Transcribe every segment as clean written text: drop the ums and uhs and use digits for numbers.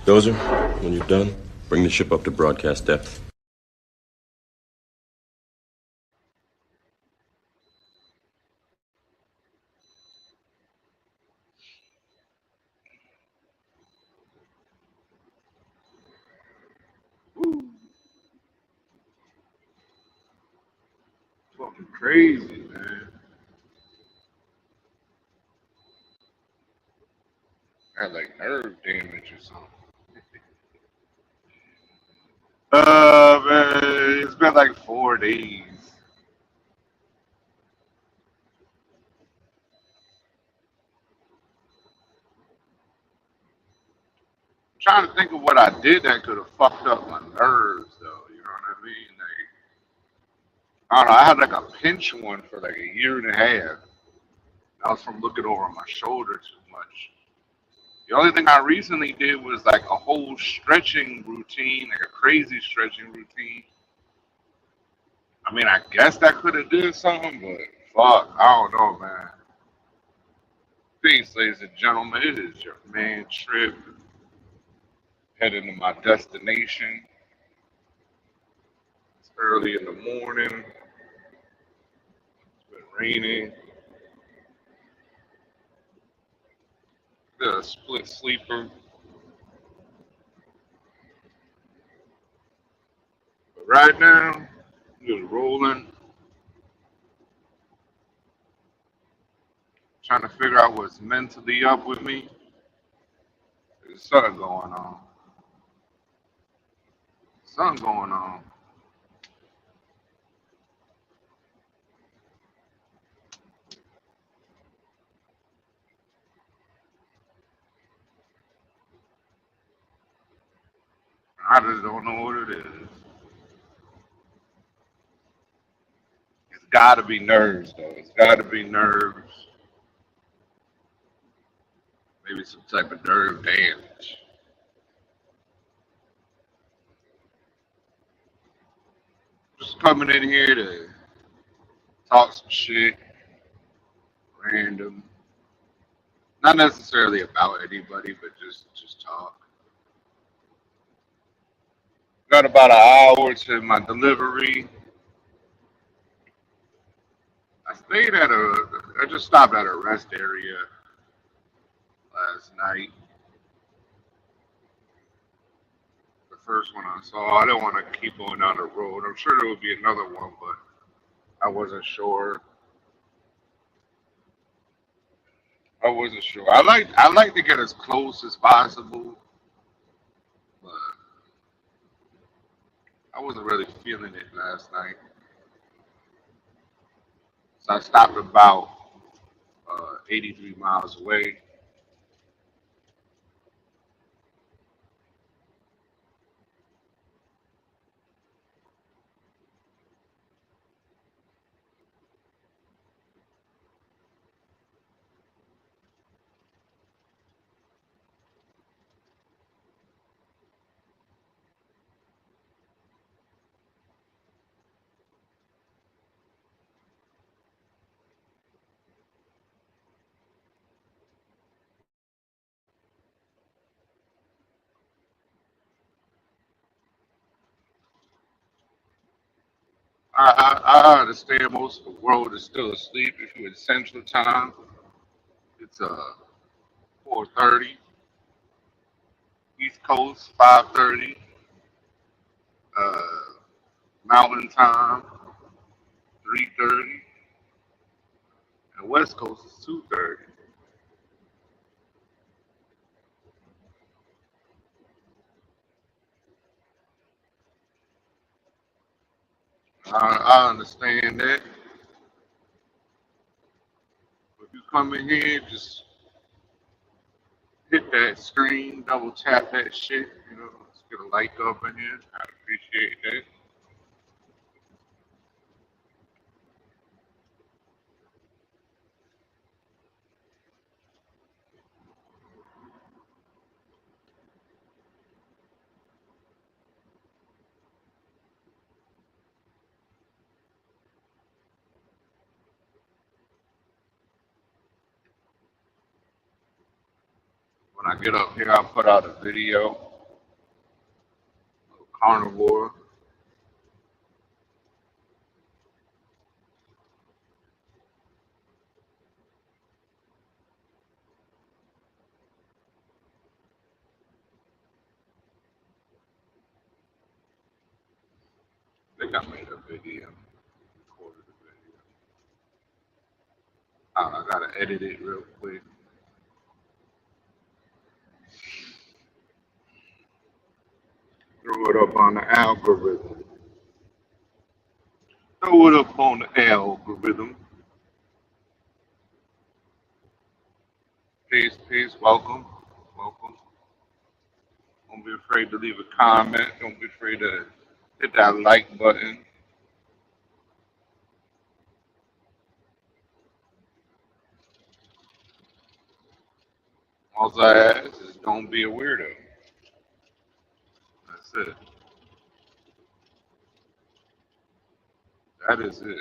Dozer, when you're done, bring the ship up to broadcast depth. Woo, fucking crazy, man. I had like nerve damage or something. Man, it's been like 4 days. I'm trying to think of what I did that could have fucked up my nerves, though. You know what I mean? Like, I don't know. I had like a pinch one for like a year and a half. That was from looking over my shoulder too much. The only thing I recently did was like a whole stretching routine, like a crazy stretching routine. I mean, I guess that could have did something, but fuck, I don't know, man. Peace, ladies and gentlemen. It is your man Trip heading to my destination. It's early in the morning. It's been raining. The split sleeper. But right now, just rolling, trying to figure out what's mentally up with me. There's something going on. Something going on. I just don't know what it is. It's got to be nerves, though. It's got to be nerves. Maybe some type of nerve damage. Just coming in here to talk some shit, random. Not necessarily about anybody, but just talk. Got about an hour to my delivery. I just stopped at a rest area last night. The first one I saw. I didn't want to keep going down the road. I'm sure there would be another one, but I wasn't sure. I wasn't sure. I like to get as close as possible, but I wasn't really feeling it last night. So I stopped about 83 miles away. I understand most of the world is still asleep. If you're in Central Time, it's 4:30. East Coast 5:30. Uh, Mountain Time 3:30, and West Coast is 2:30. I understand that. If you come in here, just hit that screen, double tap that shit. Let's get a like up in here. I appreciate that. When I get up here, I'll put out a video. carnivore. I think I made a video, recorded a video. I gotta edit it real quick. Throw it up on the algorithm. Throw it up on the algorithm. Peace, peace. Welcome, welcome. Don't be afraid to leave a comment. Don't be afraid to hit that like button. All I ask is don't be a weirdo. That's it. That is it.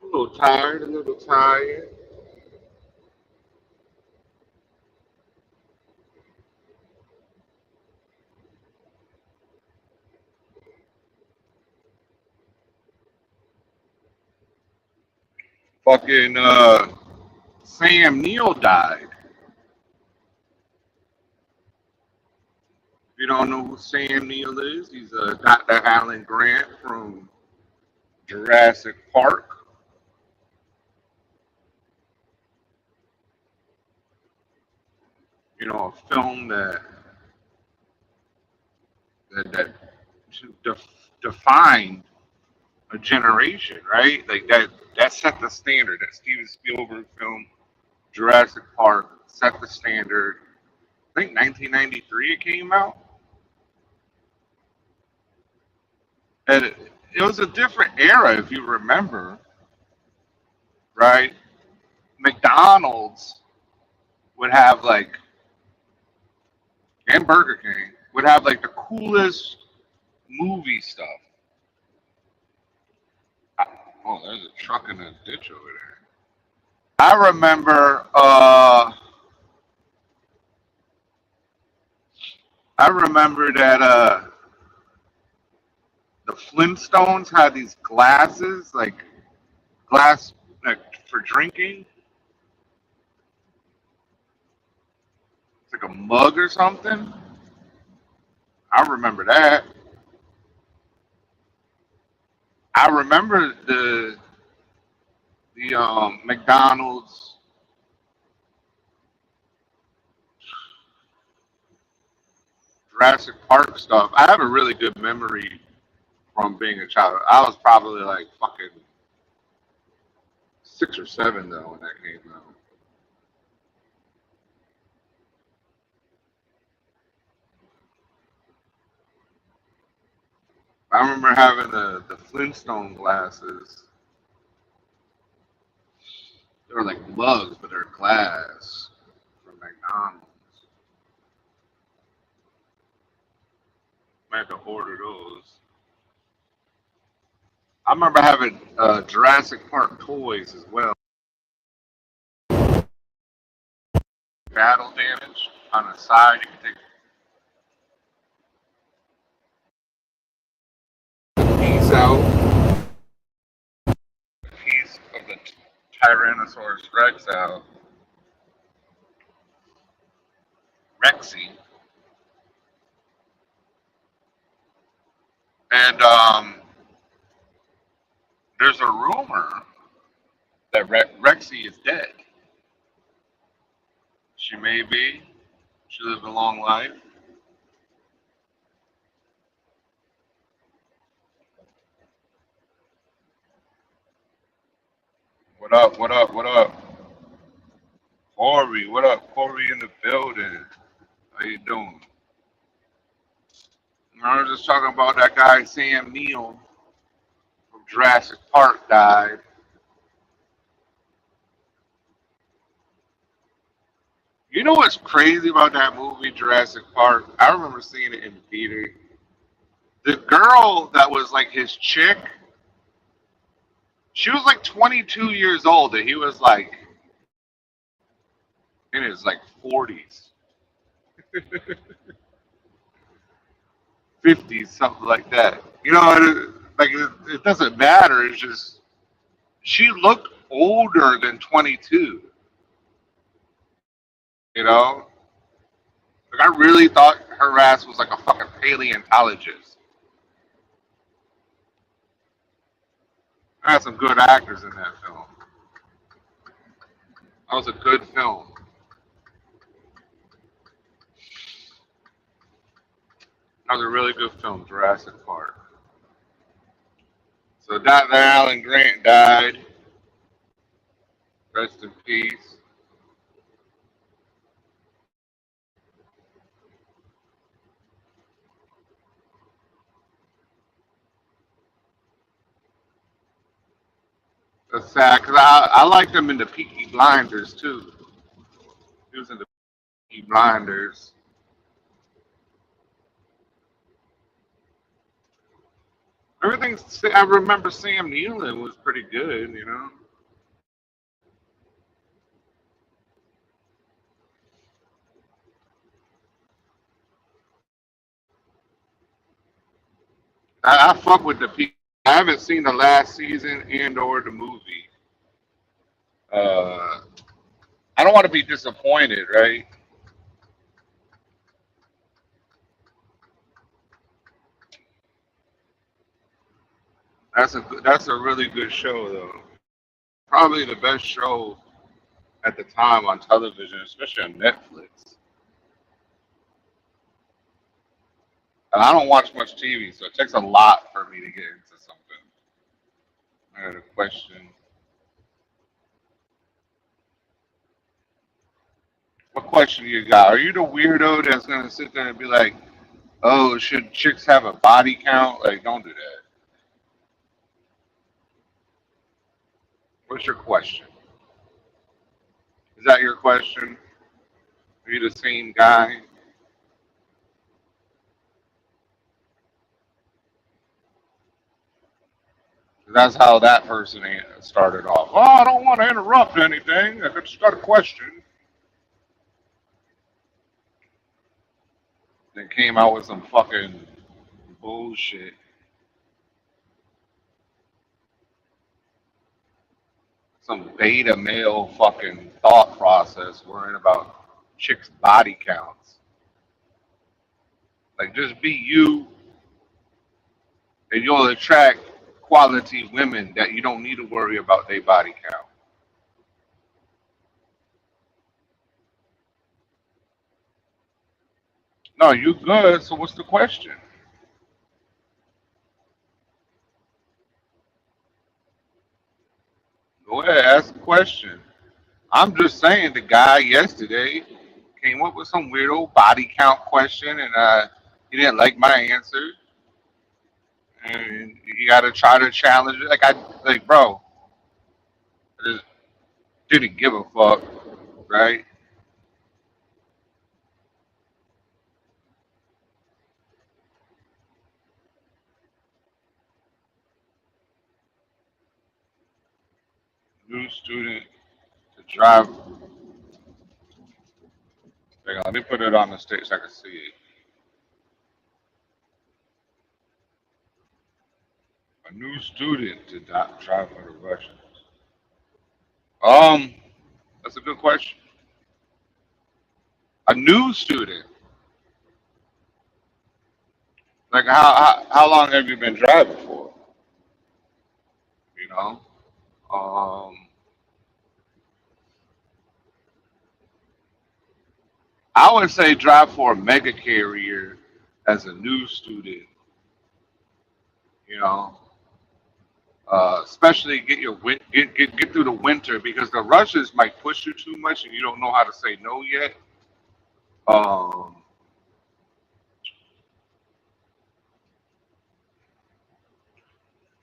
A little tired, a little tired. Fucking Sam Neill died. If you don't know who Sam Neill is, he's Dr. Alan Grant from Jurassic Park. You know, a film that defined a generation, right? Like that set the standard. That Steven Spielberg film, Jurassic Park, set the standard. I think 1993 it came out, and it was a different era if you remember, right? McDonald's would have like, and Burger King would have like the coolest movie stuff. Oh, there's a truck in a ditch over there. I remember. I remember that the Flintstones had these glasses, like glass like, for drinking. It's like a mug or something. I remember that. I remember the McDonald's Jurassic Park stuff. I have a really good memory from being a child. I was probably like fucking 6 or 7 though when that came out. I remember having the Flintstone glasses. They were like mugs, but they're glass from McDonald's. Might have to order those. I remember having Jurassic Park toys as well. Battle damage on the side. You can take a piece out, a piece of the Tyrannosaurus Rex out. Rexy. And there's a rumor that Rexy is dead. She may be. She lived a long life. What up? What up? What up? Corey, what up? Corey in the building. How you doing? I was just talking about that guy Sam Neill from Jurassic Park died. You know what's crazy about that movie, Jurassic Park? I remember seeing it in the theater. The girl that was like his chick, she was like 22 years old, and he was like in his like 40s, 50s, something like that. You know, like it doesn't matter. It's just she looked older than 22. You know, like I really thought her ass was like a fucking paleontologist. I had some good actors in that film. That was a good film. That was a really good film, Jurassic Park. So Dr. Alan Grant died. Rest in peace. That's sad because I liked him in the Peaky Blinders too. He was in the Peaky Blinders. Everything I remember Sam Neill was pretty good, you know. I fuck with the Peaky. I haven't seen the last season and or the movie. Uh, I don't want to be disappointed, right? That's a really good show though. Probably the best show at the time on television, especially on Netflix. And I don't watch much TV, so it takes a lot for me to get into something. I had a question. What question you got? Are you the weirdo that's gonna sit there and be like, "Oh, should chicks have a body count?" Like, don't do that. What's your question? Is that your question? Are you the same guy? That's how that person started off. Oh, I don't want to interrupt anything. I just got a question. Then came out with some fucking bullshit. Some beta male fucking thought process worrying about chicks' body counts. Like, just be you, and you'll attract quality women that you don't need to worry about their body count. No, you good. So what's the question? Go ahead, ask the question. I'm just saying the guy yesterday came up with some weird old body count question, and he didn't like my answer, and you got to try to challenge it. Like, bro, I just didn't give a fuck, right? New student to drive. Hang on, let me put it on the stage so I can see it. A new student to drive for the Russians. Um, that's a good question. A new student. Like how long have you been driving for? You know. I would say drive for a mega carrier as a new student. You know, especially get your get through the winter because the rushes might push you too much and you don't know how to say no yet. Um,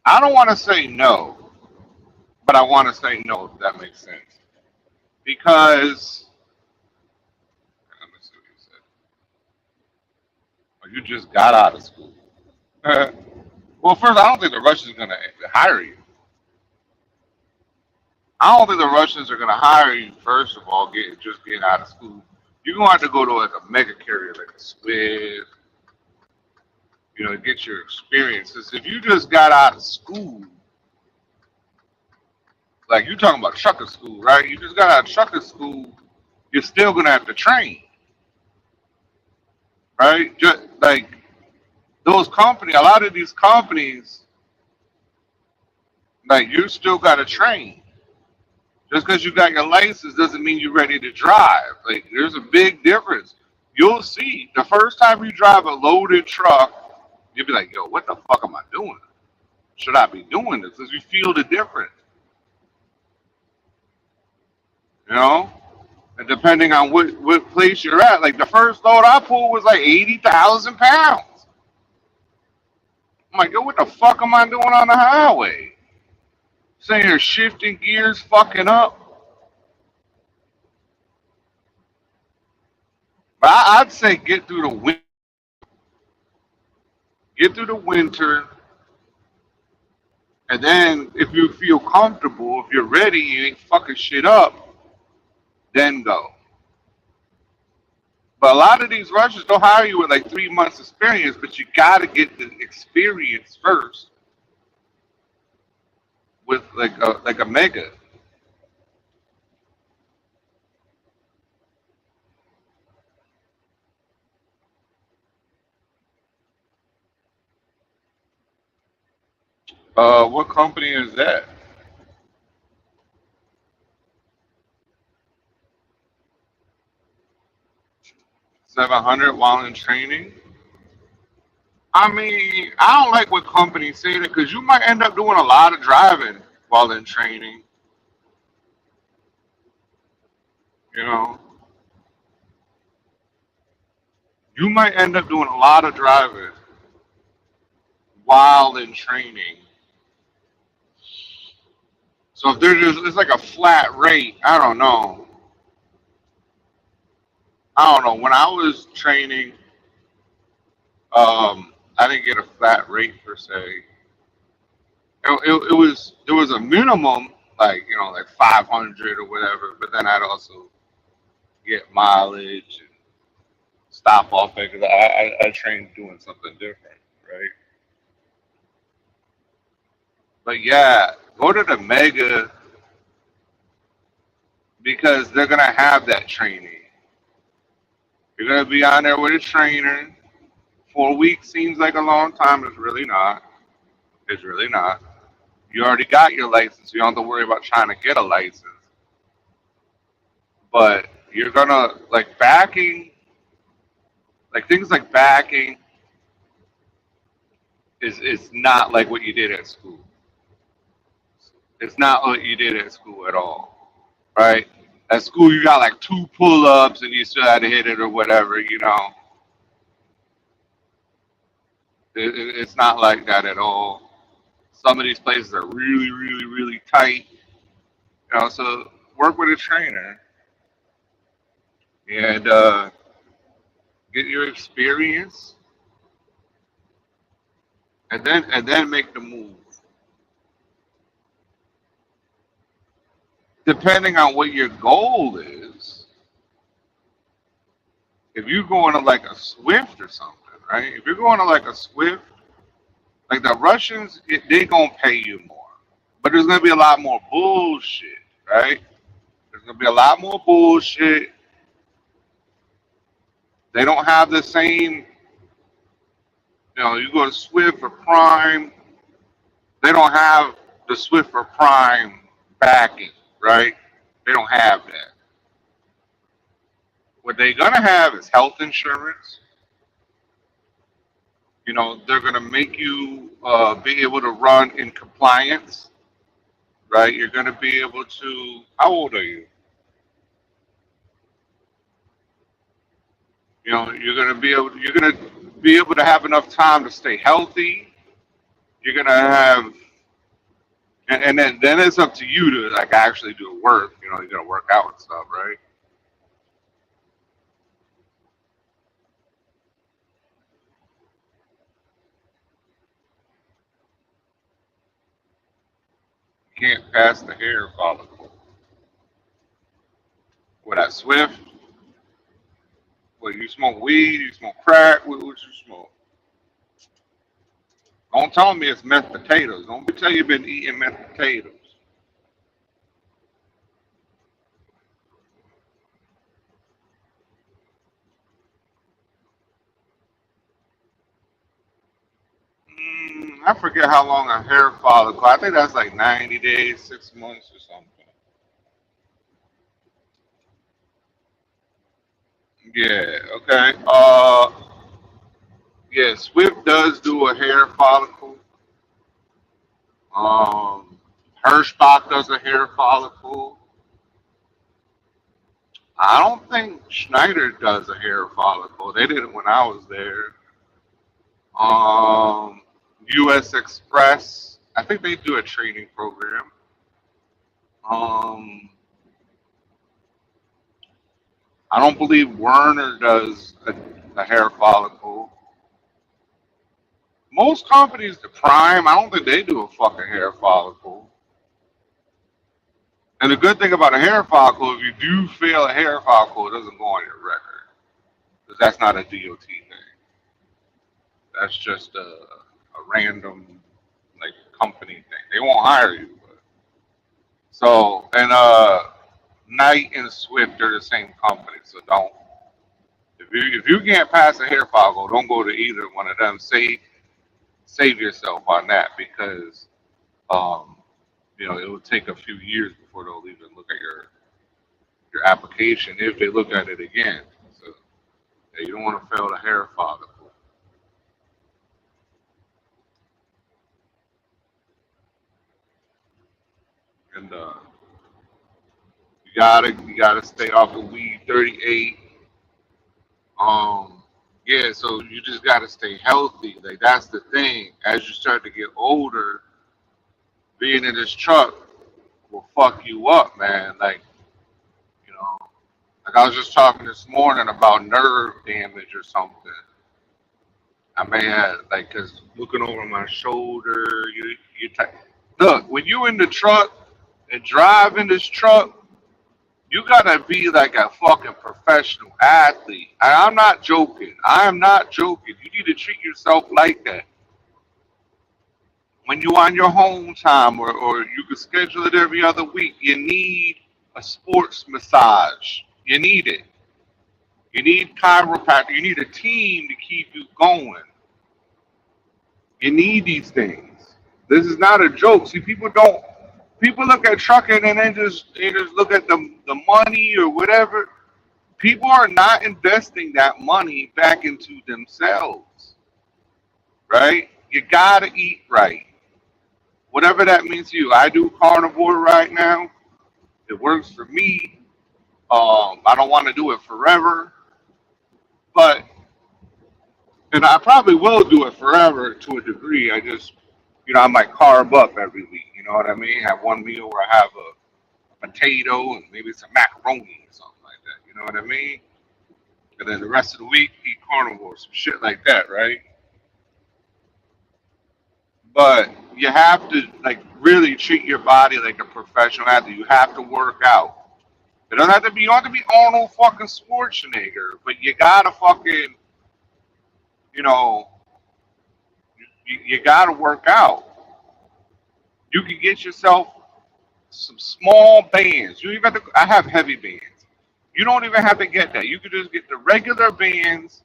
I don't want to say no, but I want to say no if that makes sense because or you just got out of school. Well, first, I don't think the Russians are gonna hire you. I don't think the Russians are gonna hire you. First of all, just getting out of school, you're gonna have to go to like a mega carrier, like a Swift, to get your experiences. If you just got out of school, like you're talking about trucker school, right? You just got out of trucker school, you're still gonna have to train, right? Just like those companies, a lot of these companies, like you still gotta train. Just because you got your license doesn't mean you're ready to drive. Like there's a big difference. You'll see the first time you drive a loaded truck, you'll be like, "Yo, what the fuck am I doing? Should I be doing this?" Because you feel the difference, you know. And depending on what place you're at, like the first load I pulled was like 80,000 pounds. I'm like, "Yo, what the fuck am I doing on the highway?" Saying you're shifting gears, fucking up. But I'd say get through the winter, and then if you feel comfortable, if you're ready, you ain't fucking shit up, then go. But a lot of these Russians don't hire you with like 3 months experience, but you gotta get the experience first with like a mega. What company is that? 700 while in training. I mean, I don't like what companies say that because you might end up doing a lot of driving while in training. You know, you might end up doing a lot of driving while in training. So if there's just it's like a flat rate, I don't know. I don't know. When I was training, I didn't get a flat rate per se. It was a minimum, like like 500 or whatever. But then I'd also get mileage and stop off because I trained doing something different, right? But yeah, go to the mega because they're gonna have that training. You're gonna be on there with a trainer. 4 weeks seems like a long time. It's really not. It's really not. You already got your license. You don't have to worry about trying to get a license. But you're gonna like backing, like things like backing is not like what you did at school. It's not what you did at school at all, right? At school you got like two pull-ups and you still had to hit it or whatever. It's not like that at all. Some of these places are really, really, really tight. So work with a trainer and get your experience, and then make the move. Depending on what your goal is, if you're going to like a Swift or something, right? If you're going to like a Swift, like the Russians, they gonna pay you more, but there's gonna be a lot more bullshit, right? There's gonna be a lot more bullshit. They don't have the same. You go to Swift or Prime, they don't have the Swift or Prime backing, right? They don't have that. What they're gonna have is health insurance. They're gonna make you be able to run in compliance, right? You're gonna be able to. How old are you? You're gonna be able to have enough time to stay healthy. You're gonna have, and then it's up to you to like actually do work. You're gonna work out and stuff, right? Can't pass the hair follicle. What, that Swift? What, you smoke weed? You smoke crack? What you smoke? Don't tell me it's mashed potatoes. Don't tell you been eating mashed potatoes. I forget how long a hair follicle. I think that's like 90 days, 6 months or something. Yeah. Okay. Yeah. Swift does do a hair follicle. Um, Hirschbach does a hair follicle. I don't think Schneider does a hair follicle. They did it when I was there. Um, U.S. Express. I think they do a training program. Um, I don't believe Werner does a hair follicle. Most companies, the Prime, I don't think they do a fucking hair follicle. And the good thing about a hair follicle, if you do fail a hair follicle, it doesn't go on your record. Because that's not a DOT thing. That's just a random like company thing. They won't hire you. But. So and Knight and Swift are the same company, so don't if you can't pass a hair follicle, don't go to either one of them. Save yourself on that because um, it will take a few years before they'll even look at your application if they look at it again. So yeah, you don't want to fail the hair follicle. And you gotta stay off of weed 38. Um, yeah, so you just gotta stay healthy. Like that's the thing. As you start to get older, being in this truck will fuck you up, man. You know, like I was just talking this morning about nerve damage or something. I may have cause looking over my shoulder, look when you in the truck and driving this truck. You gotta be like a fucking professional athlete. I'm not joking. I am not joking. You need to treat yourself like that. When you on your home time or you can schedule it every other week, you need a sports massage. You need it. You need chiropractor. You need a team to keep you going. You need these things. This is not a joke. See, people look at trucking and then they just look at the money or whatever. People are not investing that money back into themselves, right? You gotta eat right, whatever that means to you. I do carnivore right now. It works for me. I don't want to do it forever, but and I probably will do it forever to a degree. I just, I might carb up every week. You know what I mean? Have one meal where I have a potato and maybe some macaroni or something like that. You know what I mean? And then the rest of the week eat carnivore, some shit like that, right? But you have to really treat your body like a professional athlete. You have to work out. It doesn't have to be you don't have to be Arnold fucking Schwarzenegger, but you gotta fucking you know you gotta work out. You can get yourself some small bands. You even have to, I have heavy bands. You don't even have to get that. You can just get the regular bands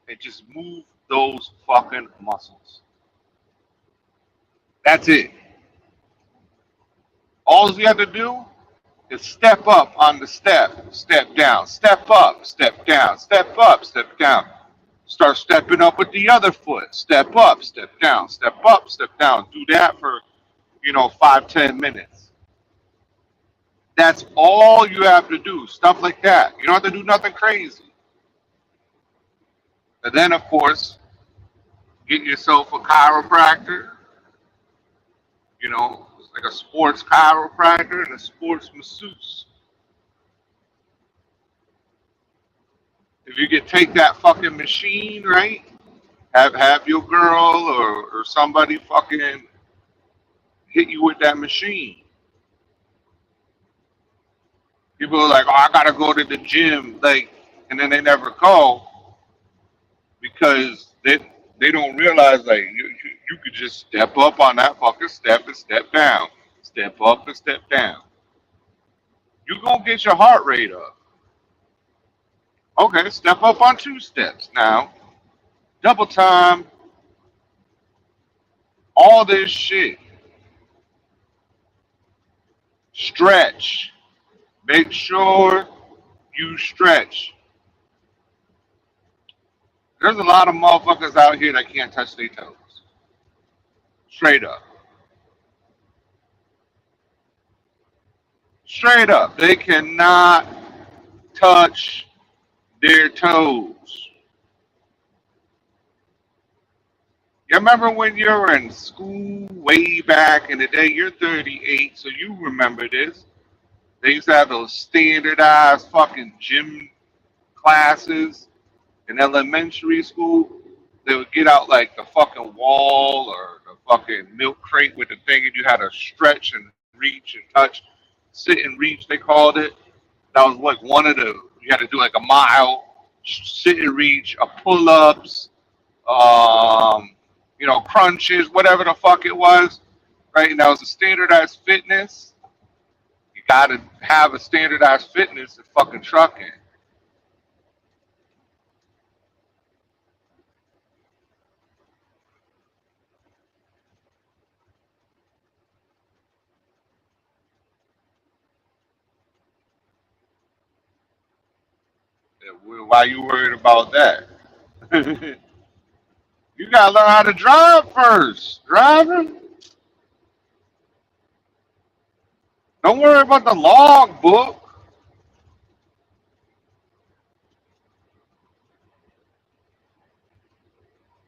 and just move those fucking muscles. That's it. All you have to do is step up on the step down, step up, step down, step up, step down. Start stepping up with the other foot. Step up, step down, step up, step down. Do that for, 5, 10 minutes. That's all you have to do. Stuff like that. You don't have to do nothing crazy. And then, of course, get yourself a chiropractor, like a sports chiropractor and a sports masseuse. If you could take that fucking machine, right? Have your girl or somebody fucking, hit you with that machine. People are like, oh, I gotta go to the gym, like, and then they never go because they don't realize like you could just step up on that fucking step and step down, step up and step down. You gonna get your heart rate up. Okay, step up on 2 steps now. Double time, all this shit. Stretch. Make sure you stretch. There's a lot of motherfuckers out here that can't touch their toes. Straight up. Straight up. They cannot touch their toes. You remember when you were in school way back in the day? You're 38, so you remember this. They used to have those standardized fucking gym classes in elementary school. They would get out like the fucking wall or the fucking milk crate with the thing, and you had to stretch and reach and touch, sit and reach, they called it. That was like one of the, you had to do like a mile, sit and reach, pull ups, crunches, whatever the fuck it was, right? And that was a standardized fitness. You got to have a standardized fitness in fucking trucking. Why you worried about that? You gotta learn how to drive first. Driving. Don't worry about the log book.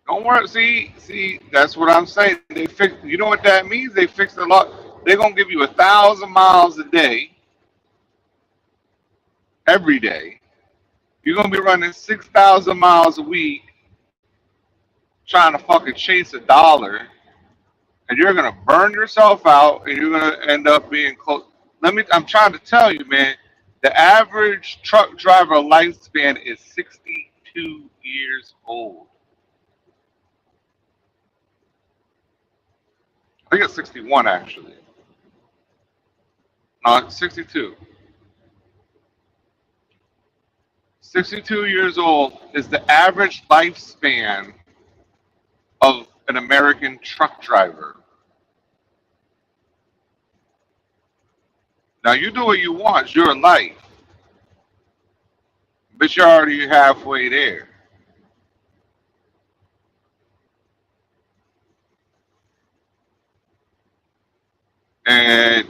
Don't worry. See, that's what I'm saying. They fix. You know what that means? They fixed a lot. They're gonna give you 1,000 miles a day, every day. You're gonna be running 6,000 miles a week, trying to fucking chase $1, and you're gonna burn yourself out, and you're gonna end up being close. I'm trying to tell you, man. The average truck driver lifespan is 62 years old. I think it's 61 actually. No, it's 62. 62 years old is the average lifespan of an American truck driver. Now you do what you want, it's your life, but you're already halfway there. And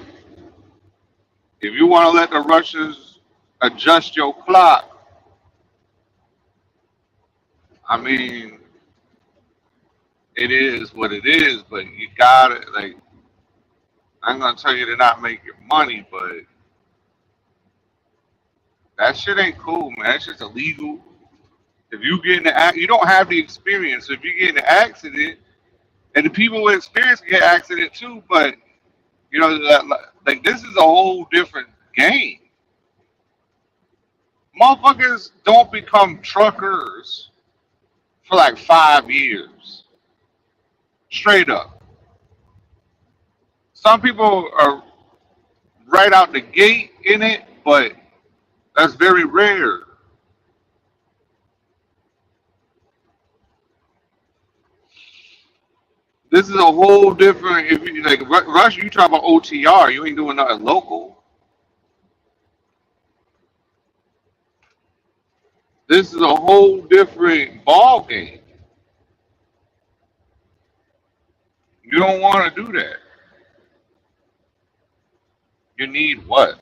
if you want to let the Russians adjust your clock, I mean, it is what it is, but you gotta, like, I'm gonna tell you to not make your money, but that shit ain't cool, man. That shit's illegal. If you get in the you don't have the experience. So if you get in an accident, and the people with experience get accident too, but like this is a whole different game. Motherfuckers don't become truckers for like 5 years, straight up. Some people are right out the gate in it, but that's very rare. This is a whole different. If you like Rush, you talk about OTR. You ain't doing nothing local. This is a whole different ball game. You don't want to do that. You need what?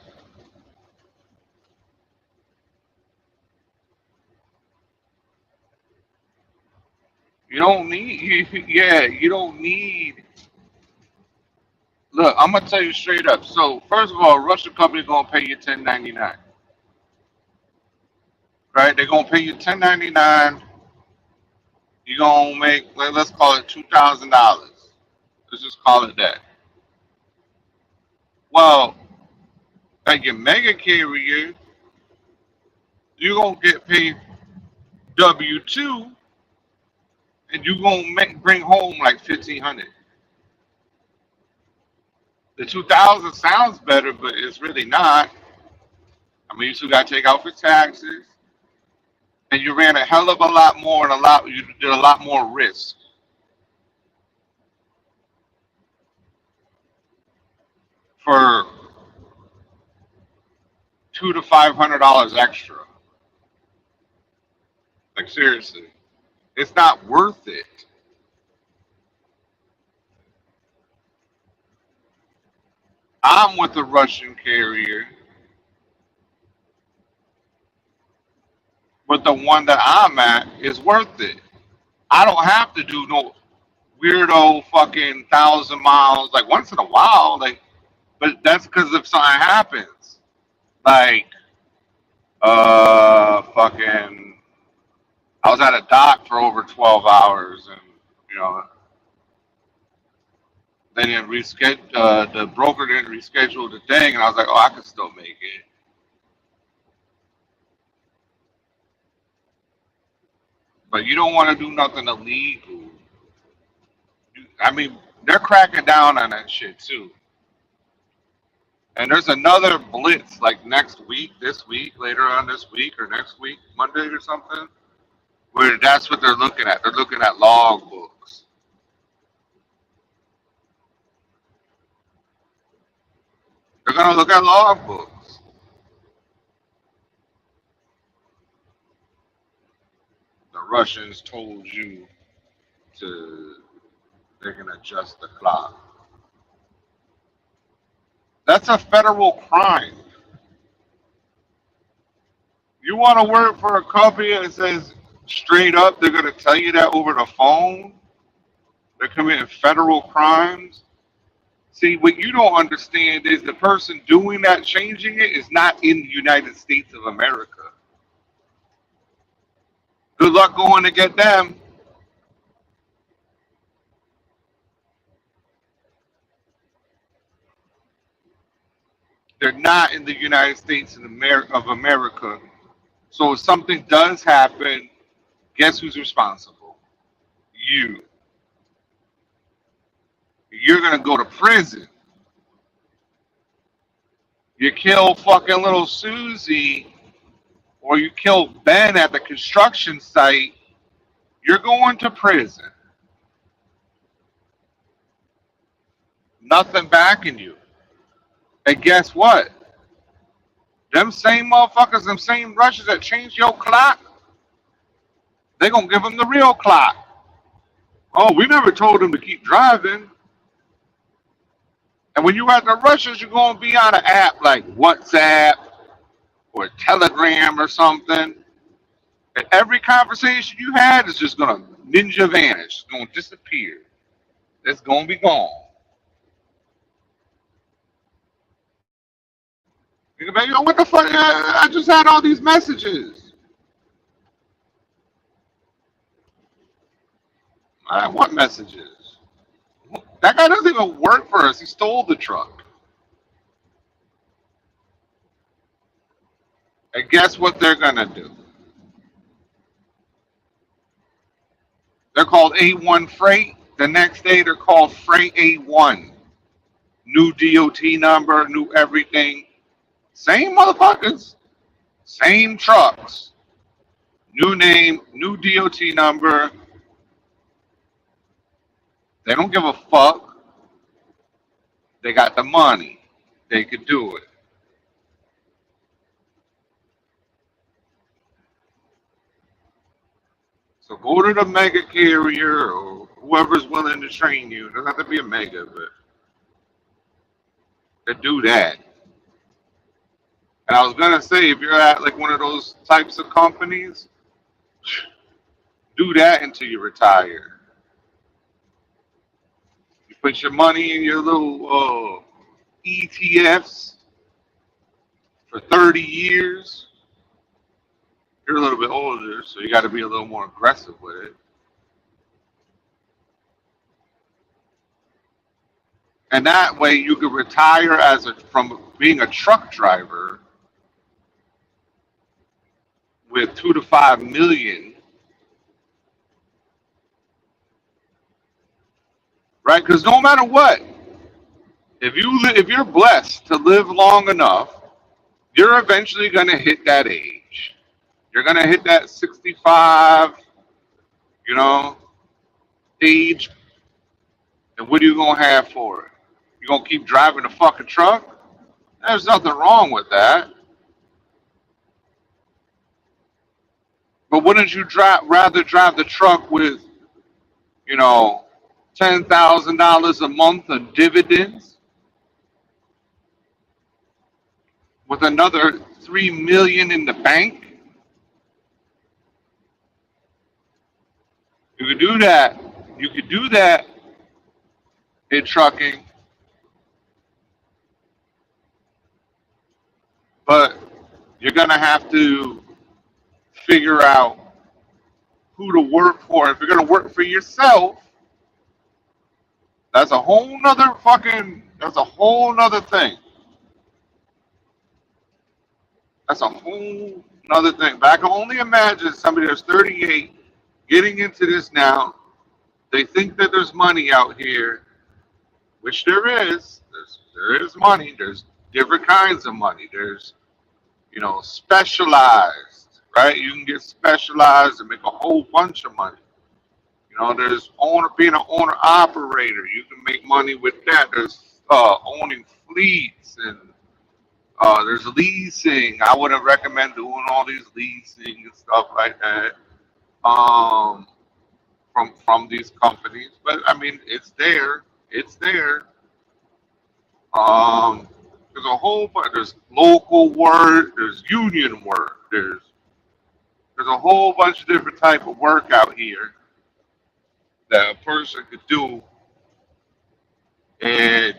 You don't need. Yeah, you don't need. Look, I'm gonna tell you straight up. So first of all, Russian company gonna pay you 1099, right? They're gonna pay you 1099. You're gonna make, let's call it $2,000. Let's just call it that. Well, like your mega carrier, you're gonna get paid W-2, and you're gonna bring home like 1,500. The 2,000 sounds better, but it's really not. I mean, you still got to take out for taxes, and you ran a hell of a lot more and you did a lot more risk for $200 to $500 extra. Like seriously, it's not worth it. I'm with the Russian carrier, but the one that I'm at is worth it. I don't have to do no weirdo fucking 1,000 miles like once in a while, like, but that's because if something happens, like fucking, I was at a dock for over 12 hours, and you know they didn't reschedule. The broker didn't reschedule the thing, and I was like, oh, I can still make it. But you don't want to do nothing illegal. I mean, they're cracking down on that shit too. And there's another blitz like next week, this week, later on this week, or next week, Monday or something, where that's what they're looking at. They're looking at log books. They're gonna look at log books. The Russians told you to. They can adjust the clock. That's a federal crime. You want to work for a company that says straight up they're gonna tell you that over the phone? They're committing federal crimes. See, what you don't understand is the person doing that, changing it, is not in the United States of America. Good luck going to get them. They're not in the United States of America. So if something does happen, guess who's responsible? You. You're going to go to prison. You kill fucking little Susie, or you kill Ben at the construction site, you're going to prison. Nothing backing you. And guess what? Them same motherfuckers, them same Russians that changed your clock, they gonna give them the real clock. Oh, we never told them to keep driving. And when you at the Russians, you're gonna be on an app like WhatsApp or Telegram or something. And every conversation you had is just gonna ninja vanish. It's gonna disappear. It's gonna be gone. You're gonna be like, what the fuck? I just had all these messages. What messages? That guy doesn't even work for us. He stole the truck. And guess what they're gonna do? They're called A1 Freight. The next day they're called Freight A1. New DOT number, new everything. Same motherfuckers. Same trucks. New name, new DOT number. They don't give a fuck. They got the money. They could do it. So go to the mega carrier or whoever's willing to train you. It doesn't have to be a mega, but to do that. And I was gonna say, if you're at like one of those types of companies, do that until you retire. You put your money in your little ETFs for 30 years. You're a little bit older, so you got to be a little more aggressive with it. And that way you could retire from being a truck driver with 2 to 5 million, right? Because no matter what, if you're blessed to live long enough, you're eventually going to hit that age. You're going to hit that 65, you know, age. And what are you going to have for it? You going to keep driving the fucking truck? There's nothing wrong with that. But wouldn't you rather drive the truck with, you know, $10,000 a month of dividends with another 3 million in the bank? You could do that. You could do that in trucking, but you're gonna have to figure out who to work for. If you're gonna work for yourself, that's a whole nother thing. That's a whole nother thing. But I can only imagine somebody that's 38 getting into this now. They think that there's money out here, which there is. There is money. There's different kinds of money. There's, you know, specialized, right? You can get specialized and make a whole bunch of money. You know, there's being an owner operator. You can make money with that. There's owning fleets, and there's leasing. I wouldn't recommend doing all these leasing and stuff like that from these companies. But I mean, it's there. It's there. There's a whole bunch. There's local work. There's union work. There's a whole bunch of different type of work out here that a person could do, and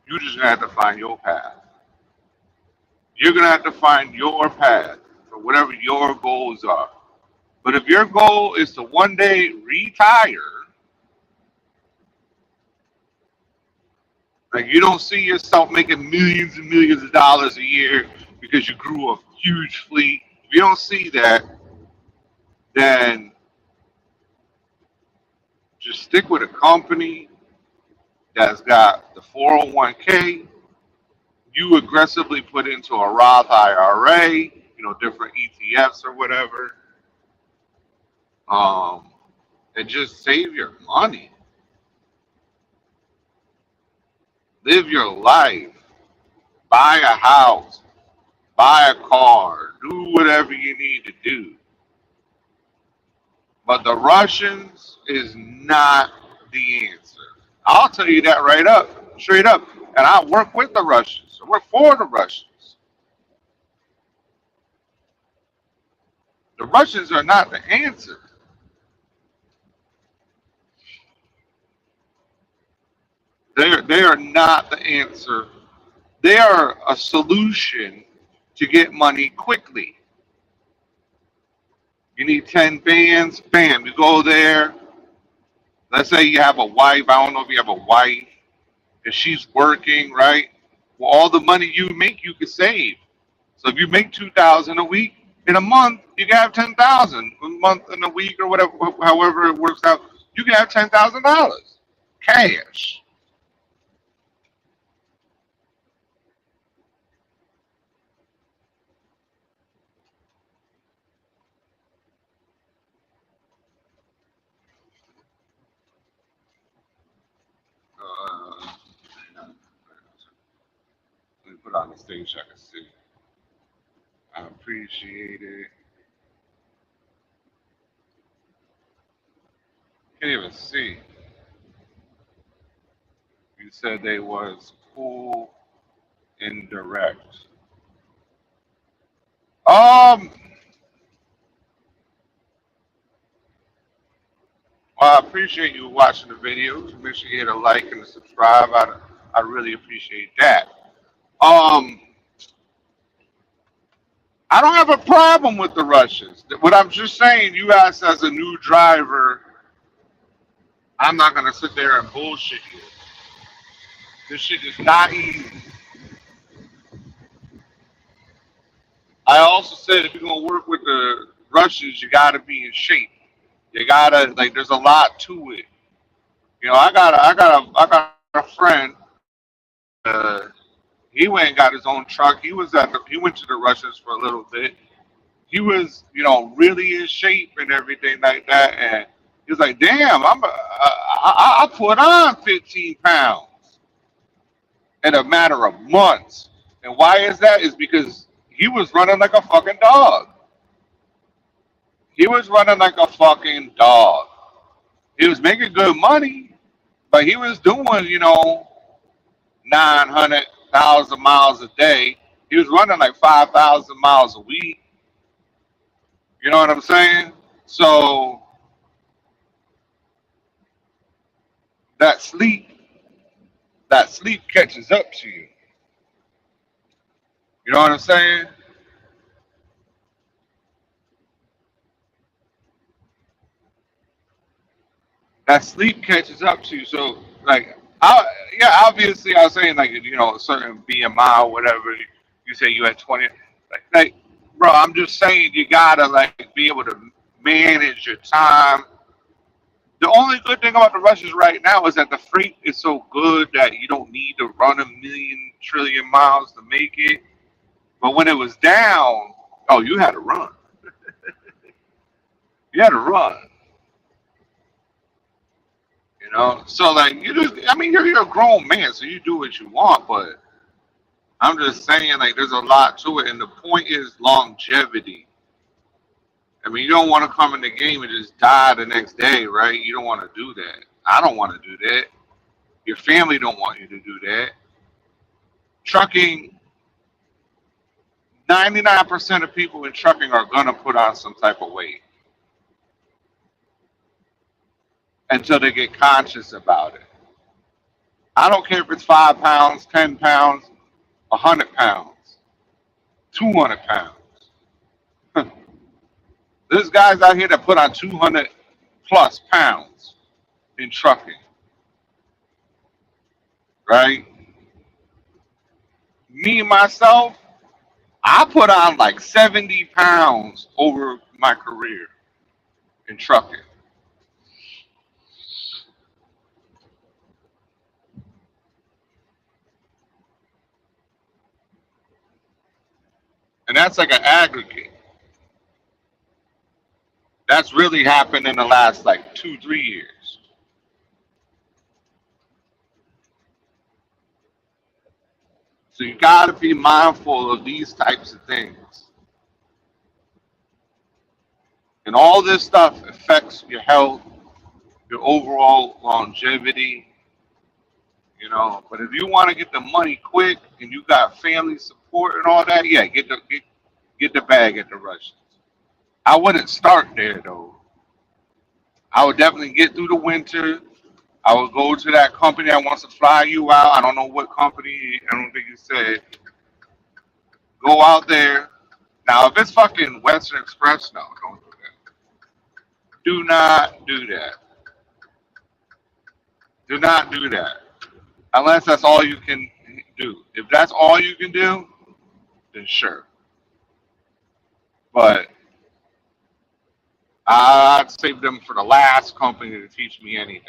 you just gonna have to find your path. You're gonna have to find your path for whatever your goals are. But if your goal is to one day retire, like you don't see yourself making millions and millions of dollars a year because you grew a huge fleet. If you don't see that, then just stick with a company that's got the 401k. You aggressively put into a Roth IRA, you know, different ETFs or whatever, and just save your money. Live your life. Buy a house. Buy a car. Do whatever you need to do. But the Russians is not the answer. I'll tell you that straight up. And I work with the Russians. I work for the Russians. The Russians are not the answer. They are not the answer. They are a solution to get money quickly. You need 10 bands, bam, you go there. Let's say you have a wife. I don't know if you have a wife. If she's working, right? Well, all the money you make, you can save. So if you make $2,000 a week, in a month, you can have $10,000 a month, in a week, or whatever, however it works out. You can have $10,000 cash. Let me put on the stage so I can see. I appreciate it. Can't even see. You said they was cool indirect. Well, I appreciate you watching the videos. Make sure you hit a like and a subscribe. I really appreciate that. I don't have a problem with the Russians. What I'm just saying, you guys as a new driver, I'm not gonna sit there and bullshit you. This shit is not easy. I also said if you're gonna work with the Russians, you gotta be in shape. You gotta like. There's a lot to it. I got a friend. Uh, he went and got his own truck. He went to the Russians for a little bit. He was, really in shape and everything like that. And he was like, "Damn, I put on 15 pounds in a matter of months." And why is that? Is because he was running like a fucking dog. He was running like a fucking dog. He was making good money, but he was doing, 900,000 miles a day. He was running like 5,000 miles a week. You know what I'm saying? So that sleep, that sleep catches up to you. You know what I'm saying? That sleep catches up to you. So like, yeah, obviously I was saying like, a certain BMI or whatever. You say you had 20. Like, bro, I'm just saying you gotta like be able to manage your time. The only good thing about the rushes right now is that the freight is so good that you don't need to run a million trillion miles to make it. But when it was down, oh, you had to run. You had to run. So like you just, I mean, you're a grown man, so you do what you want. But I'm just saying, like, there's a lot to it, and the point is longevity. I mean, you don't want to come in the game and just die the next day, right? You don't want to do that. I don't want to do that. Your family don't want you to do that. Trucking, 99% of people in trucking are gonna put on some type of weight until they get conscious about it. I don't care if it's 5 pounds, 10 pounds, 100 pounds, 200 pounds. There's guys out here that put on 200 plus pounds in trucking, right? Me myself, I put on like 70 pounds over my career in trucking. And that's like an aggregate. That's really happened in the last like 2, 3 years. So you got to be mindful of these types of things. And all this stuff affects your health, your overall longevity, But if you want to get the money quick and you got family support and all that, yeah, get the bag at the Russians. I wouldn't start there though. I would definitely get through the winter. I would go to that company that wants to fly you out. I don't know what company. I don't think you said. Go out there. Now, if it's fucking Western Express, no, don't do that. Do not do that. Do not do that. Unless that's all you can do. If that's all you can do, then sure. But I'd save them for the last company to teach me anything.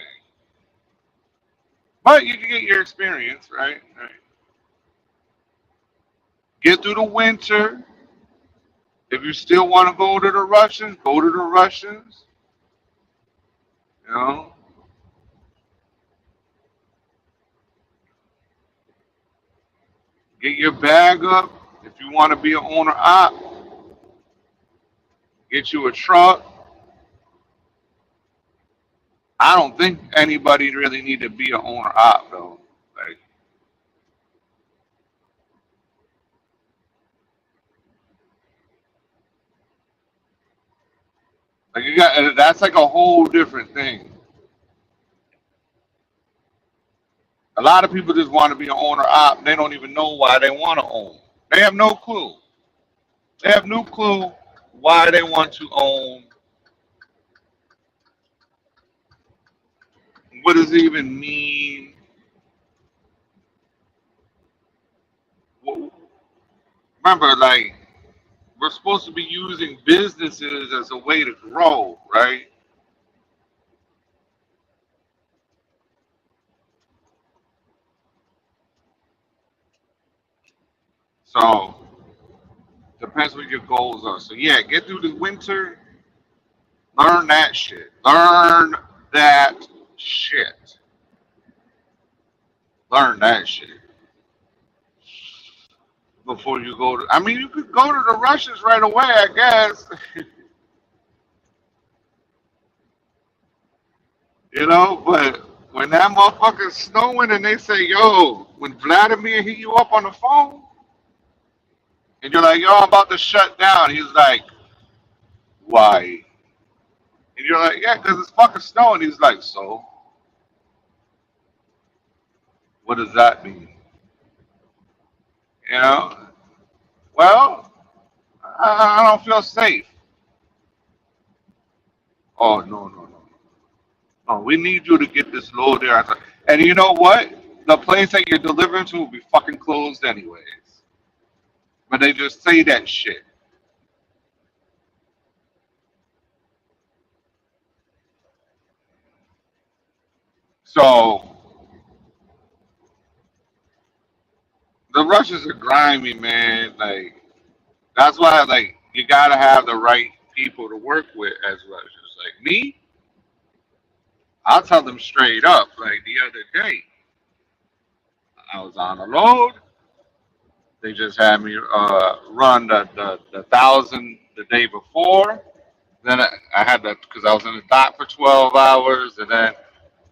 But you can get your experience, right? Right. Get through the winter. If you still want to go to the Russians, go to the Russians. You know, get your bag up. If you want to be an owner op, get you a truck. I don't think anybody really need to be an owner op though. Like you got that's like a whole different thing. A lot of people just want to be an owner op. They don't even know why they want to own. They have no clue. They have no clue why they want to own. What does it even mean? remember, like, we're supposed to be using businesses as a way to grow, right? So depends what your goals are. So yeah, get through the winter, learn that shit. Learn that shit. Learn that shit before you go to. I mean, you could go to the Russians right away, I guess. You know, but when that motherfucker's snowing and they say, "Yo," when Vladimir hit you up on the phone and you're like, "Yo, I'm about to shut down," he's like, "Why?" And you're like, "Yeah, because it's fucking snowing." He's like, "So, what does that mean?" You know? Well, I don't feel safe. Oh no, no, no, no! We need you to get this load there. And you know what? The place that you're delivering to will be fucking closed anyways. But they just say that shit. So the Russians are grimy, man. Like that's why, like, you gotta have the right people to work with as Russians. Like me, I'll tell them straight up. Like the other day, I was on a load. They just had me run the thousand the day before. Then I had to because I was in the dock for 12 hours, and then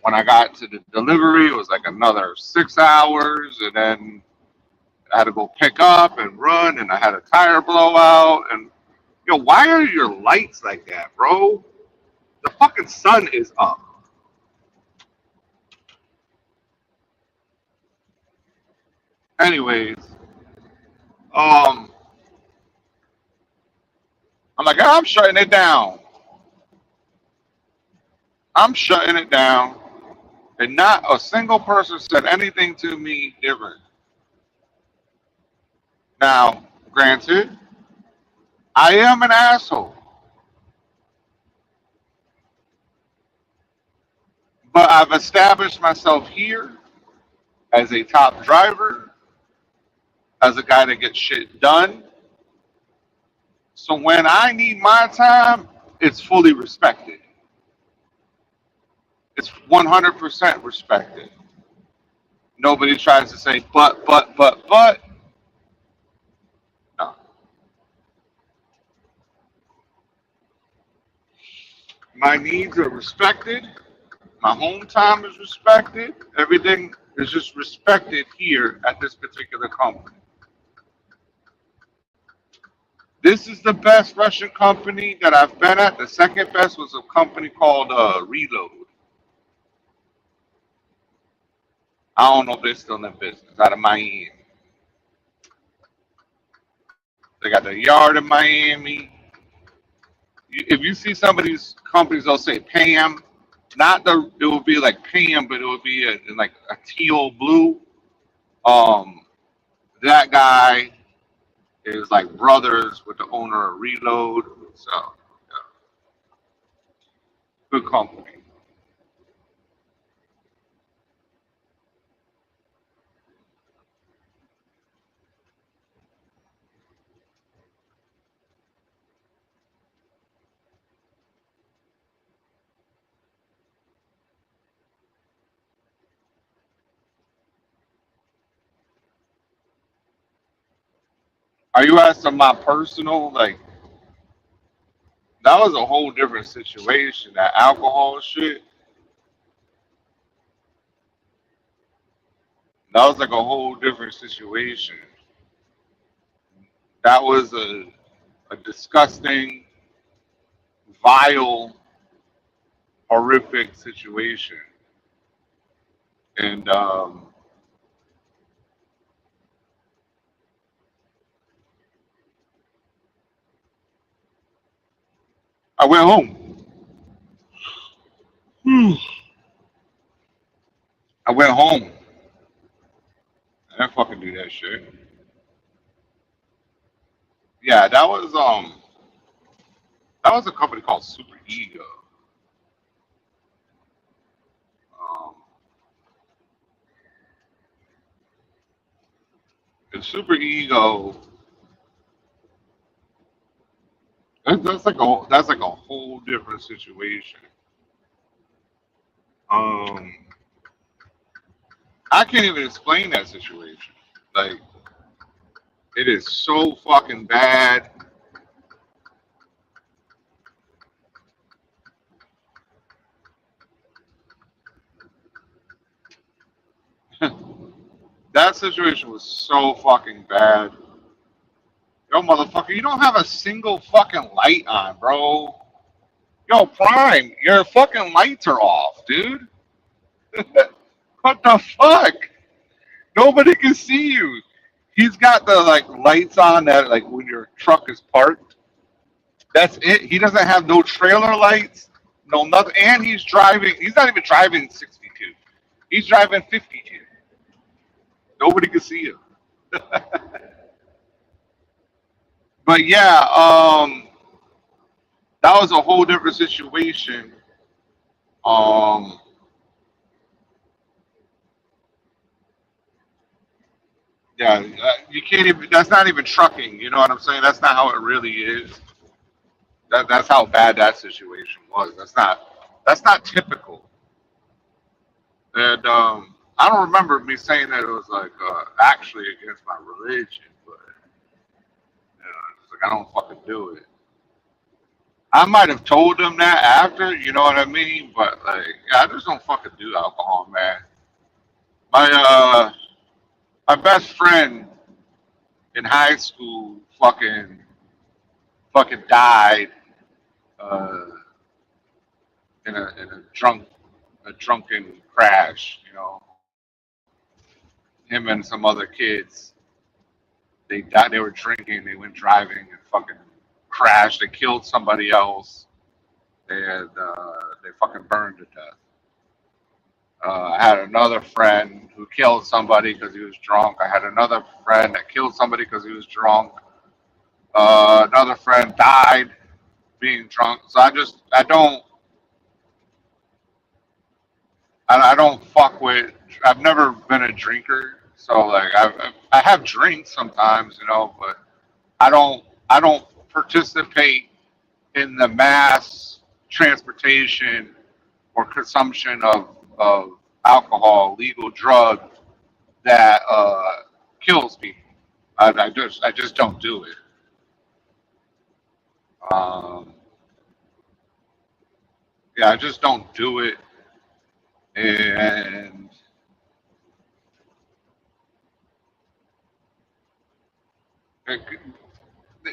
when I got to the delivery, it was like another 6 hours, and then I had to go pick up and run, and I had a tire blowout. And yo, why are your lights like that, bro? The fucking sun is up. Anyways, um, I'm like, I'm shutting it down. I'm shutting it down. And not a single person said anything to me different. Now, granted, I am an asshole, but I've established myself here as a top driver, as a guy that gets shit done. So when I need my time, it's fully respected. It's 100% respected. Nobody tries to say, but. No. My needs are respected. My home time is respected. Everything is just respected here at this particular company. This is the best Russian company that I've been at. The second best was a company called Reload. I don't know if they're still in business out of Miami. They got their yard in Miami. If you see some of these companies, they'll say Pam. Not the. It would be like Pam, but it would be like a teal blue. Um, that guy is like brothers with the owner of Reload. So yeah, good company. Are you asking my personal like? That was a whole different situation. That alcohol shit. That was like a whole different situation. That was a disgusting, vile, horrific situation. And I went home. I went home. I didn't fucking do that shit. Yeah, that was a company called Super Ego. Um, and Super Ego, that's like a whole different situation. Um, I can't even explain that situation. Like, it is so fucking bad. That situation was so fucking bad. Yo, motherfucker, you don't have a single fucking light on, bro. Yo, Prime, your fucking lights are off, dude. What the fuck? Nobody can see you. He's got the like lights on that like when your truck is parked. That's it. He doesn't have no trailer lights, no nothing. And he's driving. He's not even driving 62. He's driving 52. Nobody can see him. But yeah, that was a whole different situation. Um, yeah, you can't even. That's not even trucking. You know what I'm saying? That's not how it really is. That's how bad that situation was. That's not typical. And I don't remember me saying that it was like actually against my religion, but it's like I don't fucking do it. I might have told them that after, you know what I mean? But like, yeah, I just don't fucking do alcohol, man. My my best friend in high school fucking died uh, in a drunken crash. Him and some other kids. They died. They were drinking. They went driving and fucking crashed. They killed somebody else. They fucking burned to death. I had another friend who killed somebody because he was drunk. I had another friend that killed somebody because he was drunk. Another friend died being drunk. So I don't fuck with. I've never been a drinker, so like I have drinks sometimes, but I don't participate in the mass transportation or consumption of alcohol, legal drug that kills people. I just don't do it. Um, yeah, I just don't do it. And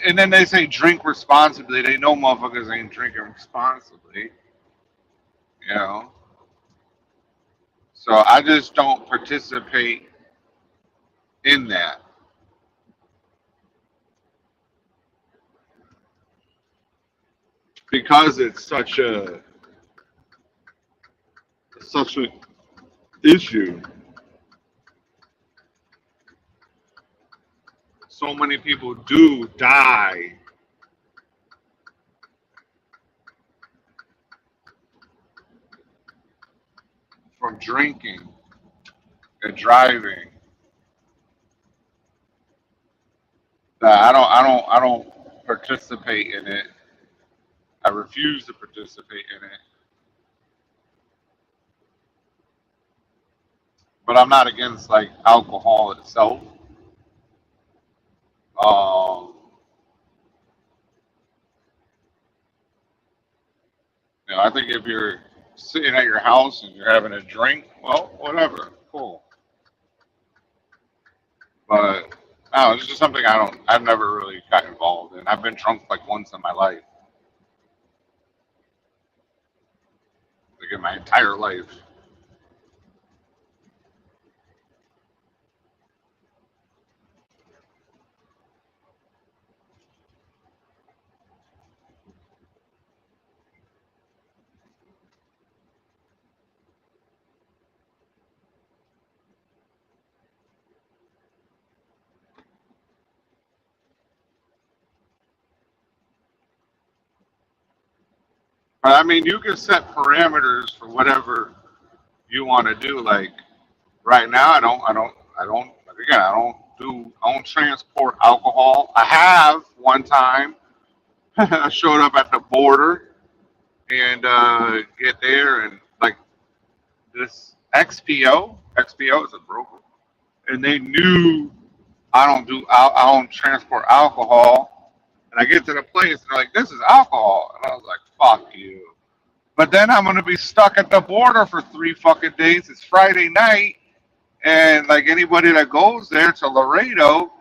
and then they say drink responsibly. They know motherfuckers ain't drinking responsibly, you know. So I just don't participate in that because it's such a issue. So many people do die from drinking and driving that I don't participate in it. I refuse to participate in it. But I'm not against like alcohol itself. Um, I think if you're sitting at your house and you're having a drink, well, whatever, cool. But no, it's just something I've never really got involved in. I've been drunk like once in my life, like in my entire life. But I mean, you can set parameters for whatever you want to do. Like right now, like again, I don't transport alcohol. I have one time. I showed up at the border and get there and like this XPO is a broker, and they knew I don't transport alcohol. And I get to the place and they're like, this is alcohol. And I was like, fuck you. But then I'm gonna be stuck at the border for 3 fucking days. It's Friday night, and like anybody that goes there to Laredo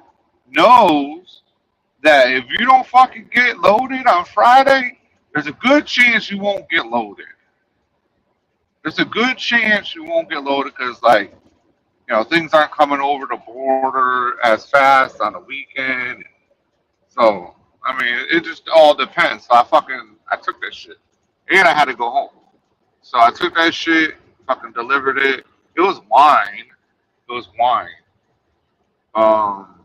knows that if you don't fucking get loaded on Friday, there's a good chance you won't get loaded. There's a good chance you won't get loaded because like things aren't coming over the border as fast on the weekend. So I mean, it just all depends. So I took that shit, and I had to go home. So I took that shit, fucking delivered it. It was wine. It was wine. Um,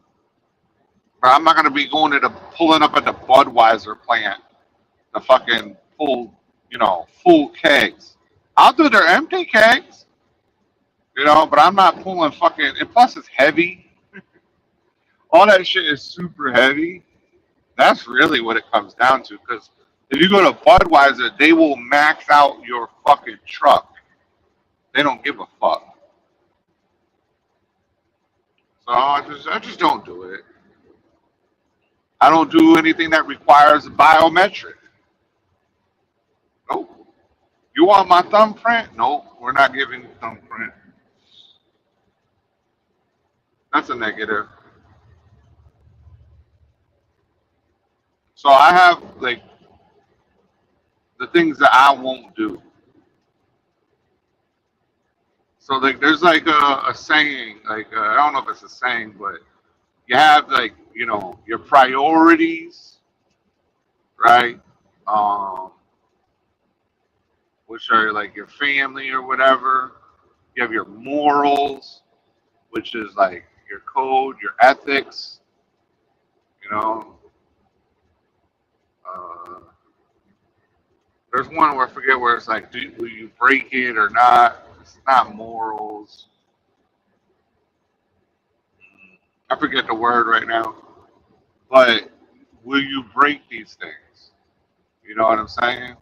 but I'm not gonna be going to the pulling up at the Budweiser plant, the fucking full kegs. I'll do their empty kegs, but I'm not pulling fucking. And plus, it's heavy. All that shit is super heavy. That's really what it comes down to. Because if you go to Budweiser, they will max out your fucking truck. They don't give a fuck. So I just don't do it. I don't do anything that requires a biometric. Nope. You want my thumbprint? Nope. We're not giving thumbprint. That's a negative. So I have like the things that I won't do. So like there's like a saying, like I don't know if it's a saying, but you have like your priorities, right? Um, which are like your family or whatever. You have your morals, which is like your code, your ethics. You know, uh, there's one where I forget where it's like, will you break it or not? It's not morals. I forget the word right now, but will you break these things? You know what I'm saying?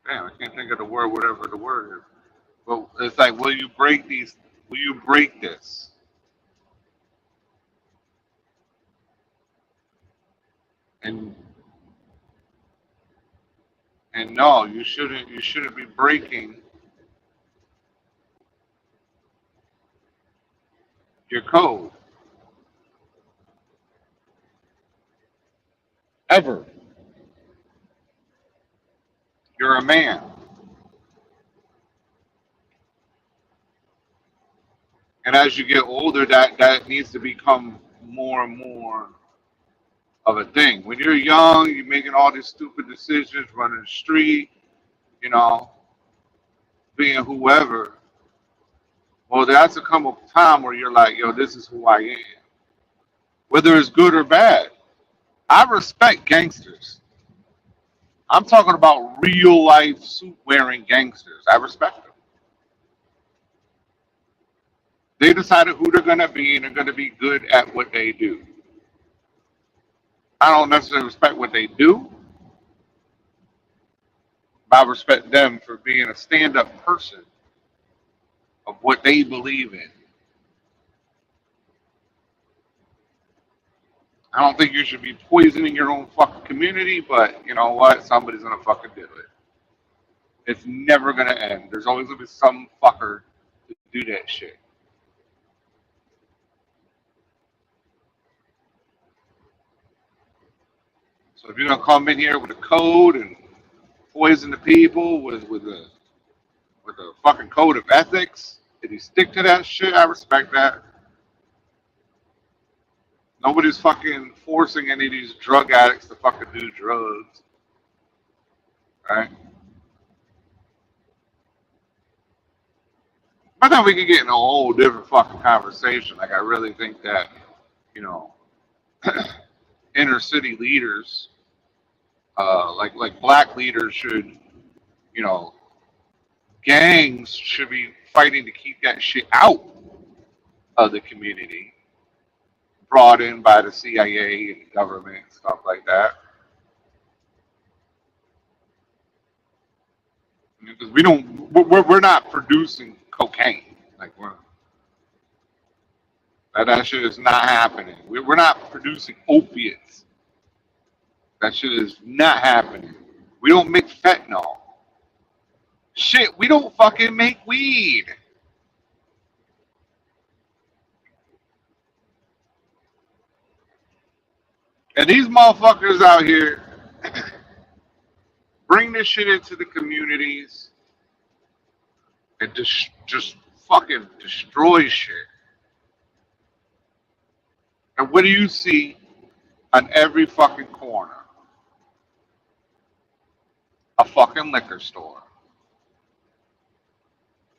Damn, I can't think of the word, whatever the word is. But it's like, will you break these? Will you break this? And and no, you shouldn't. You shouldn't be breaking your code ever. You're a man, and as you get older, that needs to become more and more of a thing. When you're young, you're making all these stupid decisions, running the street, you know, being whoever. Well, there has to come a time where you're like, yo, this is who I am, whether it's good or bad. I respect gangsters. I'm talking about real life suit wearing gangsters. I respect them. They decided who they're going to be and they're going to be good at what they do. I don't necessarily respect what they do, but I respect them for being a stand up person of what they believe in. I don't think you should be poisoning your own fucking community, but you know what? Somebody's going to fucking do it. It's never going to end. There's always going to be some fucker to do that shit. So if you're gonna come in here with a code and poison the people with a fucking code of ethics, if you stick to that shit, I respect that. Nobody's fucking forcing any of these drug addicts to fucking do drugs, right? But then we could get in a whole different fucking conversation. Like I really think that, you know, inner city leaders, like black leaders should, you know, gangs should be fighting to keep that shit out of the community, brought in by the CIA and the government and stuff like that. Because we're not producing cocaine. Like that shit is not happening. We're not producing opiates. That shit is not happening. We don't make fentanyl. Shit, we don't fucking make weed. And these motherfuckers out here bring this shit into the communities and just fucking destroy shit. And what do you see on every fucking corner? A fucking liquor store.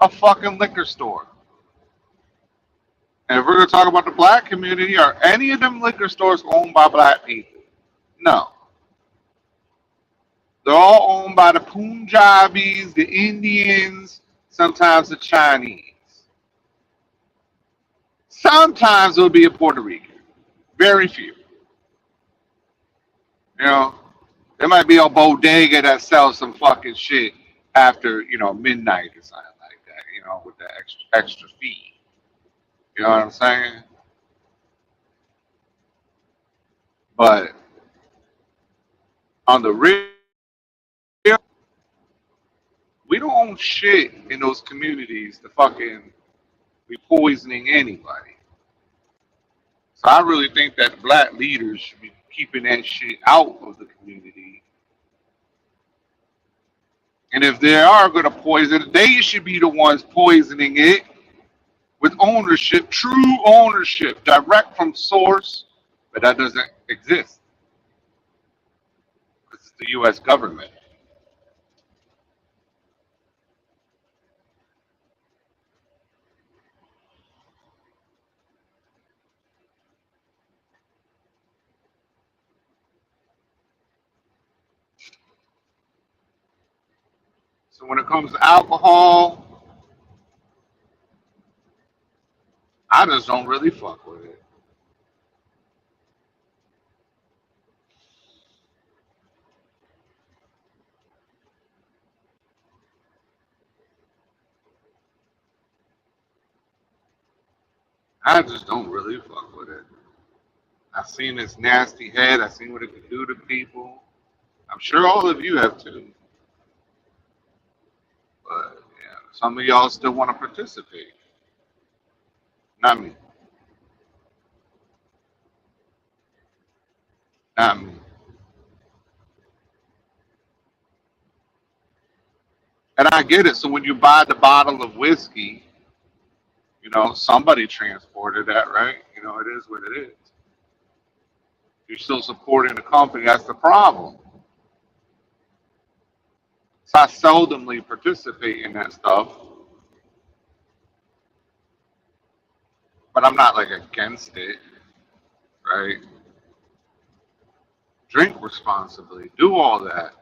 A fucking liquor store. And if we're going to talk about the black community, are any of them liquor stores owned by black people? No. They're all owned by the Punjabis, the Indians, sometimes the Chinese. Sometimes it'll be a Puerto Rican. Very few. You know, there might be a bodega that sells some fucking shit after, midnight or something like that, with the extra fee. You know what I'm saying? But on the real, we don't own shit in those communities to fucking be poisoning anybody. So I really think that black leaders should be keeping that shit out of the community. And if they are going to poison it, they should be the ones poisoning it with ownership, true ownership, direct from source, but that doesn't exist. It's the U.S. government. So when it comes to alcohol, I just don't really fuck with it. I just don't really fuck with it. I've seen its nasty head. I've seen what it can do to people. I'm sure all of you have too. But yeah, some of y'all still want to participate. Not me. Not me. And I get it. So when you buy the bottle of whiskey, somebody transported that, right? It is what it is. You're still supporting the company. That's the problem. So I seldomly participate in that stuff, but I'm not like against it, right? Drink responsibly, do all that.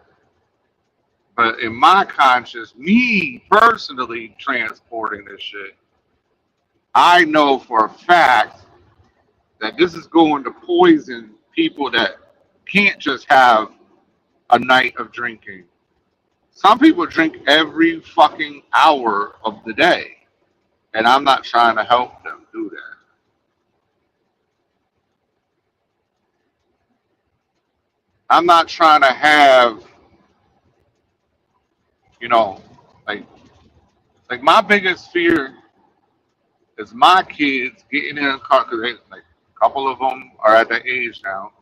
But in my conscience, me personally transporting this shit, I know for a fact that this is going to poison people that can't just have a night of drinking. Some people drink every fucking hour of the day, and I'm not trying to help them do that. I'm not trying to have, you know, like my biggest fear is my kids getting in a car because like a couple of them are at that age now.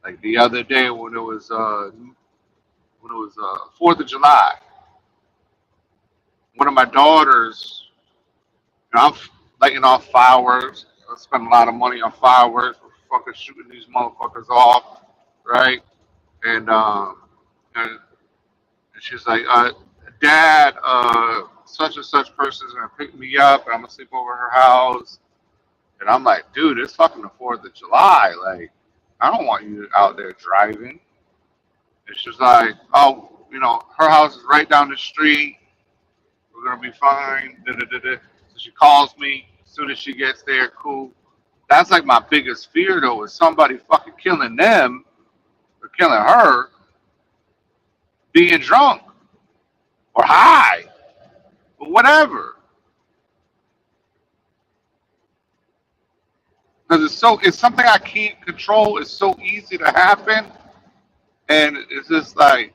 Like the other day when it was 4th of July, one of my daughters, I'm lighting off fireworks. I spend a lot of money on fireworks. We're fucking shooting these motherfuckers off, right? And and she's like, Dad, such and such person's gonna pick me up, and I'm gonna sleep over her house. And I'm like, dude, it's fucking the 4th of July. Like, I don't want you out there driving. It's just like, oh, her house is right down the street. We're gonna be fine. Da, da, da, da. So she calls me as soon as she gets there. Cool. That's like my biggest fear though, is somebody fucking killing them or killing her, being drunk or high or whatever. Because it's something I can't control. It's so easy to happen, and it's just like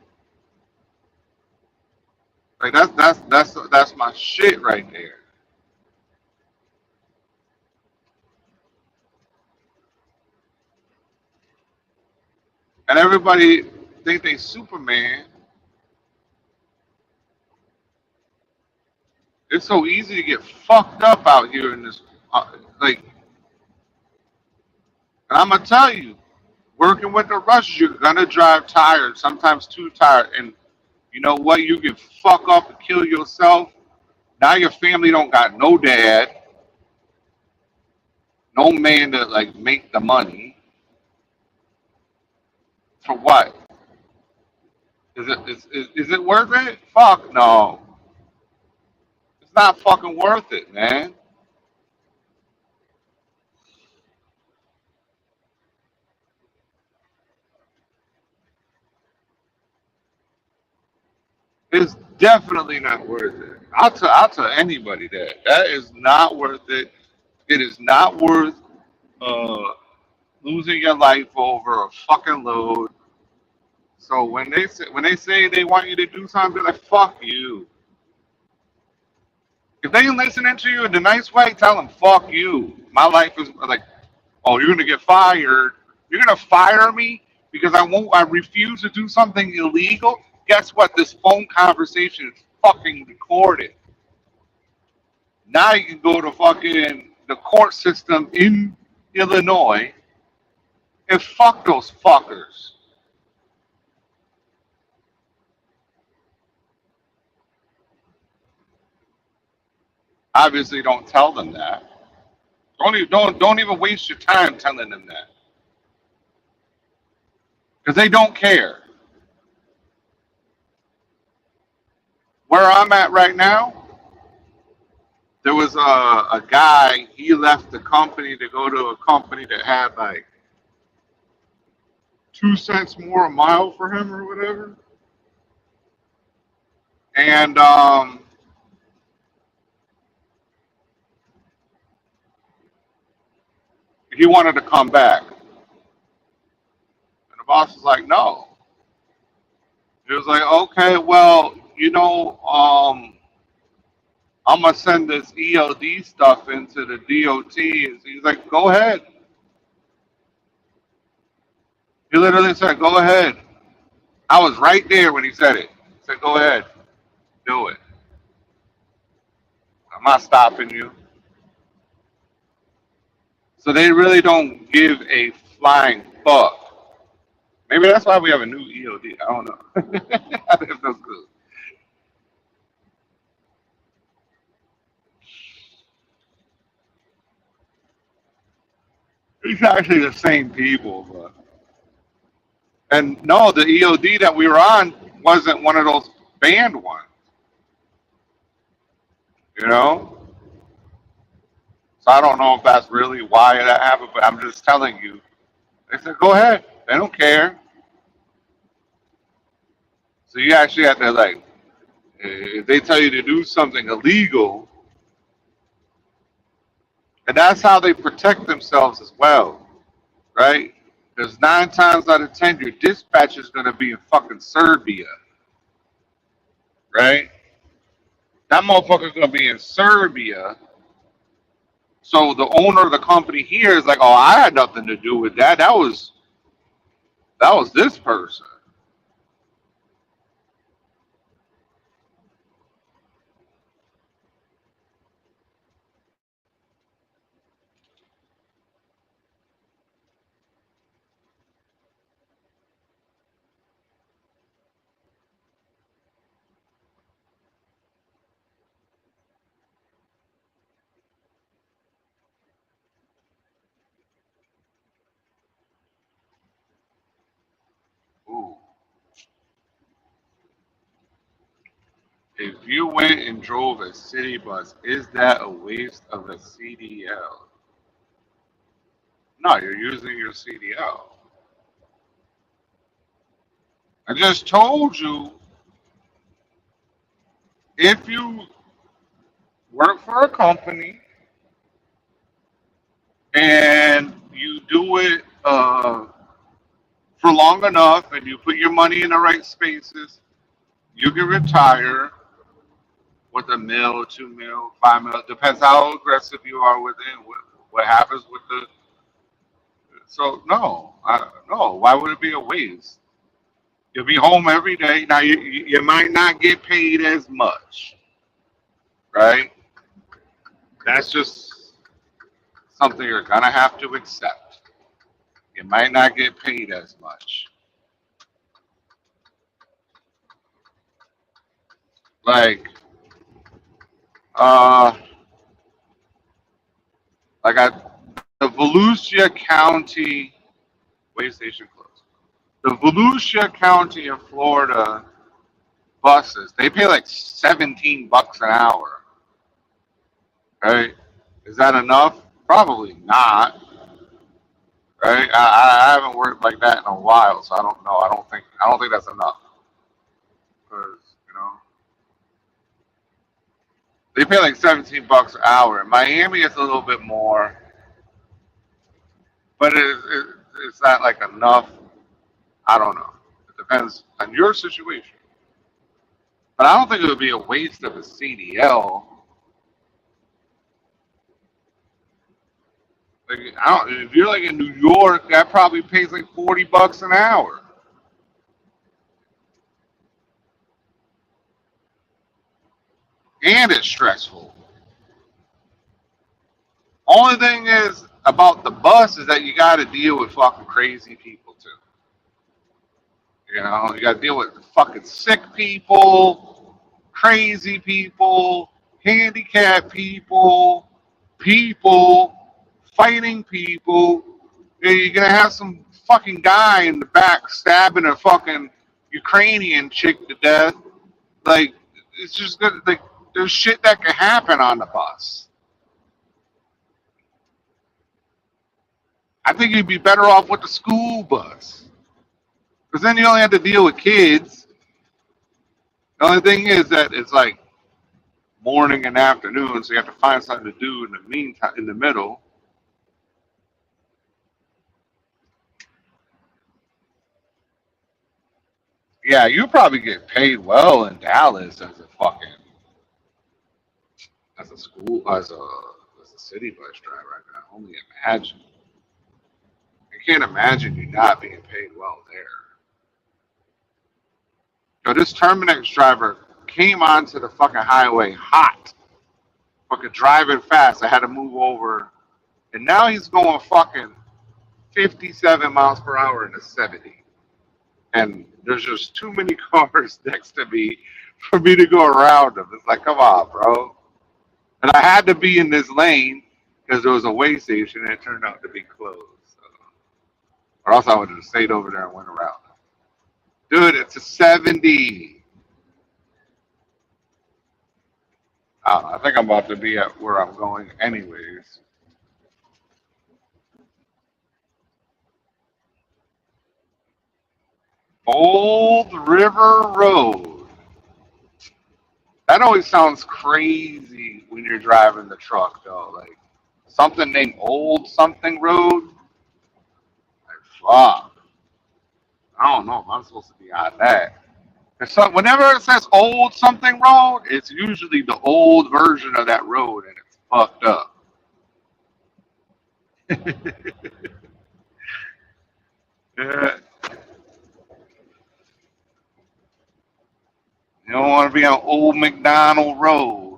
that's my shit right there. And everybody think they Superman. It's so easy to get fucked up out here in this. Like, and I'm gonna tell you, working with the Russians, you're gonna drive tired, sometimes too tired, and you know what? You can fuck up and kill yourself. Now your family don't got no dad, no man to like make the money for what? Is it worth it? Fuck no. It's not fucking worth it, man. It's definitely not worth it. I'll tell anybody that. That is not worth it. It is not worth uh, losing your life over a fucking load. So when they say they want you to do something, like fuck you. If they ain't listening to you in the nice way, tell them fuck you. My life is like, oh, you're gonna get fired. You're gonna fire me because I refuse to do something illegal. Guess what? This phone conversation is fucking recorded. Now you can go to fucking the court system in Illinois and fuck those fuckers. Obviously, don't tell them that. Don't even waste your time telling them that because they don't care. Where I'm at right now, there was a guy. He left the company to go to a company that had like 2 cents more a mile for him or whatever, and he wanted to come back. And the boss was like, no. He was like, okay, well, I'm gonna send this ELD stuff into the DOT. And he's like, go ahead. He literally said, go ahead. I was right there when he said it. He said, go ahead, do it. I'm not stopping you. So they really don't give a flying fuck. Maybe that's why we have a new EOD. I don't know. I think that's good. It's actually the same people, but and no, the EOD that we were on wasn't one of those banned ones. You know, so I don't know if that's really why that happened, but I'm just telling you. They said, go ahead. They don't care. So you actually have to like, if they tell you to do something illegal, and that's how they protect themselves as well, right? Because 9 times out of 10, your dispatch is going to be in fucking Serbia, right? That motherfucker's going to be in Serbia. So the owner of the company here is like, oh, I had nothing to do with that. That was this person. If you went and drove a city bus, is that a waste of a CDL? No, you're using your CDL. I just told you, if you work for a company and you do it for long enough and you put your money in the right spaces, you can retire with a mil, 2 mil, 5 mil. Depends how aggressive you are with it. What happens with the. So no, no. Why would it be a waste? You'll be home every day. Now you might not get paid as much, right? That's just something you're gonna have to accept. You might not get paid as much. Like uh, like I, the Volusia County way station closed. The Volusia County in Florida buses, they pay like $17 an hour. Right? Is that enough? Probably not. Right? I haven't worked like that in a while, so I don't know. I don't think that's enough. Because, they pay like $17 an hour. In Miami it's a little bit more, but it's not like enough. I don't know. It depends on your situation. But I don't think it would be a waste of a CDL. Like, if you're like in New York, that probably pays like $40 an hour. And it's stressful. Only thing is about the bus is that you got to deal with fucking crazy people too. You got to deal with fucking sick people, crazy people, handicapped people, people fighting people. And you're gonna have some fucking guy in the back stabbing a fucking Ukrainian chick to death. Like, it's just good. Like, there's shit that can happen on the bus. I think you'd be better off with the school bus, because then you only have to deal with kids. The only thing is that it's like morning and afternoon, so you have to find something to do in the meantime, in the middle. Yeah, you probably get paid well in Dallas as a school as a city bus driver. I can only imagine. I can't imagine you not being paid well there. This Terminex driver came onto the fucking highway hot, fucking driving fast. I had to move over, and now he's going fucking 57 miles per hour in a 70. And there's just too many cars next to me for me to go around them. It's like, come on, bro. And I had to be in this lane because there was a way station and it turned out to be closed. So, or else I would have stayed over there and went around. Dude, it's a 70. I think I'm about to be at where I'm going anyways. Old River Road. That always sounds crazy when you're driving the truck, though. Like, something named Old Something Road. Like, fuck. I don't know if I'm supposed to be on that. Whenever it says Old Something Road, it's usually the old version of that road, and it's fucked up. Yeah. You don't want to be on Old McDonald Road.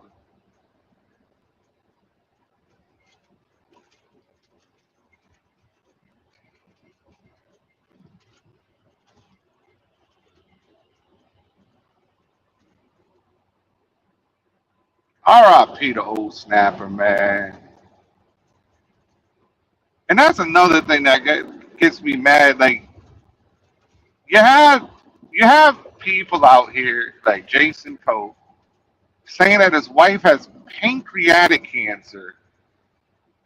R.I.P. the old snapper, man. And that's another thing that gets me mad. Like, you have you have people out here like Jason Pope saying that his wife has pancreatic cancer,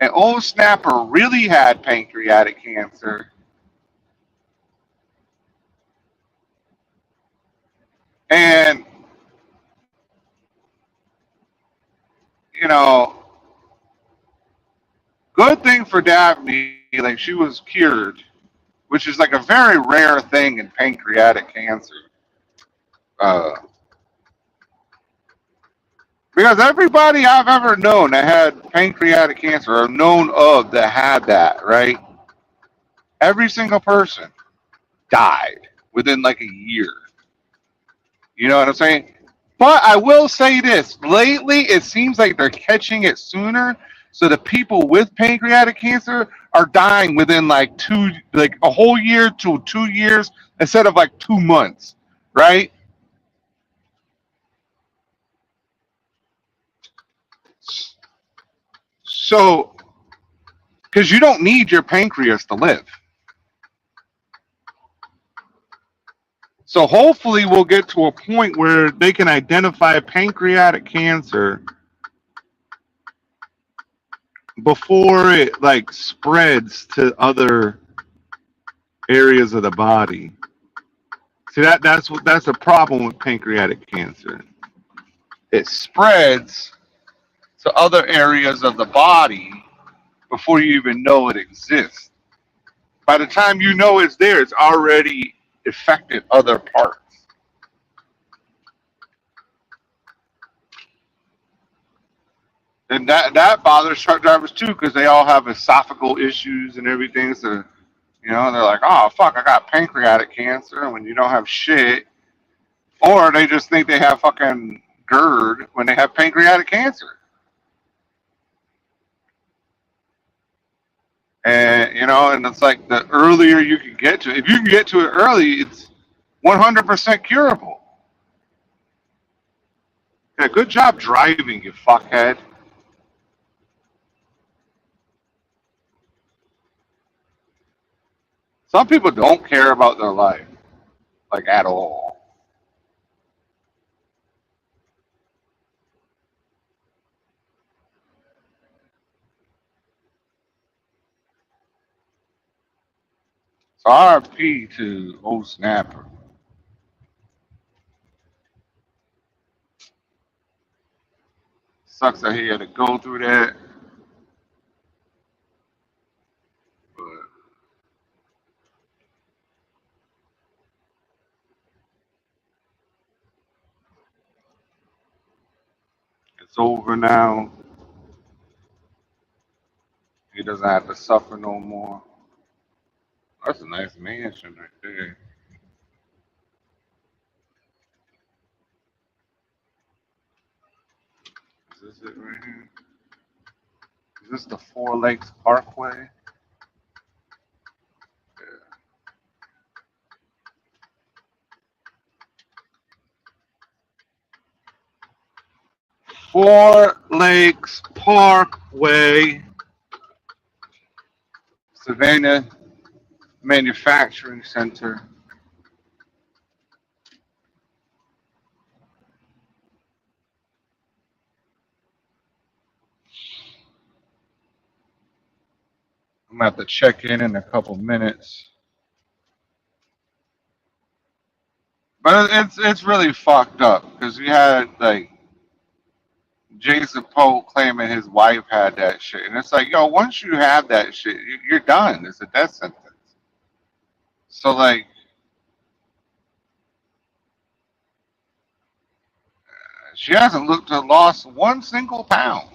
and old Snapper really had pancreatic cancer, and you know, good thing for Daphne, like she was cured, which is like a very rare thing in pancreatic cancer. Uh, because everybody I've ever known that had pancreatic cancer or known of that had that, right? Every single person died within like a year. You know what I'm saying? But I will say this: lately, it seems like they're catching it sooner. So the people with pancreatic cancer are dying within like a whole year to 2 years instead of like 2 months, right? So, because you don't need your pancreas to live. So hopefully we'll get to a point where they can identify pancreatic cancer before it like spreads to other areas of the body. See that's a problem with pancreatic cancer. It spreads to other areas of the body before you even know it exists. By the time you know it's there, it's already affected other parts. And that bothers truck drivers too, because they all have esophageal issues and everything. So, they're like, oh fuck, I got pancreatic cancer when you don't have shit. Or they just think they have fucking GERD when they have pancreatic cancer. And it's like the earlier you can get to it, if you can get to it early, it's 100% curable. Yeah, good job driving, you fuckhead. Some people don't care about their life, like at all. So RP to old Snapper. Sucks that he had to go through that, but it's over now. He doesn't have to suffer no more. That's a nice mansion right there. Is this it right here? Is this the Four Lakes Parkway? Yeah. Four Lakes Parkway, Savannah Manufacturing Center. I'm gonna have to check in a couple minutes. But it's really fucked up because you had like Jason Poe claiming his wife had that shit, and it's like, yo, once you have that shit, you're done. It's a death sentence. So like, she hasn't looked to have lost 1 single pound.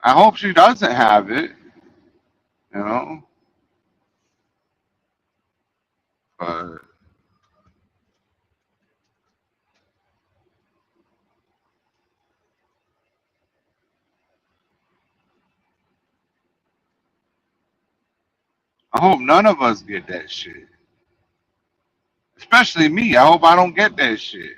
I hope she doesn't have it, you know. But I hope none of us get that shit. Especially me. I hope I don't get that shit.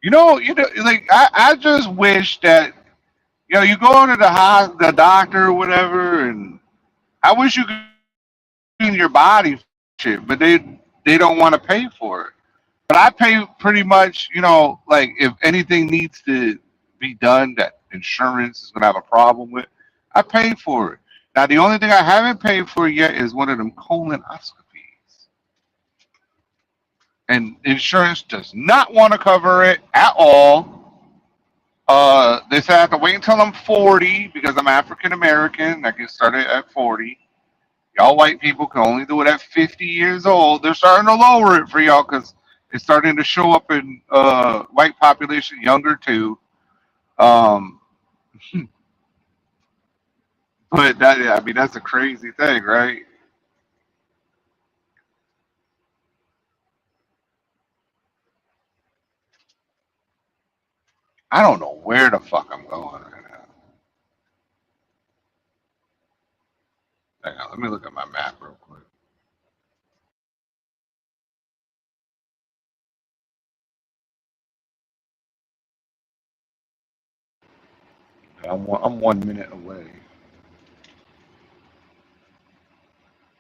Like I just wish that you go to the doctor or whatever, and I wish you could clean your body shit, but they don't want to pay for it. But I pay pretty much, like if anything needs to be done that insurance is gonna have a problem with, I pay for it. Now the only thing I haven't paid for yet is one of them colonoscopies, and insurance does not want to cover it at all. They say I have to wait until I'm 40 because I'm African American. I can start it at 40. Y'all white people can only do it at 50 years old. They're starting to lower it for y'all because it's starting to show up in white population younger too. Um, but that, yeah, I mean, that's a crazy thing, right? I don't know where the fuck I'm going right now. Hang on, let me look at my map real quick. I'm 1 minute away.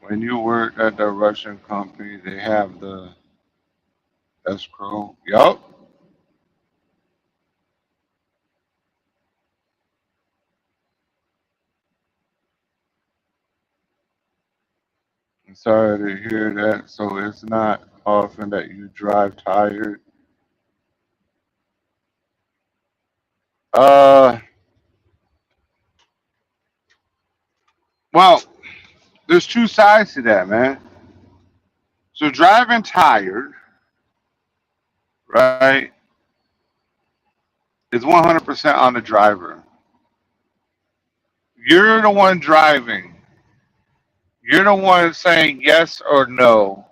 When you work at the Russian company, they have the escrow. Yup. I'm sorry to hear that. So it's not often that you drive tired. Uh, well, there's two sides to that, man. So driving tired, right, is 100% on the driver. You're the one driving. You're the one saying yes or no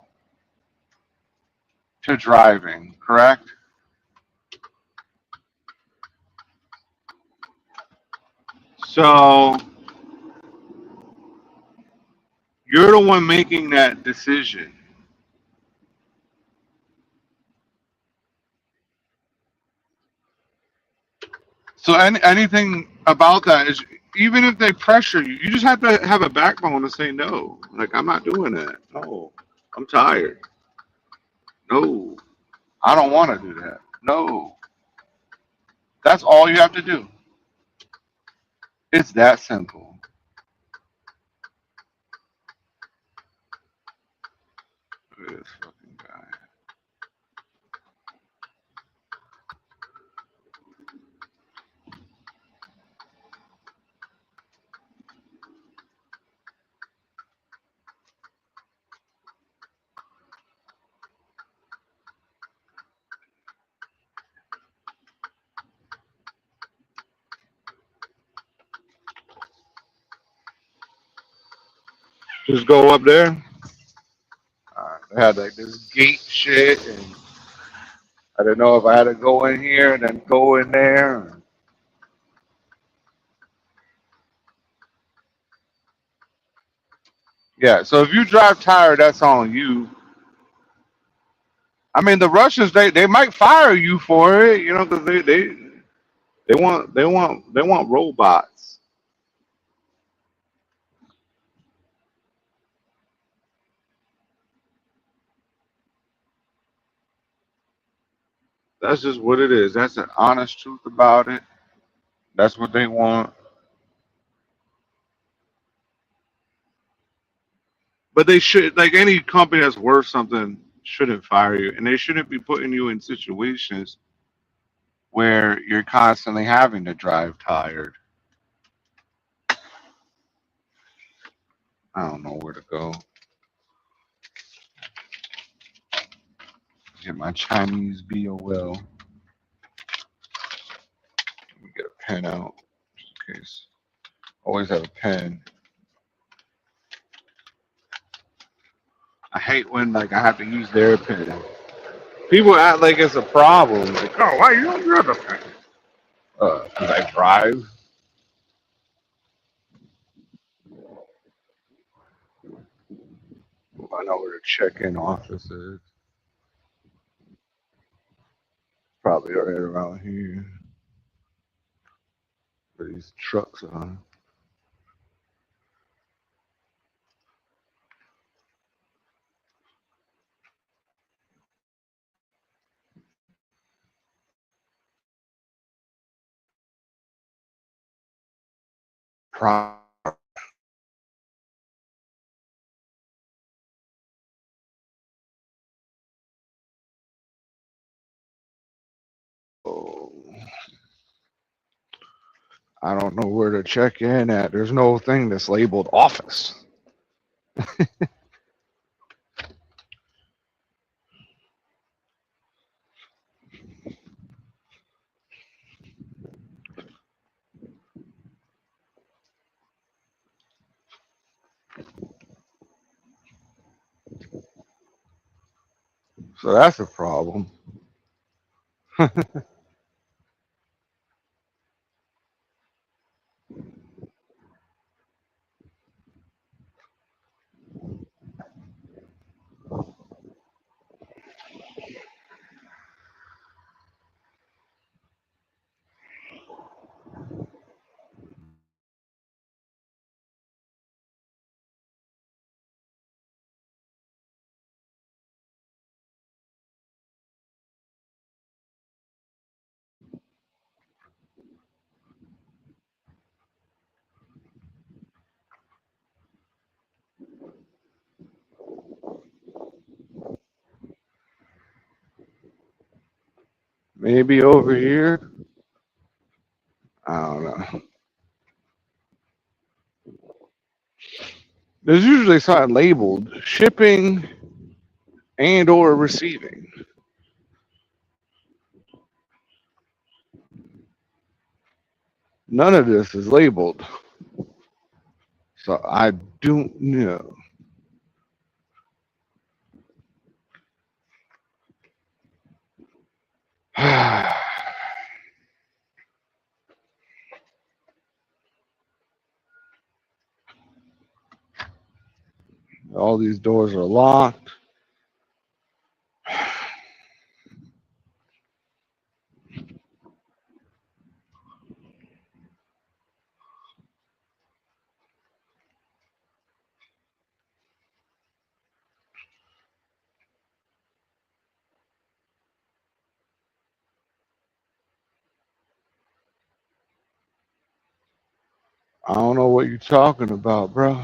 to driving, correct? So you're the one making that decision. So anything about that is, even if they pressure you, you just have to have a backbone to say no. Like, I'm not doing that. No, I'm tired. No, I don't want to do that. No, that's all you have to do. It's that simple. Look at this fucking guy. Just go up there. They had like this gate shit, and I didn't know if I had to go in here and then go in there. Yeah, so if you drive tired, that's on you. I mean, the Russians, they might fire you for it, because they want robots. That's just what it is. That's an honest truth about it. That's what they want. But they should, like any company that's worth something, shouldn't fire you, and they shouldn't be putting you in situations where you're constantly having to drive tired. I don't know where to go. Get my Chinese BOL. Let me get a pen out just in case. Always have a pen. I hate when like I have to use their pen. People act like it's a problem. Like, oh, why you don't use a pen? Because I drive. I know where the check-in office is. Probably right around here. Where these trucks are. problem. I don't know where to check in at. There's no thing that's labeled office. So that's a problem. Maybe over here. I don't know. There's usually something labeled shipping and or receiving. None of this is labeled. So I don't know. All these doors are locked. I don't know what you're talking about, bro.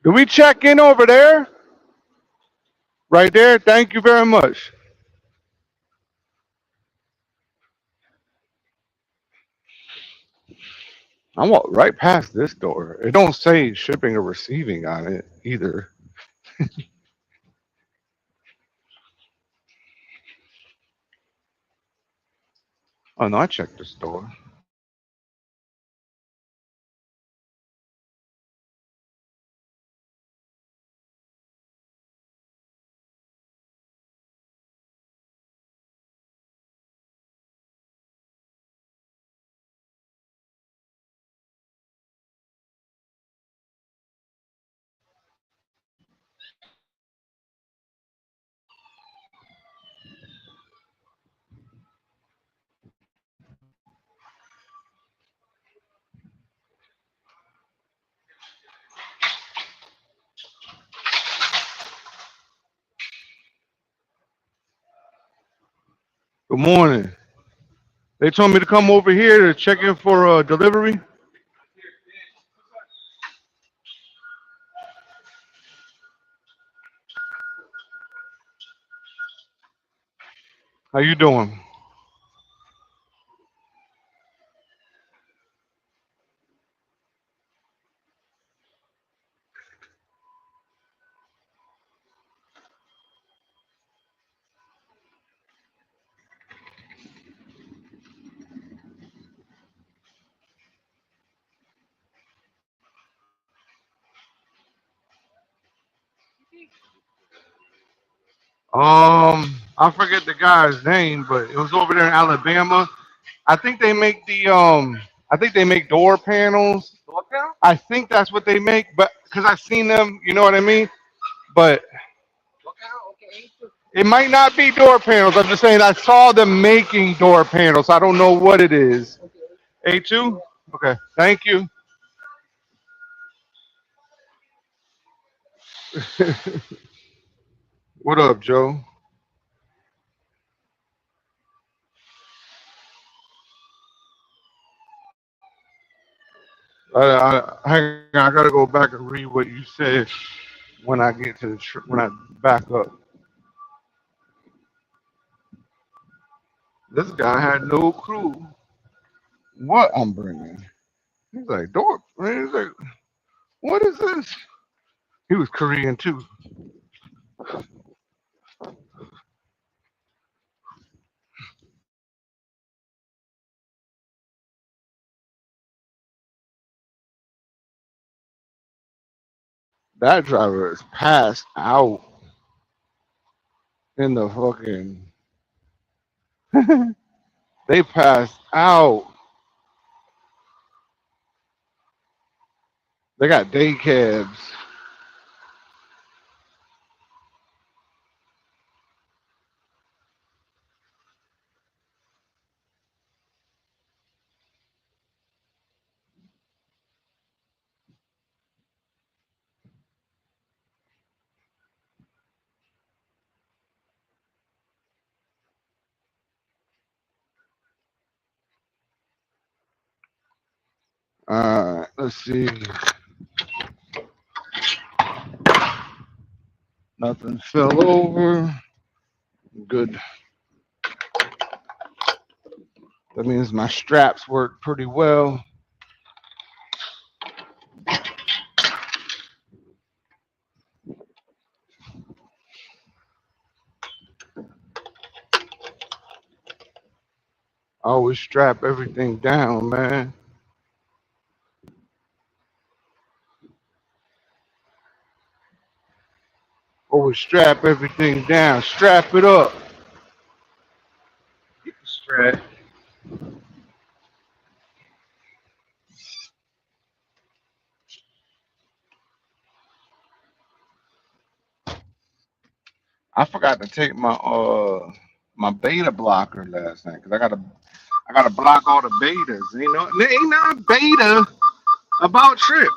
Do we check in over there? Right there. Thank you very much. I walked right past this door. It don't say shipping or receiving on it either. Oh no, I checked this door. Good morning. They told me to come over here to check in for a delivery. How you doing? I forget the guy's name, but it was over there in Alabama. I think they make I think they make door panels. I think that's what they make, but because I've seen them, you know what I mean. But it might not be door panels. I'm just saying I saw them making door panels. I don't know what it is. A2? Okay. Thank you. What up, Joe? Hang on, I gotta go back and read what you said when I get to when I back up. This guy had no clue what I'm bringing. He's like, "Dork," man. He's like, "What is this?" He was Korean too. That driver is passed out in the fucking. They passed out. They got day cabs. Let's see. Nothing fell over. Good. That means my straps work pretty well. I always strap everything down, man. Always strap everything down. Strap it up. Get the strap. I forgot to take my beta blocker last night because I gotta block all the betas. You know, there ain't not beta about trip.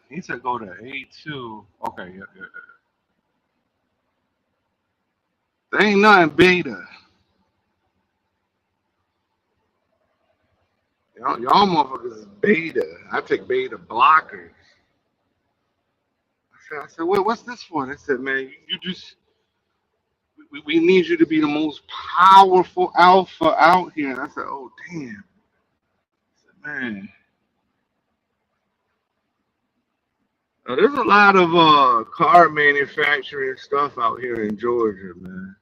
He said go to A2. Okay, yeah, yeah, yeah. There ain't nothing beta. Y'all motherfuckers is beta. I take beta blockers. I said, what's this for? They said, man, you just we need you to be the most powerful alpha out here. And I said, oh damn. I said, man, there's a lot of car manufacturing stuff out here in Georgia, man.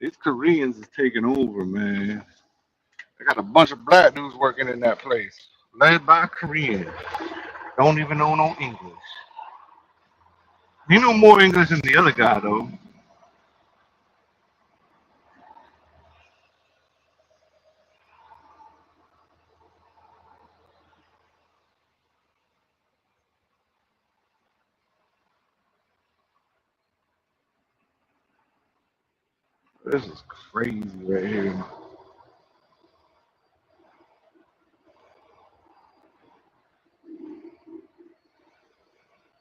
These Koreans is taking over, man. They got a bunch of black dudes working in that place, led by Koreans. Don't even know no English. He knew more English than the other guy, though. This is crazy right here.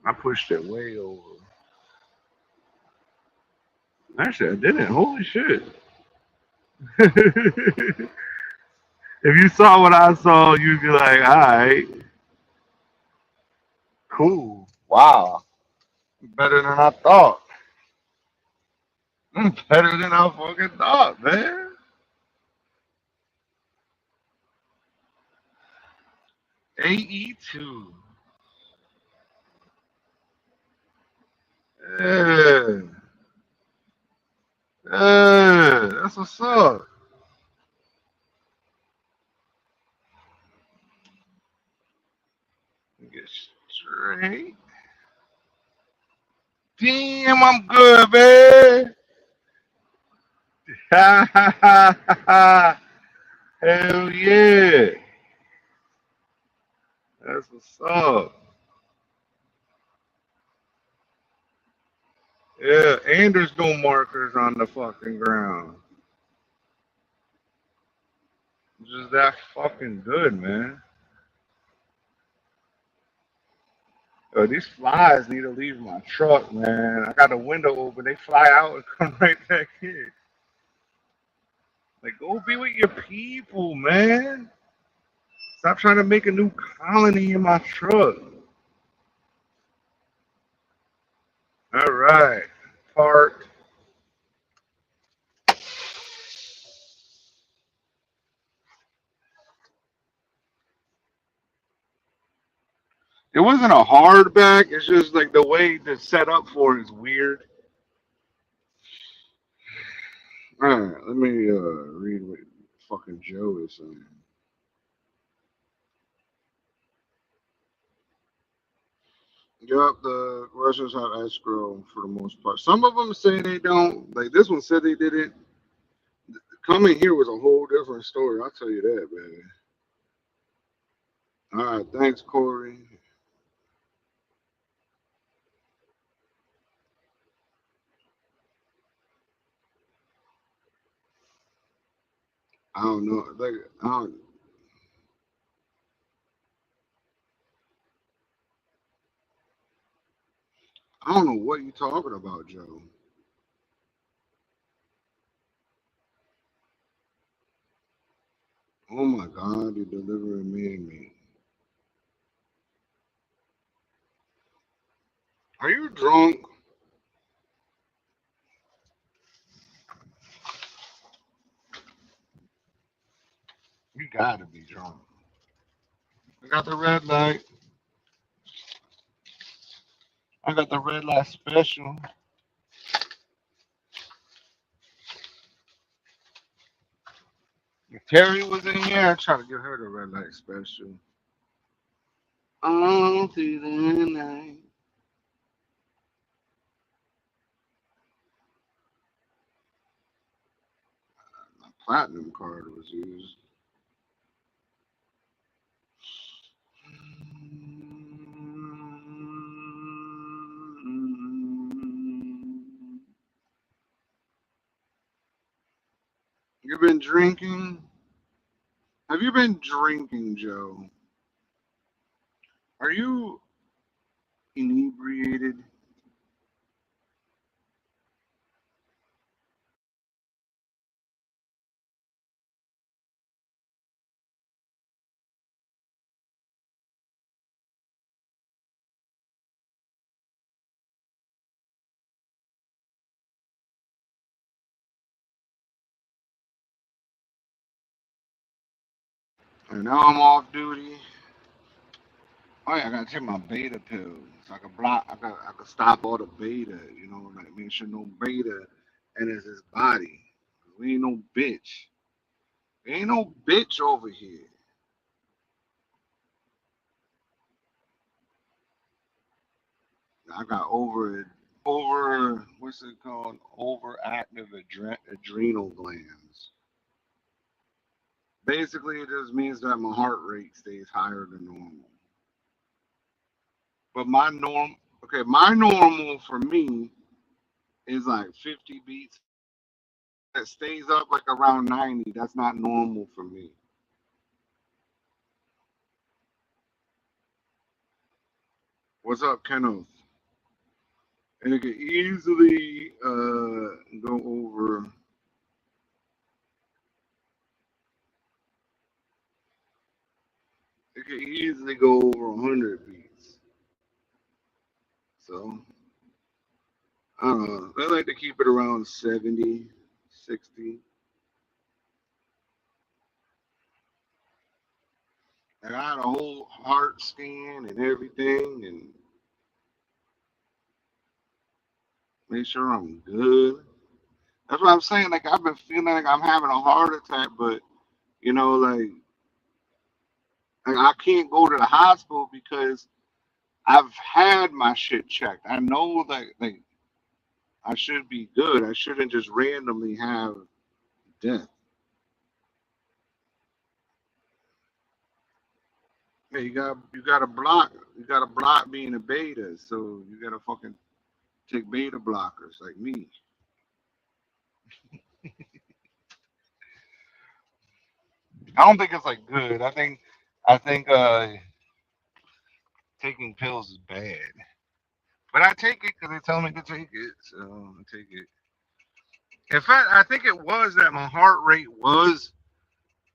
I pushed it way over. Actually, I didn't. Holy shit. If you saw what I saw, you'd be like, all right, cool. Wow. Better than I thought. Better than I fucking thought, man. AE2. Yeah. Yeah. That's what's up. Get straight. Damn, I'm good, man. Hell yeah. That's what's up. Yeah, and there's no markers on the fucking ground. Just that fucking good, man. Yo, these flies need to leave my truck, man. I got the window open. They fly out and come right back in. Like, go be with your people, man. Stop trying to make a new colony in my truck. All right. Park. It wasn't a hardback. It's just like the way it's set up for it is weird. All right, let me read what fucking Joe is saying. Yup, the Russians have escrow for the most part. Some of them say they don't. Like this one said they didn't. Coming here was a whole different story. I'll tell you that, baby. All right, thanks, Corey. I don't know. Like, I don't know what you talking about, Joe. Oh my God, you're delivering me and me. Are you drunk? You gotta be drunk. I got the red light. I got the red light special. If Terry was in here, I'd try to give her the red light special. On through the night. My platinum card was used. You been drinking? Have you been drinking, Joe? Are you inebriated? And now I'm off duty. Oh yeah, I gotta take my beta pills. So I can block. I can stop all the beta. You know, like make sure no beta enters his body. We ain't no bitch. Ain't no bitch over here. I got over what's it called? Overactive adrenal glands. Basically, it just means that my heart rate stays higher than normal. But my normal for me is like 50 beats. That stays up like around 90. That's not normal for me. What's up, Kenneth? And it could easily go over. It could easily go over 100 beats. So I don't know. I like to keep it around 70, 60. And I had a whole heart scan and everything, and make sure I'm good. That's what I'm saying. Like I've been feeling like I'm having a heart attack, but you know, like I can't go to the hospital because I've had my shit checked. I know that like I should be good. I shouldn't just randomly have death. Yeah, you gotta block being a beta. So you gotta fucking take beta blockers like me. I don't think it's like good. I think taking pills is bad. But I take it because they tell me to take it, so I take it. In fact, I think it was that my heart rate was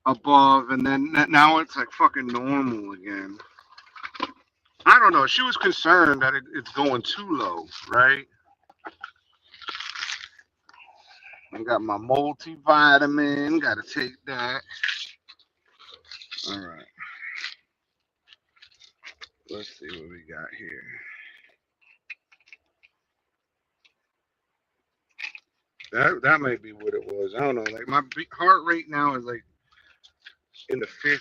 above, and then now it's like fucking normal again. I don't know. She was concerned that it's going too low, right? I got my multivitamin. Got to take that. All right. Let's see what we got here. That might be what it was. I don't know. Like my heart rate now is like in the 50s.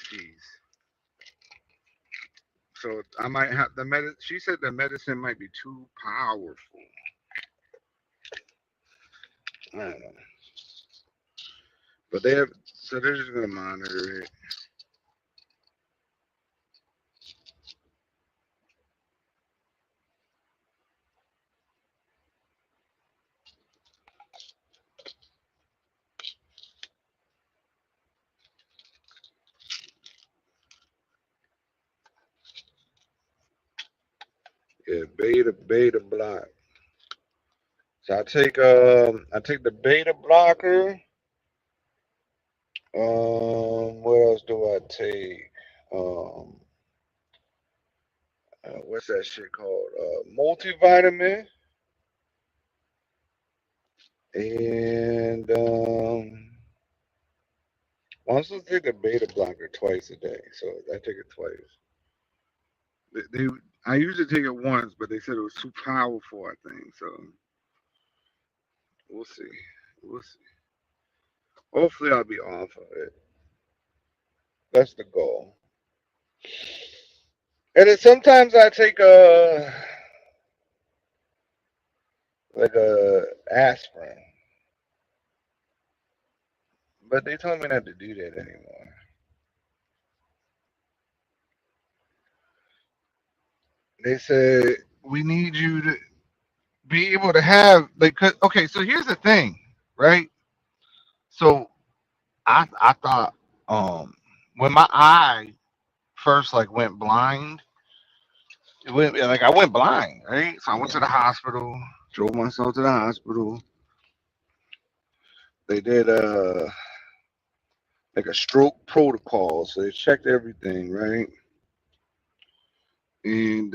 So I might have the medicine. She said the medicine might be too powerful. I don't know. But they're just gonna monitor it. Yeah, beta block. So I take the beta blocker. What else do I take? What's that shit called? Multivitamin. And I'm supposed to take the beta blocker twice a day, so I take it twice. I usually take it once, but they said it was too powerful. I think so. We'll see. We'll see. Hopefully, I'll be off of it. That's the goal. And then sometimes I take a aspirin, but they told me not to do that anymore. They said we need you to be able to have like. Okay, so here's the thing, right? So I thought when my eye first like went blind, it went like I went blind, right? So I went to the hospital, drove myself to the hospital. They did like a stroke protocol, so they checked everything, right? And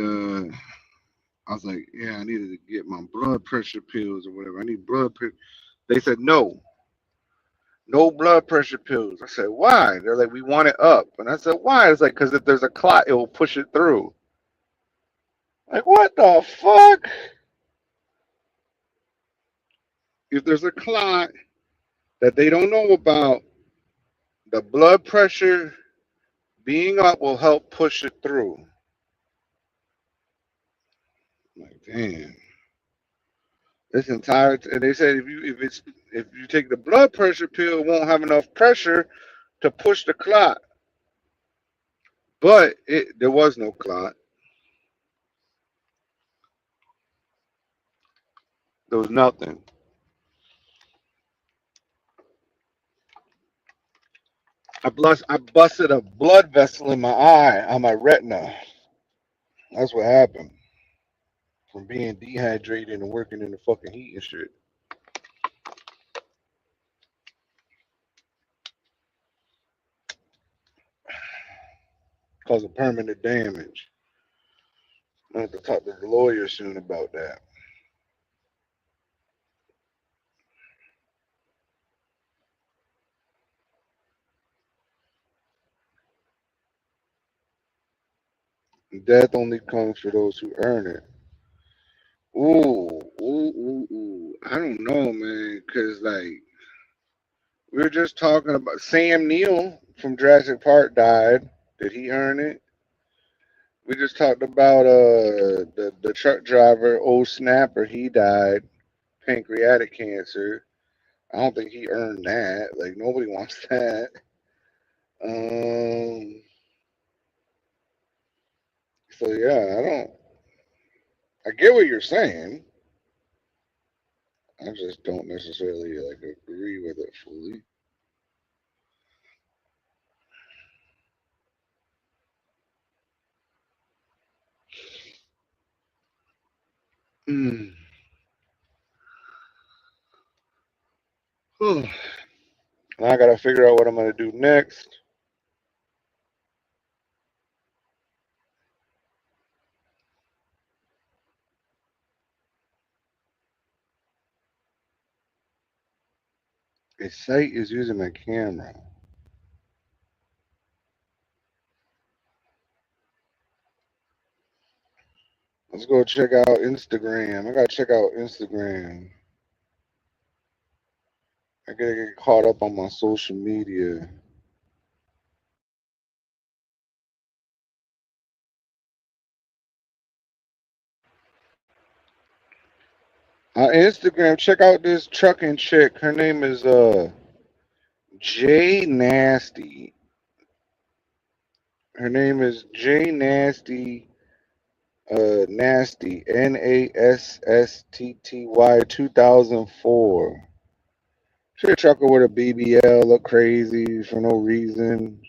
I was like, yeah, I needed to get my blood pressure pills or whatever. I need blood pressure. They said no, no blood pressure pills. I said why? They're like, we want it up, and I said why? It's like because if there's a clot, it will push it through. Like what the fuck? If there's a clot that they don't know about, the blood pressure being up will help push it through. I'm like, damn. This entire and they said if you take the blood pressure pill, it won't have enough pressure to push the clot. But there was no clot. There was nothing. I busted a blood vessel in my eye on my retina. That's what happened from being dehydrated and working in the fucking heat and shit. Causing permanent damage. I have to talk to the lawyer soon about that. Death only comes for those who earn it. Ooh, ooh, ooh, ooh. I don't know, man, because like we were just talking about Sam Neill from Jurassic Park died. Did he earn it? We just talked about the truck driver, old snapper. He died, pancreatic cancer. I don't think he earned that. Like nobody wants that. Um. So yeah, I don't. I get what you're saying. I just don't necessarily like agree with it fully. Now I gotta figure out what I'm gonna do next. A site is using my camera. Let's go check out Instagram. I gotta check out Instagram. I gotta get caught up on my social media. On Instagram, check out this trucking chick. Her name is J Nasty. Her name is J Nasty. Nasty. NASSTTY 2004. She a trucker with a BBL, look crazy for no reason.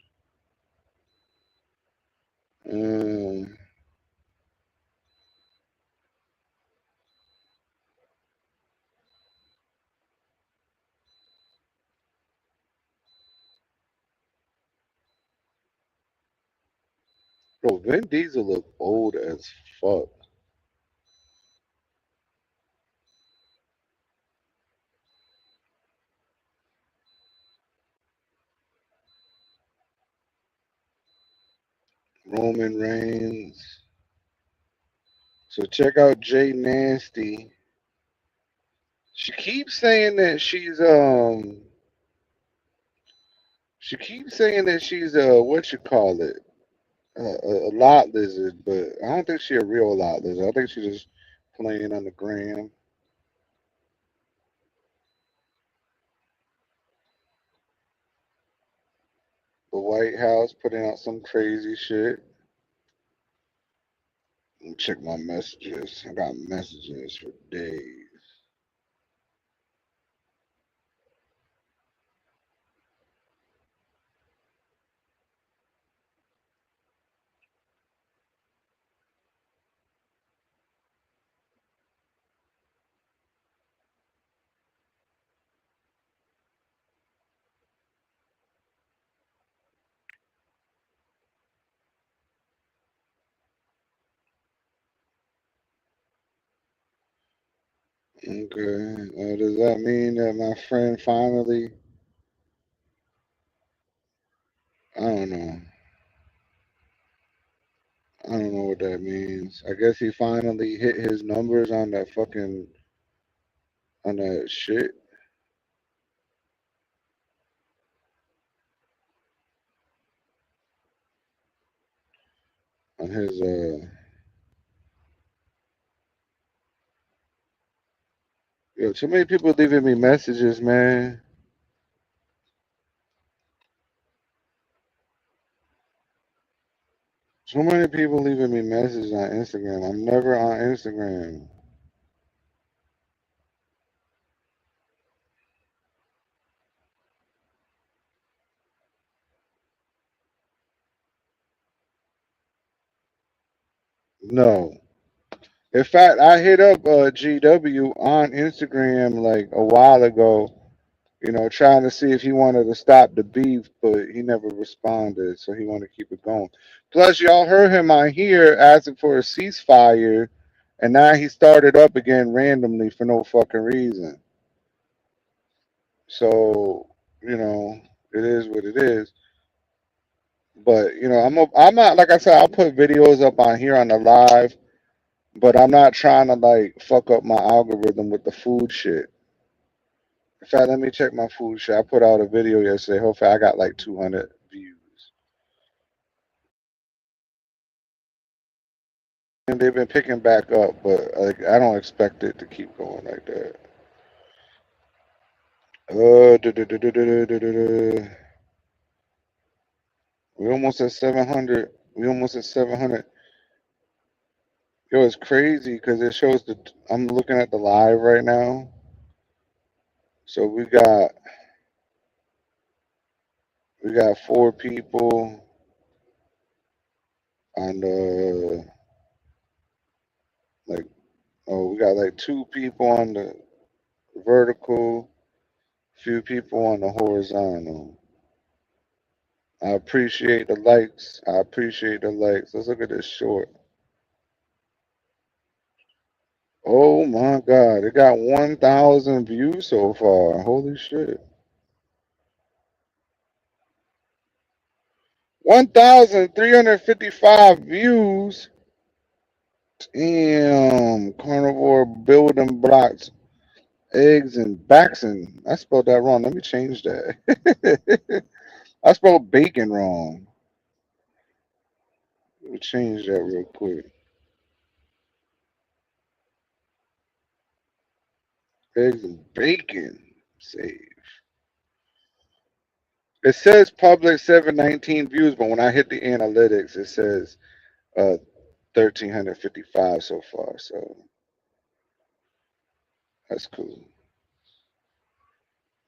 Um, Bro, Vin Diesel look old as fuck. Roman Reigns. So check out Jay Nasty. She keeps saying that she's what you call it, a lot lizard, but I don't think she a real lot lizard. I think she just playing on the gram. The White House putting out some crazy shit. Let me check my messages. I got messages for days. Okay. Does that mean that my friend finally? I don't know. I don't know what that means. I guess he finally hit his numbers on that shit on his Yo, too many people leaving me messages, man. So many people leaving me messages on Instagram. I'm never on Instagram. No. In fact, I hit up GW on Instagram like a while ago, trying to see if he wanted to stop the beef, but he never responded, so he wanted to keep it going. Plus, y'all heard him on here asking for a ceasefire, and now he started up again randomly for no fucking reason. So, it is what it is. But I'm not, like I said, I'll put videos up on here on the live, but I'm not trying to like fuck up my algorithm with the food shit. In fact, let me check my food shit. I put out a video yesterday. Hopefully, I got like 200 views. And they've been picking back up, but like I don't expect it to keep going like that. We almost at 700. We almost at 700. Yo, it's crazy because it shows that I'm looking at the live right now. So we got 4 people on the like Oh, we got like 2 people on the vertical, few people on the horizontal. I appreciate the likes. I appreciate the likes. Let's look at this short. Oh my God, it got 1,000 views so far. Holy shit. 1,355 views. Damn, carnivore building blocks, eggs and Baxen. I spelled that wrong. Let me change that. I spelled bacon wrong. Let me change that real quick. Eggs and bacon. Save. It says public 719 views, but when I hit the analytics, it says 1,355 so far. So that's cool.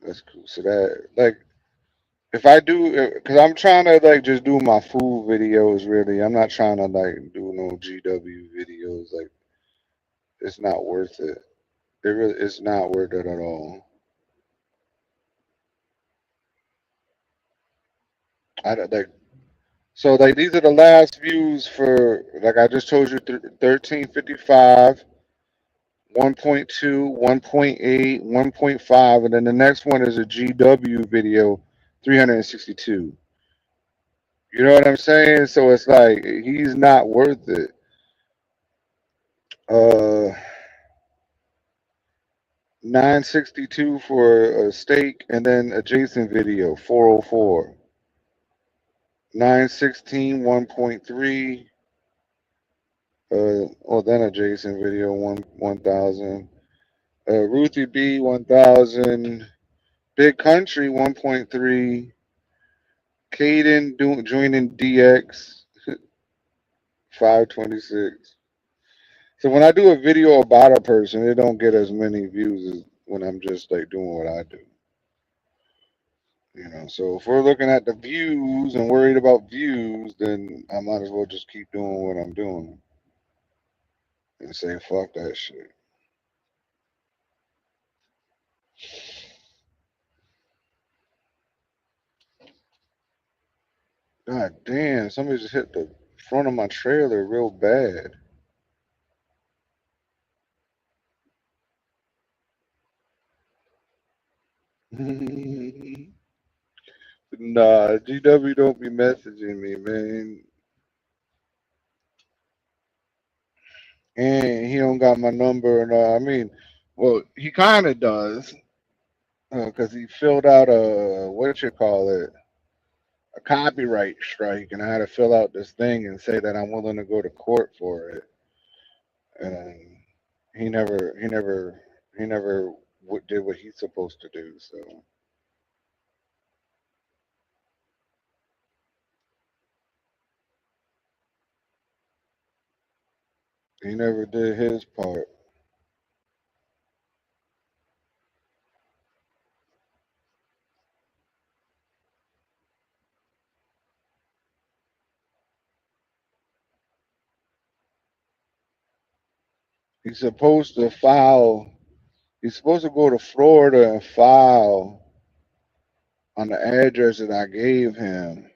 That's cool. So that like if I do, because I'm trying to like just do my food videos. Really, I'm not trying to like do no GW videos. Like it's not worth it. It really, it's not worth it at all. I don't- like so like these are the last views for like I just told you 1355, 1.2, 1.8, 1.5, and then the next one is a GW video, 362. You know what I'm saying? So it's like he's not worth it. Uh 962 for a steak, and then adjacent video 404. 916 1.3. Then adjacent video 1000. Ruthie B 1000. Big Country 1.3. Caden joining DX 526. So when I do a video about a person, it don't get as many views as when I'm just like doing what I do. So if we're looking at the views and worried about views, then I might as well just keep doing what I'm doing and say fuck that shit. God damn, somebody just hit the front of my trailer real bad. Nah, GW don't be messaging me, man. And he don't got my number. And I mean, well, he kind of does, because he filled out a what you call it, a copyright strike, and I had to fill out this thing and say that I'm willing to go to court for it. And he never did what he's supposed to do. So he never did his part. He's supposed to file. He's supposed to go to Florida and file on the address that I gave him.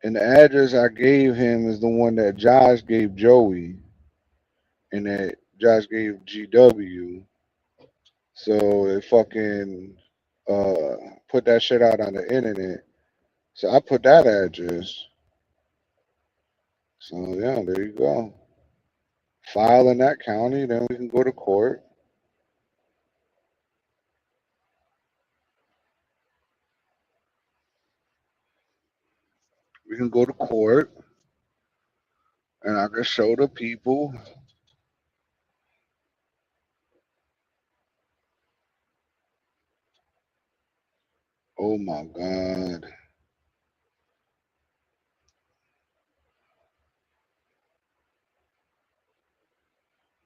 And the address I gave him is the one that Josh gave Joey and that Josh gave GW. So they fucking uh, put that shit out on the internet. So I put that address. So yeah, there you go. File in that county, then we can go to court. We can go to court, and I can show the people. Oh my God.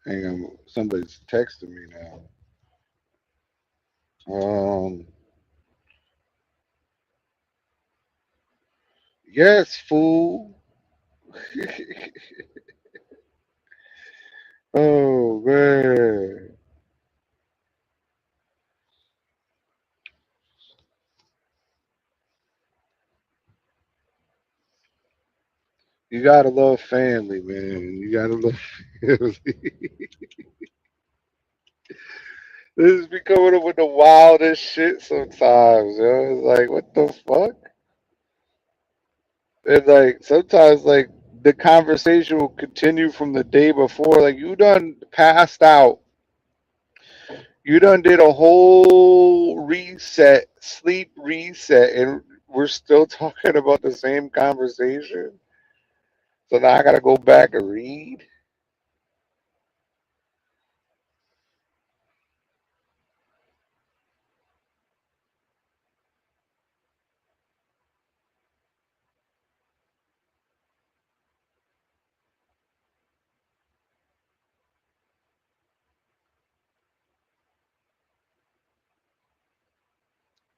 Hang on, somebody's texting me now. Yes, fool. Oh gotta love family, man. You gotta love family. This be coming up with the wildest shit sometimes, yo. It's like, what the fuck? And like sometimes like the conversation will continue from the day before. Like you done passed out. You done did a whole reset, sleep reset, and we're still talking about the same conversation. So now I gotta go back and read.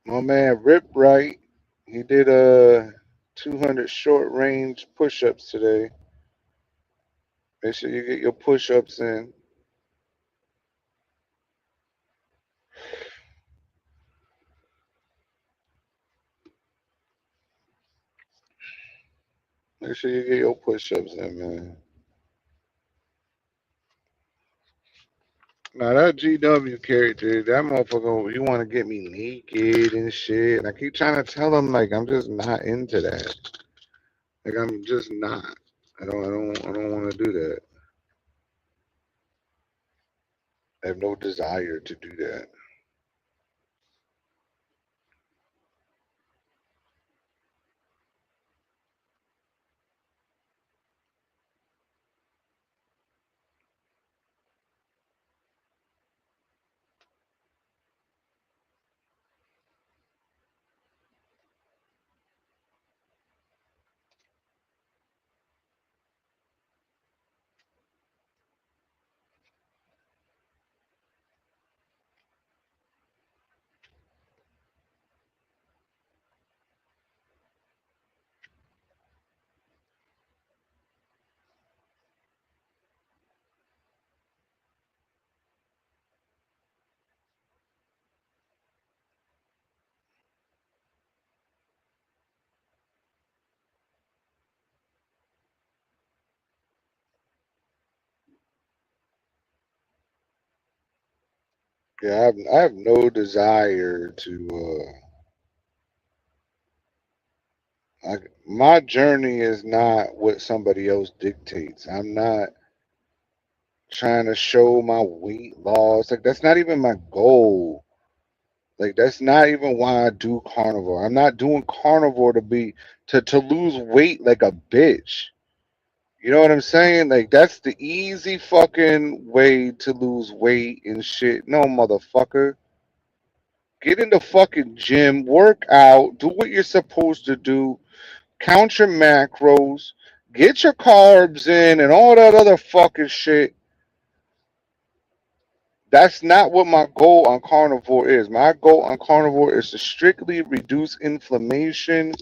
My man Rip Right, he did a 200 short range push ups today. Make sure you get your push ups in. Make sure you get your push ups in, man. Now that GW character, that motherfucker, he want to get me naked and shit. And I keep trying to tell him like I'm just not into that. Like I'm just not. I don't want to do that. I have no desire to do that. Yeah, I have no desire to. My journey is not what somebody else dictates. I'm not trying to show my weight loss. Like that's not even my goal. Like that's not even why I do carnivore. I'm not doing carnivore to lose weight like a bitch. You know what I'm saying? Like that's the easy fucking way to lose weight and shit. No motherfucker. Get in the fucking gym, work out, do what you're supposed to do, count your macros, get your carbs in and all that other fucking shit. That's not what my goal on carnivore is. My goal on carnivore is to strictly reduce inflammation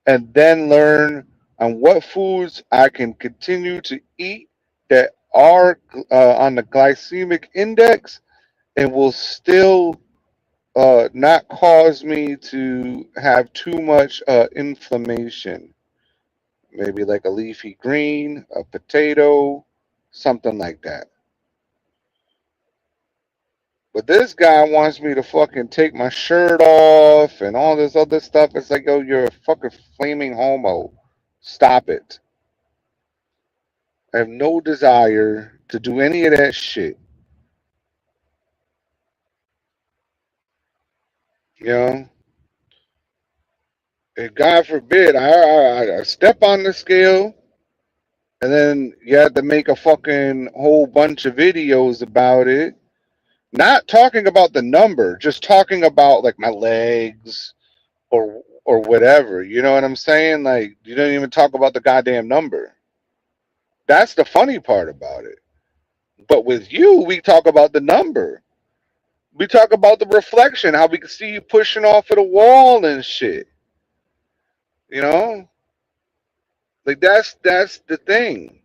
and then learn on what foods I can continue to eat that are on the glycemic index and will still not cause me to have too much inflammation. Maybe like a leafy green, a potato, something like that. But this guy wants me to fucking take my shirt off and all this other stuff. It's like, yo, you're a fucking flaming homo. Stop it. I have no desire to do any of that shit. You know? And God forbid, I step on the scale and then you have to make a fucking whole bunch of videos about it. Not talking about the number, just talking about like my legs or whatever. You know what I'm saying? Like you don't even talk about the goddamn number. That's the funny part about it. But with you, we talk about the number. We talk about the reflection, how we can see you pushing off of the wall and shit. You know? Like that's the thing.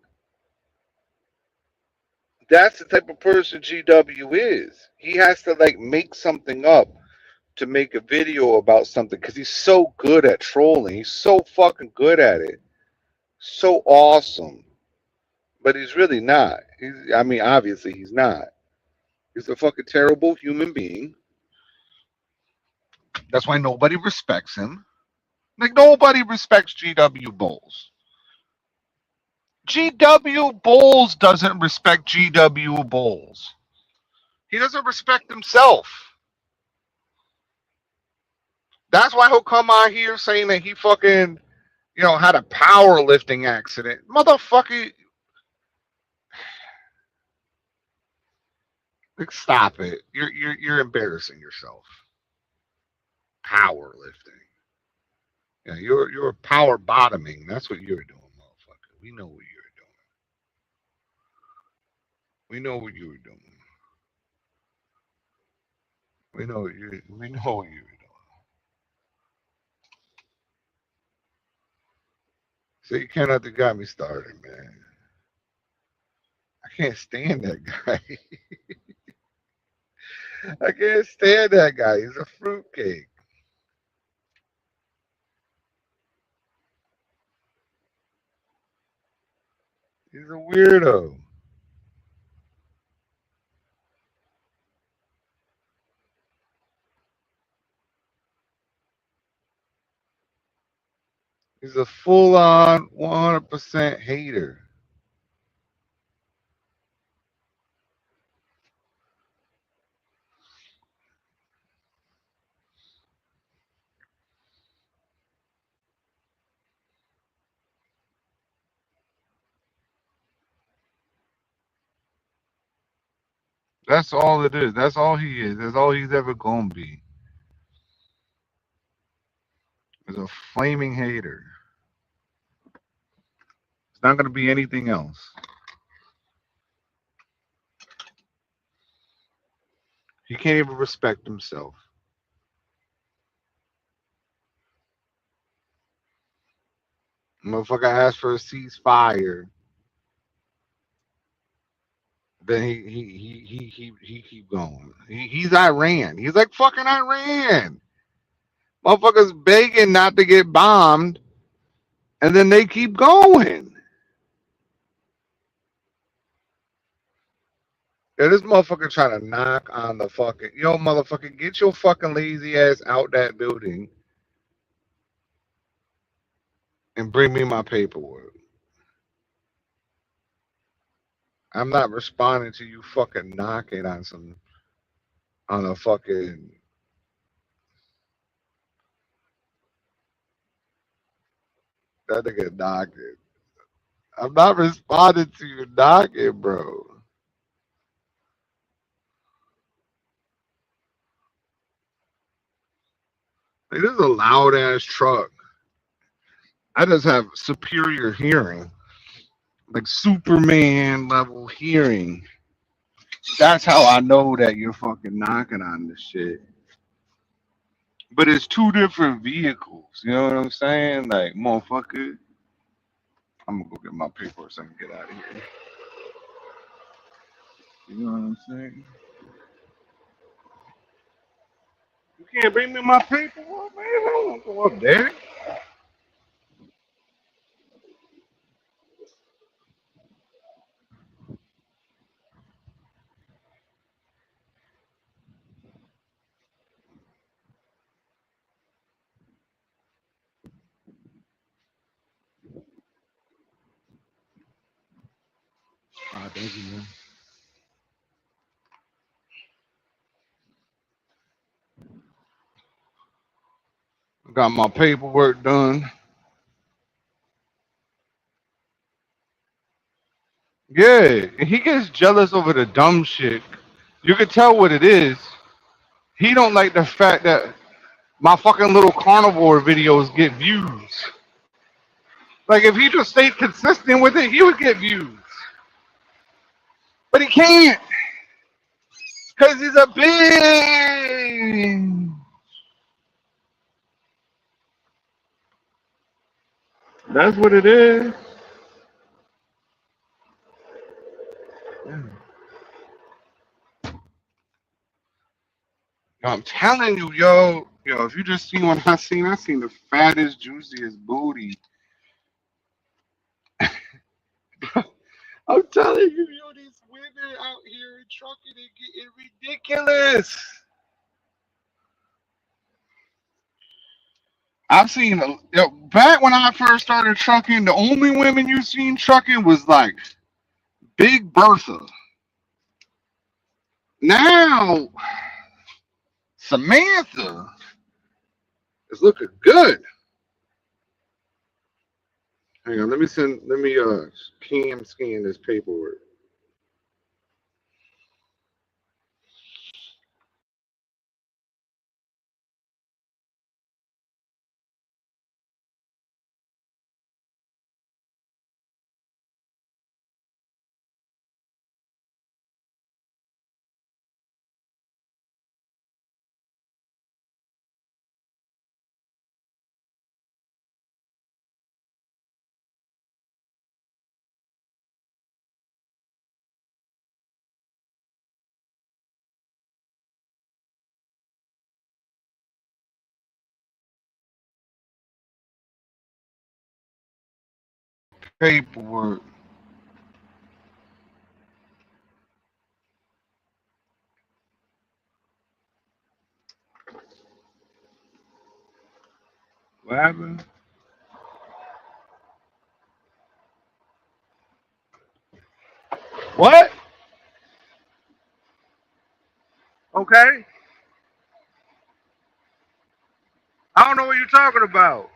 That's the type of person GW is. He has to like make something up to make a video about something because he's so good at trolling. He's so fucking good at it. so awesome, but he's really not. I mean, obviously he's not. He's a fucking terrible human being. That's why nobody respects him. Like nobody respects GW Bulls. GW Bulls doesn't respect GW Bulls. He doesn't respect himself. That's why he'll come out here saying that he fucking, had a powerlifting accident. Motherfucker, like, stop it. You're embarrassing yourself. Powerlifting. Yeah, you're power bottoming. That's what you're doing, motherfucker. We know what you're doing. We know what you were doing. We know what you were doing. So you cannot have got me started, man. I can't stand that guy. I can't stand that guy. He's a fruitcake. He's a weirdo. He's a full on 100% hater. That's all it is. That's all he is. That's all he's ever going to be. Is a flaming hater. It's not going to be anything else. He can't even respect himself. Motherfucker asked for a ceasefire. Then he keep going. He's Iran. He's like fucking Iran. Motherfuckers begging not to get bombed, and then they keep going. Yeah, this motherfucker trying to knock on the fucking motherfucker, get your fucking lazy ass out that building and bring me my paperwork. I'm not responding to you fucking knocking on a fucking that nigga knocking. I'm not responding to you knocking, bro. Like, this is a loud ass truck. I just have superior hearing, like Superman level hearing. That's how I know that you're fucking knocking on this shit. But it's two different vehicles. You know what I'm saying? Like, motherfucker, I'm gonna go get my paperwork so I can get out of here. You know what I'm saying? You can't bring me my paperwork, man. I don't want to go up there. Ah, thank you, man. Got my paperwork done. Yeah, he gets jealous over the dumb shit. You can tell what it is. He don't like the fact that my fucking little carnivore videos get views. Like if he just stayed consistent with it, he would get views. But he can't. Cause he's a big. That's what it is. I'm telling you, if you just seen what I seen the fattest, juiciest booty. I'm telling you, yo, these women out here in trucking and getting ridiculous. I've seen, back when I first started trucking, the only women you seen trucking was like Big Bertha. Now, Samantha is looking good. Hang on, let me cam scan this paperwork. Paperwork. What happened? What? Okay. I don't know what you're talking about.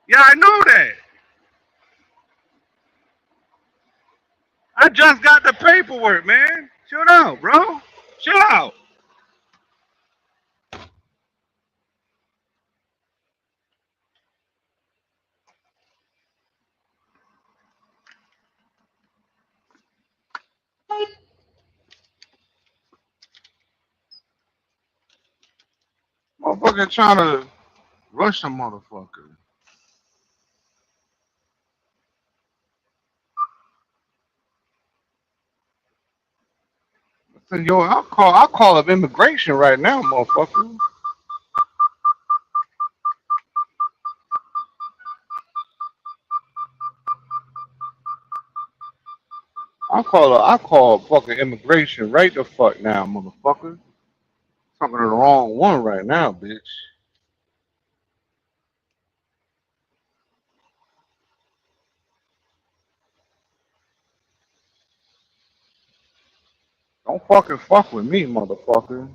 Yeah, I know that. I just got the paperwork, man. Chill out, bro. Chill out. Motherfucker trying to rush a motherfucker. I said, yo, I'll call up immigration right now, motherfucker. I'll call fucking immigration right the fuck now, motherfucker. Talking to the wrong one right now, bitch. Don't fucking fuck with me, motherfucker.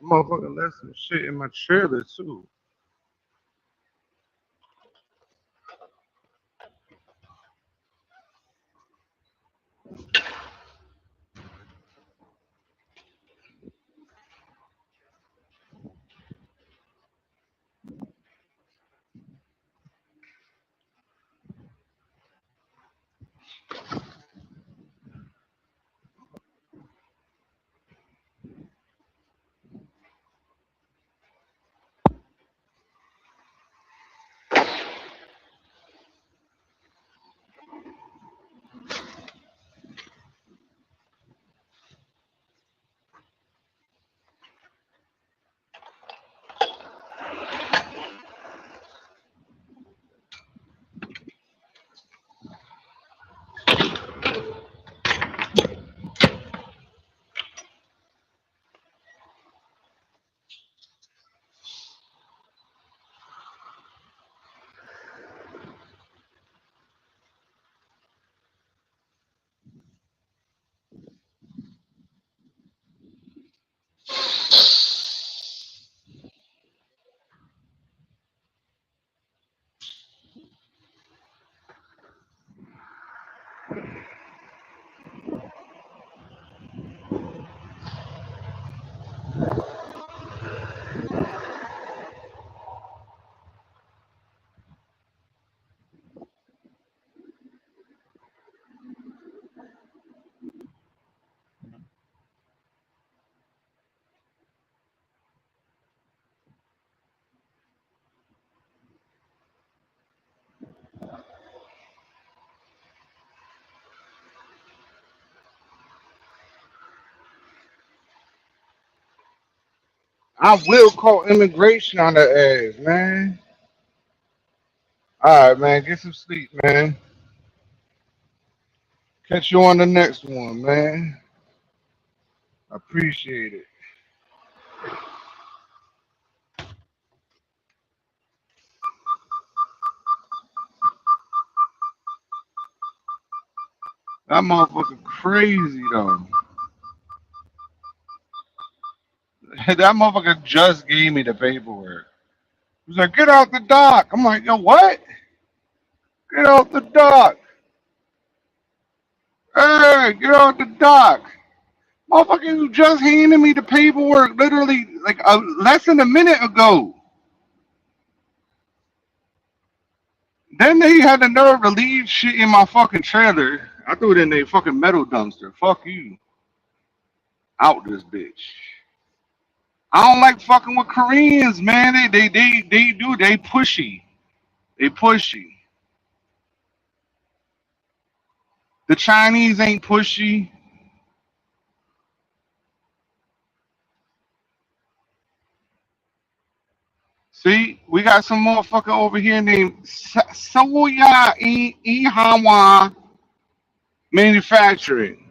Motherfucker left some shit in my trailer too. I will call immigration on the ass, man. All right, man. Get some sleep, man. Catch you on the next one, man. I appreciate it. That motherfucker crazy though. That motherfucker just gave me the paperwork. He was like, "Get out the dock." I'm like, "Yo, what? Get out the dock. Hey, get out the dock." Motherfucker, you just handed me the paperwork literally like less than a minute ago. Then they had the nerve to leave shit in my fucking trailer. I threw it in their fucking metal dumpster. Fuck you. Out this bitch. I don't like fucking with Koreans, man. They pushy. They pushy. The Chinese ain't pushy. See, we got some motherfucker over here named Soya Ihawa Manufacturing.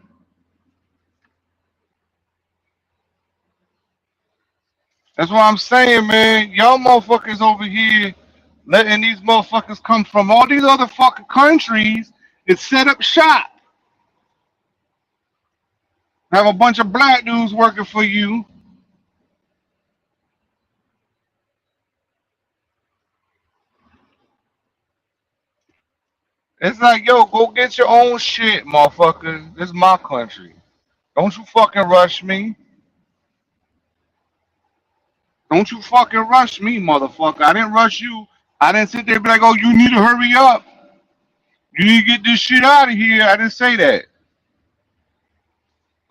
That's what I'm saying, man. Y'all motherfuckers over here letting these motherfuckers come from all these other fucking countries and set up shop. Have a bunch of black dudes working for you. It's like, yo, go get your own shit, motherfucker. This is my country. Don't you fucking rush me. Don't you fucking rush me, motherfucker. I didn't rush you. I didn't sit there and be like, oh, you need to hurry up. You need to get this shit out of here. I didn't say that.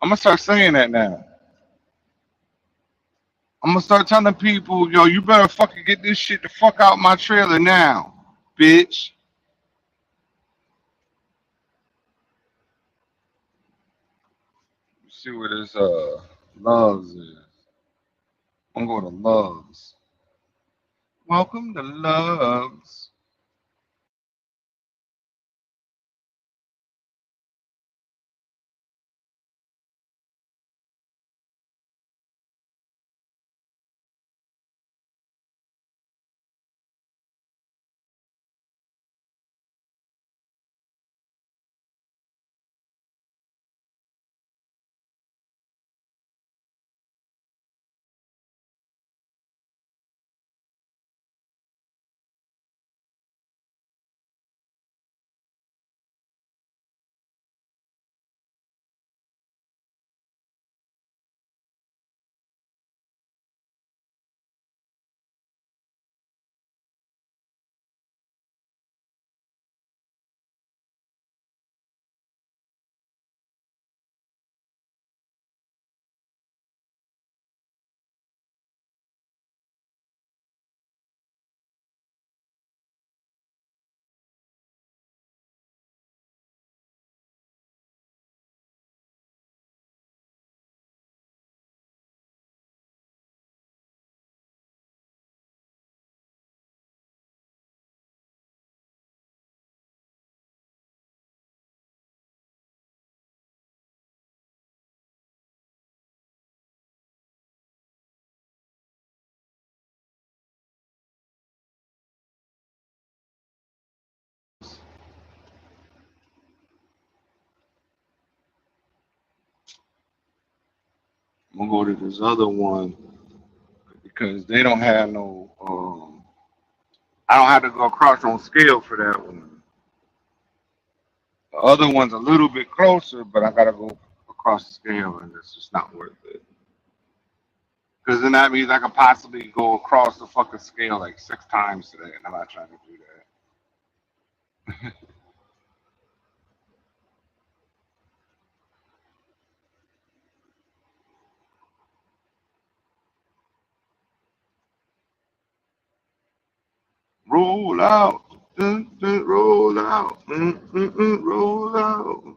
I'm gonna start saying that now. I'm gonna start telling people, yo, you better fucking get this shit the fuck out my trailer now, bitch. See what this loves is. I'm going to loves. Welcome to loves. I'm gonna go to this other one because they don't have no. I don't have to go across on scale for that one. The other one's a little bit closer, but I gotta go across the scale, and it's just not worth it. Because then that means I could possibly go across the fucking scale like 6 times today, and I'm not trying to do that. Roll out, roll out, roll out,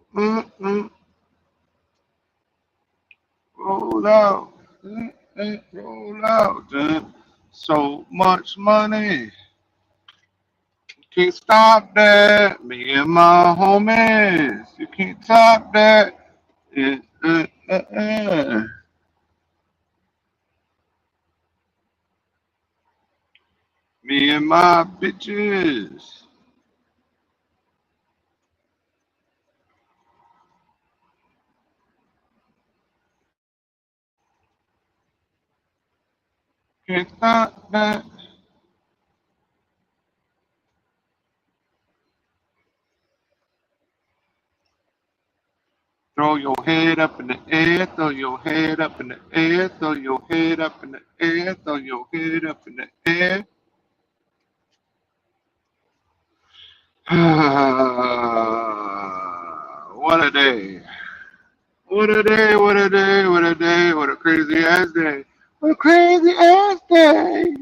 roll out. roll out, dude. So much money. Can't stop that. Me and my homies. You can't stop that. Yeah, Me and my bitches. Can't stop that. Throw your head up in the air, throw your head up in the air, throw your head up in the air, throw your head up in the air. What a day. What a day, what a day, what a day, what a crazy ass day. What a crazy ass day.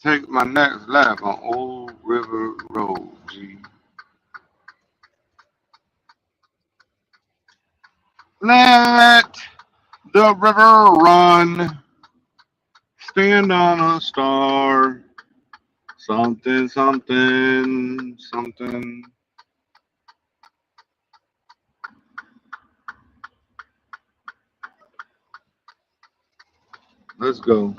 Take my next lap on Old River Road, G. Let the river run. Stand on a star. Something, something, something. Let's go.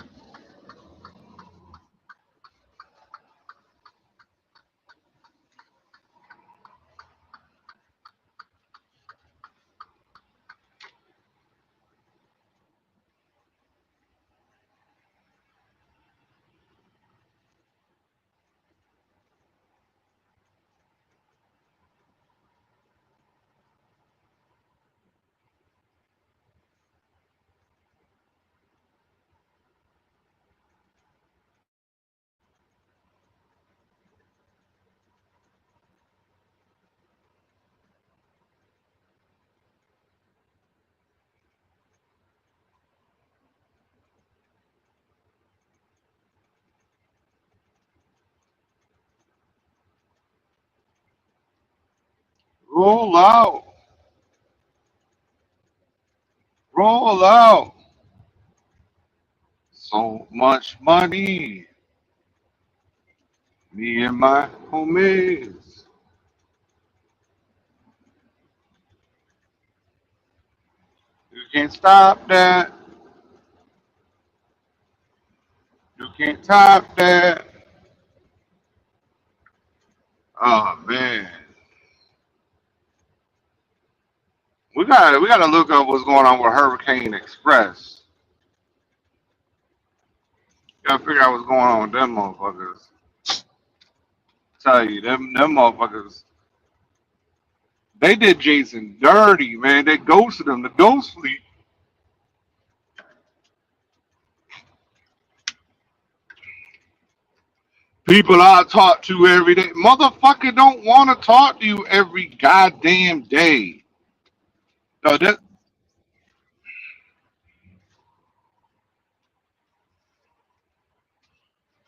Roll out. Roll out. So much money. Me and my homies. You can't stop that. You can't top that. Oh man. We gotta look up what's going on with Hurricane Express. Gotta figure out what's going on with them motherfuckers. Tell you, them motherfuckers, they did Jason dirty, man. They ghosted him. The ghost fleet. People I talk to every day. Motherfucker don't want to talk to you every goddamn day. So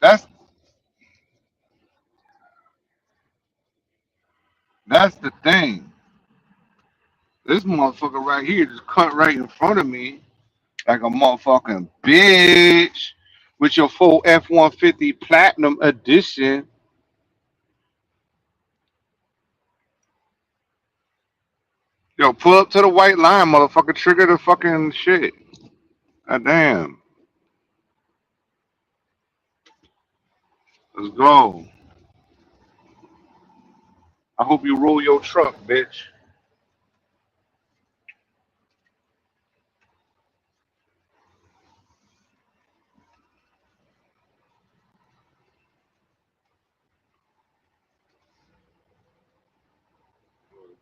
that's that's the thing. This motherfucker right here just cut right in front of me like a motherfucking bitch with your full F-150 Platinum Edition. Yo, pull up to the white line, motherfucker. Trigger the fucking shit. God damn. Let's go. I hope you roll your truck, bitch.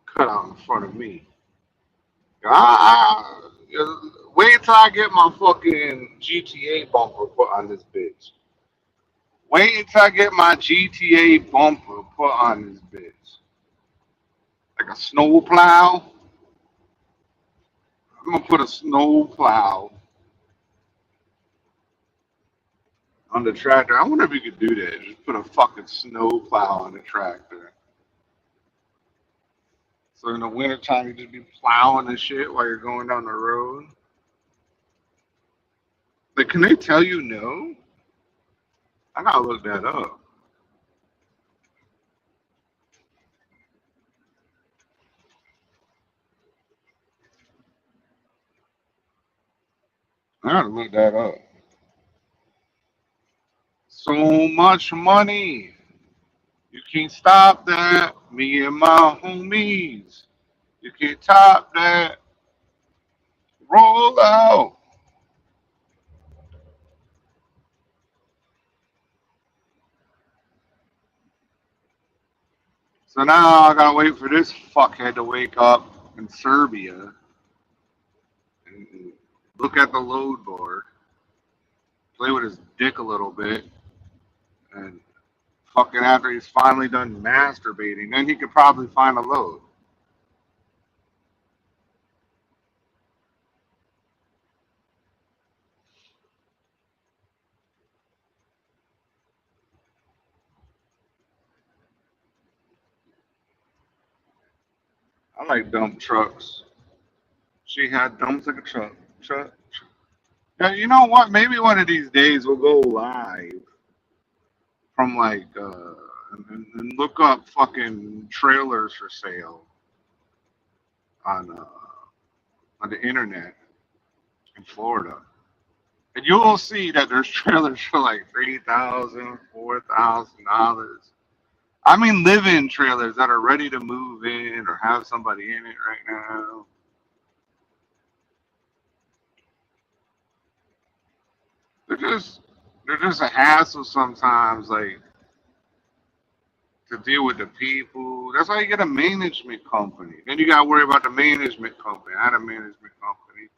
Cut out in front of me. Wait till I get my fucking GTA bumper put on this bitch. Wait until I get my GTA bumper put on this bitch. Like a snow plow. I'm gonna put a snow plow on the tractor. I wonder if you could do that. Just put a fucking snow plow on the tractor. So in the wintertime, you just be plowing and shit while you're going down the road. Like, can they tell you no? I gotta look that up. I gotta look that up. So much money. You can't stop that. Me and my homies. You can't top that. Roll out. So now I gotta wait for this fuckhead to wake up in Serbia and look at the load board, play with his dick a little bit, and fucking after he's finally done masturbating, then he could probably find a load. I like dump trucks. She had dumps like a truck. Truck. Yeah, you know what? Maybe one of these days we'll go live from like and look up fucking trailers for sale on on the internet in Florida, and you will see that there's trailers for like $3,000, $4,000. I mean, live-in trailers that are ready to move in or have somebody in it right now. They're just they're just a hassle sometimes, like to deal with the people. That's why you get a management company. Then you gotta worry about the management company. I had a management company.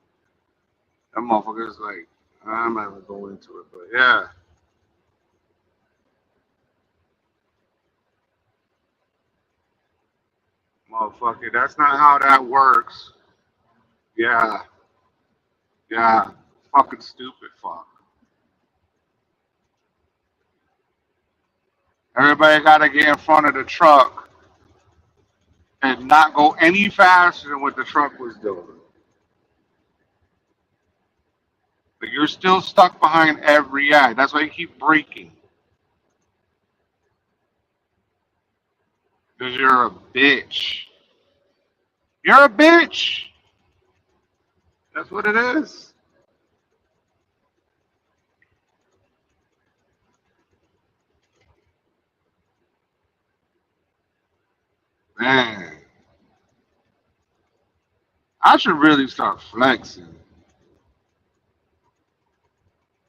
That motherfucker's like, I'm not gonna go into it, but yeah, motherfucker, that's not how that works. Yeah, yeah, fucking stupid fuck. Everybody gotta get in front of the truck and not go any faster than what the truck was doing. But you're still stuck behind every eye. That's why you keep braking. Because you're a bitch. You're a bitch. That's what it is. Man, I should really start flexing.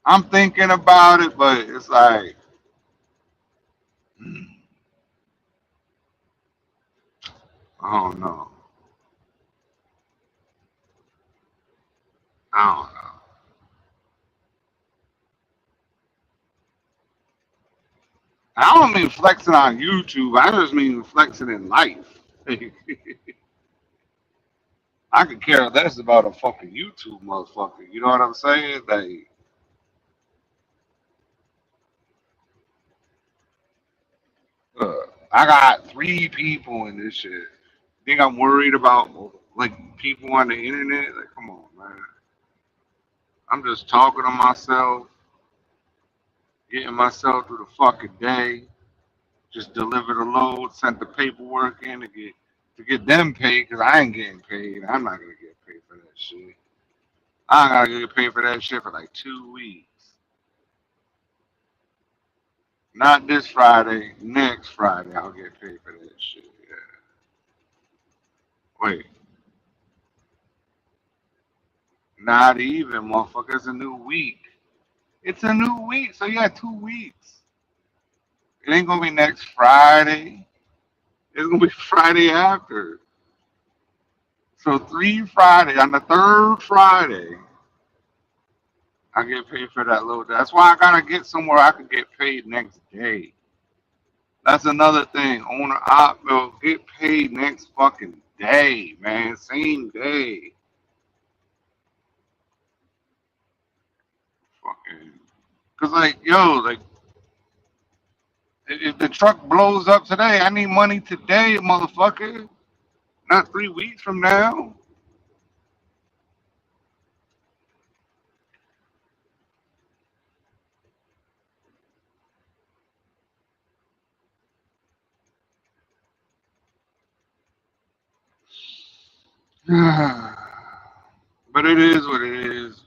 I'm thinking about it, but it's like, I don't know. I don't know. I don't mean flexing on YouTube. I just mean flexing in life. I could care less about a fucking YouTube motherfucker. You know what I'm saying? Like, uh, I got 3 people in this shit. Think I'm worried about like people on the internet? Like, come on, man. I'm just talking to myself, getting myself through the fucking day. Just deliver the load, send the paperwork in to get them paid because I ain't getting paid. I'm not gonna get paid for that shit. I gotta get paid for that shit for like 2 weeks. Not this Friday, next Friday I'll get paid for that shit. Yeah. Wait, not even, motherfucker. It's a new week. It's a new week, so you got 2 weeks. It ain't gonna be next Friday. It's gonna be Friday after. So 3 Friday on the third Friday, I get paid for that little. That's why I gotta get somewhere I can get paid next day. That's another thing. Owner op will get paid next fucking day, man. Same day. Fucking. Cause like, yo, like, if the truck blows up today, I need money today, motherfucker. Not 3 weeks from now. But it is what it is.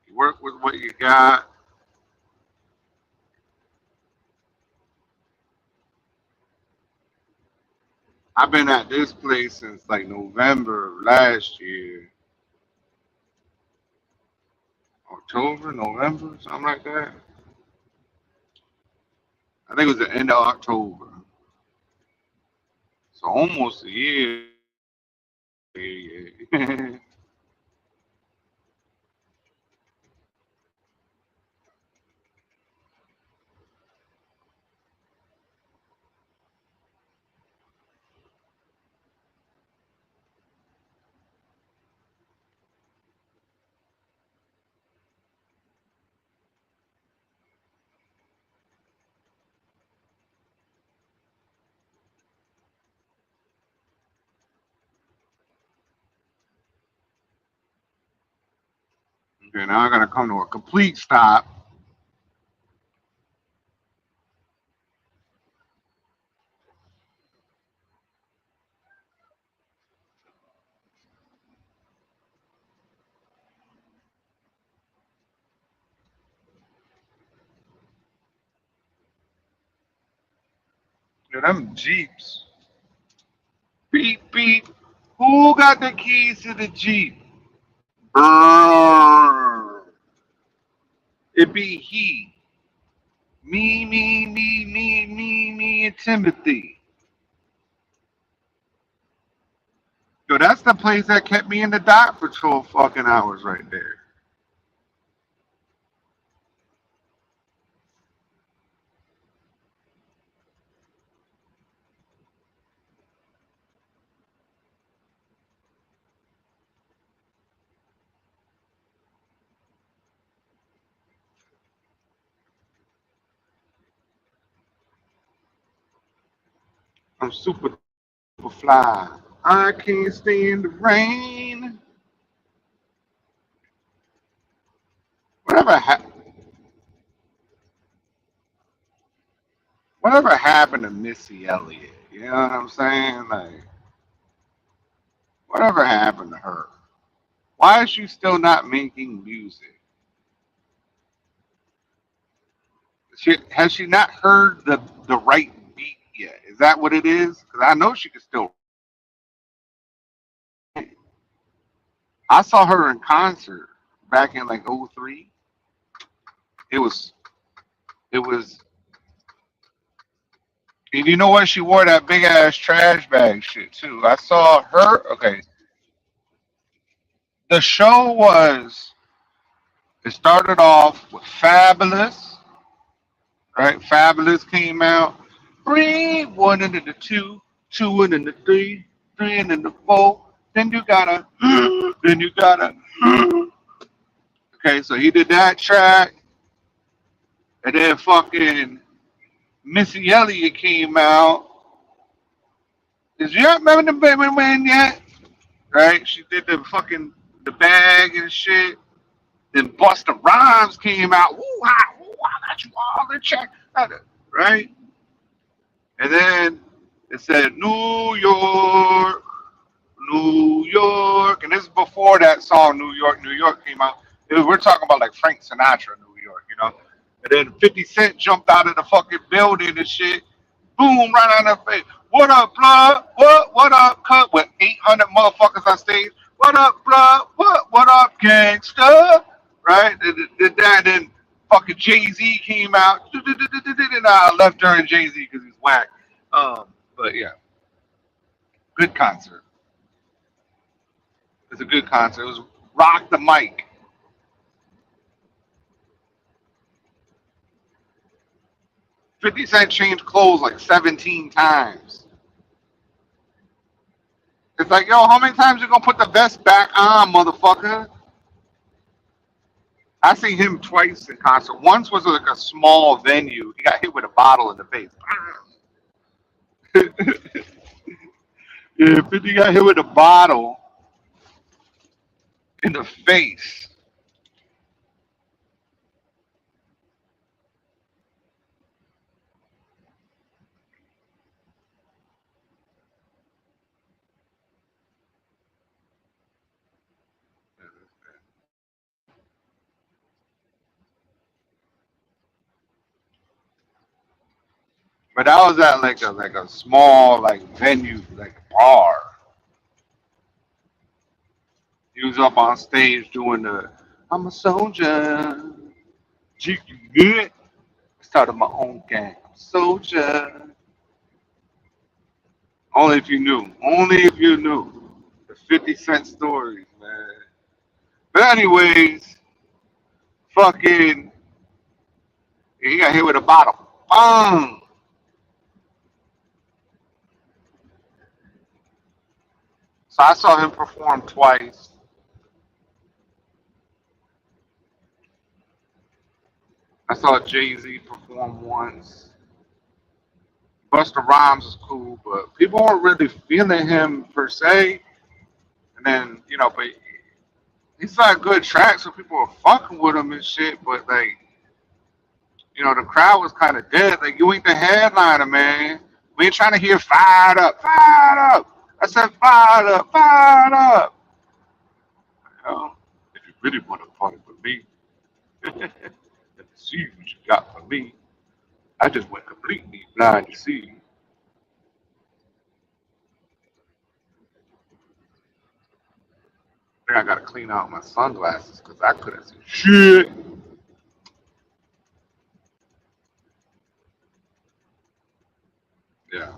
You work with what you got. I've been at this place since like November of last year. October, November, something like that. I think it was the end of October. So almost a year. Yeah. Okay, now I gotta come to a complete stop. Yeah, them Jeeps. Beep beep. Who got the keys to the Jeep? Brrr. It be he. Me, and Timothy. Yo, that's the place that kept me in the dock for 12 fucking hours right there. I'm super fly. I can't stand the rain. Whatever, whatever happened to Missy Elliott? You know what I'm saying? Like, whatever happened to her? Why is she still not making music? Has she not heard the right beat yet? Is that what it is? Because I know she can still. I saw her in concert back in like '03. It was it was. And you know what? She wore that big ass trash bag shit too. I saw her. Okay, the show was. It started off with Fabulous, right? Fabulous came out. Three, one and then the two, two and then the three and then the four. Then you gotta, then you gotta. Okay, so he did that track, and then fucking Missy Elliott came out. Did you remember the baby man yet? Right? She did the fucking the bag and shit. Then Busta Rhymes came out. Ooh, I got you all in check. Right? And then it said New York, New York. And this is before that song New York came out. We're talking about like Frank Sinatra, New York, you know? And then 50 Cent jumped out of the fucking building and shit. Boom, right on her face. What up, blood? What up, cut? With 800 motherfuckers on stage. What up, blood? What up, gangsta? Right? Did that, then fucking Jay Z came out. And I left during Jay Z because he's whack. But yeah, good concert. It's a good concert. It was Rock the Mic. 50 Cent changed clothes like 17 times. It's like, yo, how many times you gonna put the vest back on, motherfucker? I seen him twice in concert. Once was like a small venue. He got hit with a bottle in the face. Yeah, 50 got hit with a bottle in the face. But that was at like a small like venue, like bar. He was up on stage doing the I'm a soldier. G good. Started my own gang. I'm a soldier. Only if you knew. Only if you knew. The 50 Cent stories, man. But anyways, fucking he got hit with a bottle. Boom. So I saw him perform twice. I saw Jay-Z perform once. Busta Rhymes was cool, but people weren't really feeling him per se. And then, but he's got good tracks, so people were fucking with him and shit. But like, the crowd was kind of dead. Like, you ain't the headliner, man. We ain't trying to hear fired up, fired up. I said fired up, fired up. If you really want to party with me, let me see what you got for me. I just went completely blind to see. I think I gotta clean out my sunglasses because I couldn't see shit. Yeah,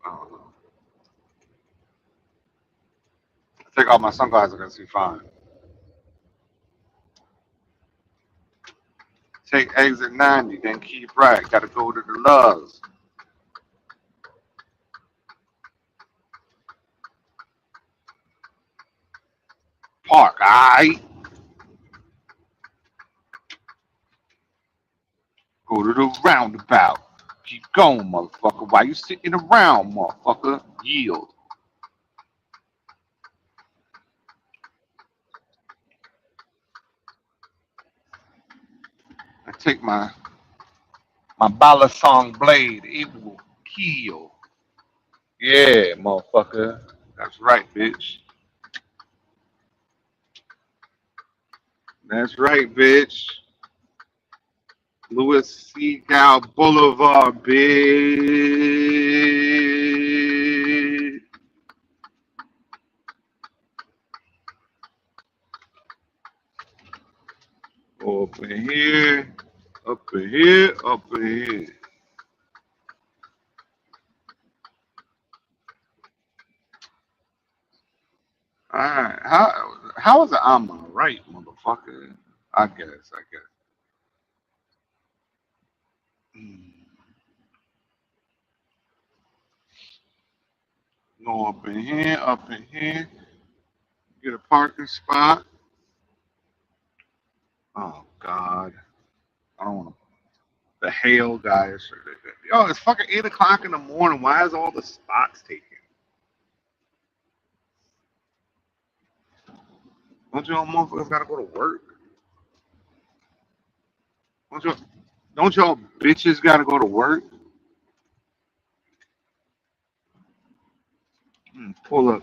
I don't know. I take off my sunglasses, I can see fine. Take exit 90, then keep right. Gotta go to the Loves. Park, alright? Go to the roundabout. Keep going, motherfucker. Why you sitting around, motherfucker? Yield. I take my Balasong blade. It will kill. Yeah, motherfucker. That's right, bitch. That's right, bitch. Louis Seagal Boulevard, bitch. Up in here, up in here, up in here. Alright, how is it on my right, motherfucker? I guess. Mm. Go up in here, get a parking spot. Oh God, I don't want to. The hail guys. Yo, it's fucking 8 o'clock in the morning. Why is all the spots taken? Don't y'all motherfuckers gotta go to work? Don't y'all, don't y'all bitches gotta go to work? Pull up.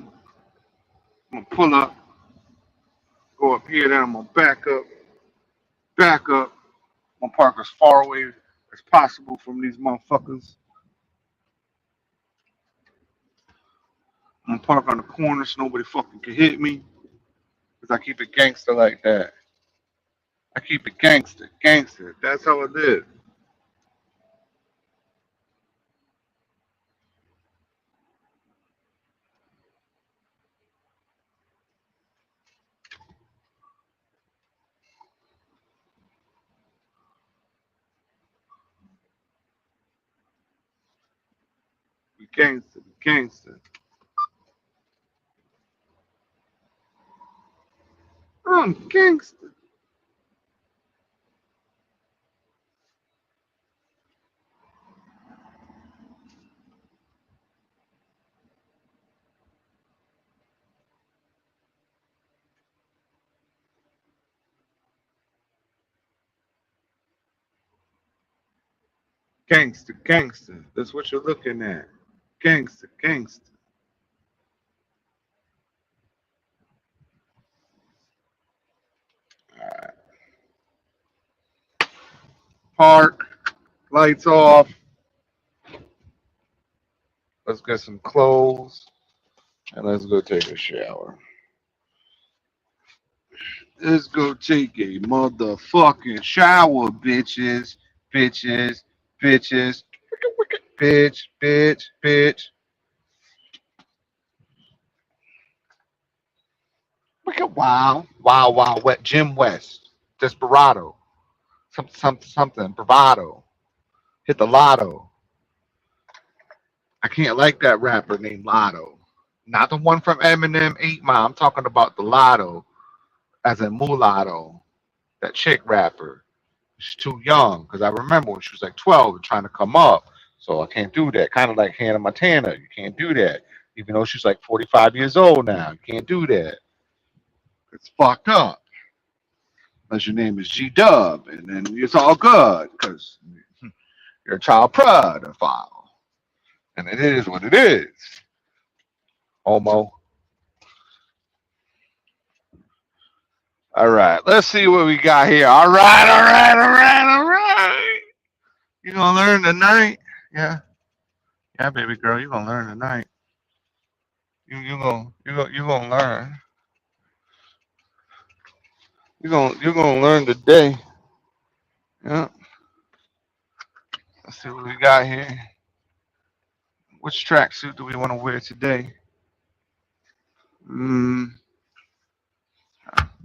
I'm gonna pull up, go up here, then I'm gonna back up. I'm gonna park as far away as possible from these motherfuckers. I'm gonna park on the corner so nobody fucking can hit me. Cause I keep it gangster like that. I keep it gangster. That's how it is. We gangster. We gangster. I'm gangster. Gangster. Gangster. That's what you're looking at. Gangster. Gangster. All right. Park. Lights off. Let's get some clothes and let's go take a shower. Let's go take a motherfucking shower, bitches. Bitches. Bitches. Bitch. Bitch. Bitch. Look at Wow. Wow, wow, wet. Jim West. Desperado. Something. Bravado. Hit the lotto. I can't like that rapper named Lotto. Not the one from Eminem 8 Mile. I'm talking about the Lotto, as in mulatto. That chick rapper. She's too young because I remember when she was like 12 and trying to come up. So I can't do that. Kind of like Hannah Montana. You can't do that. Even though she's like 45 years old now. You can't do that. It's fucked up. Unless your name is G Dub, and then it's all good because you're a child pedophile. And it is what it is. Homo. All right, let's see what we got here. All right, all right, all right, all right. You gonna learn tonight? Yeah, yeah, baby girl, you gonna learn tonight. You gonna learn. You gonna learn today. Yeah. Let's see what we got here. Which tracksuit do we want to wear today? Mm,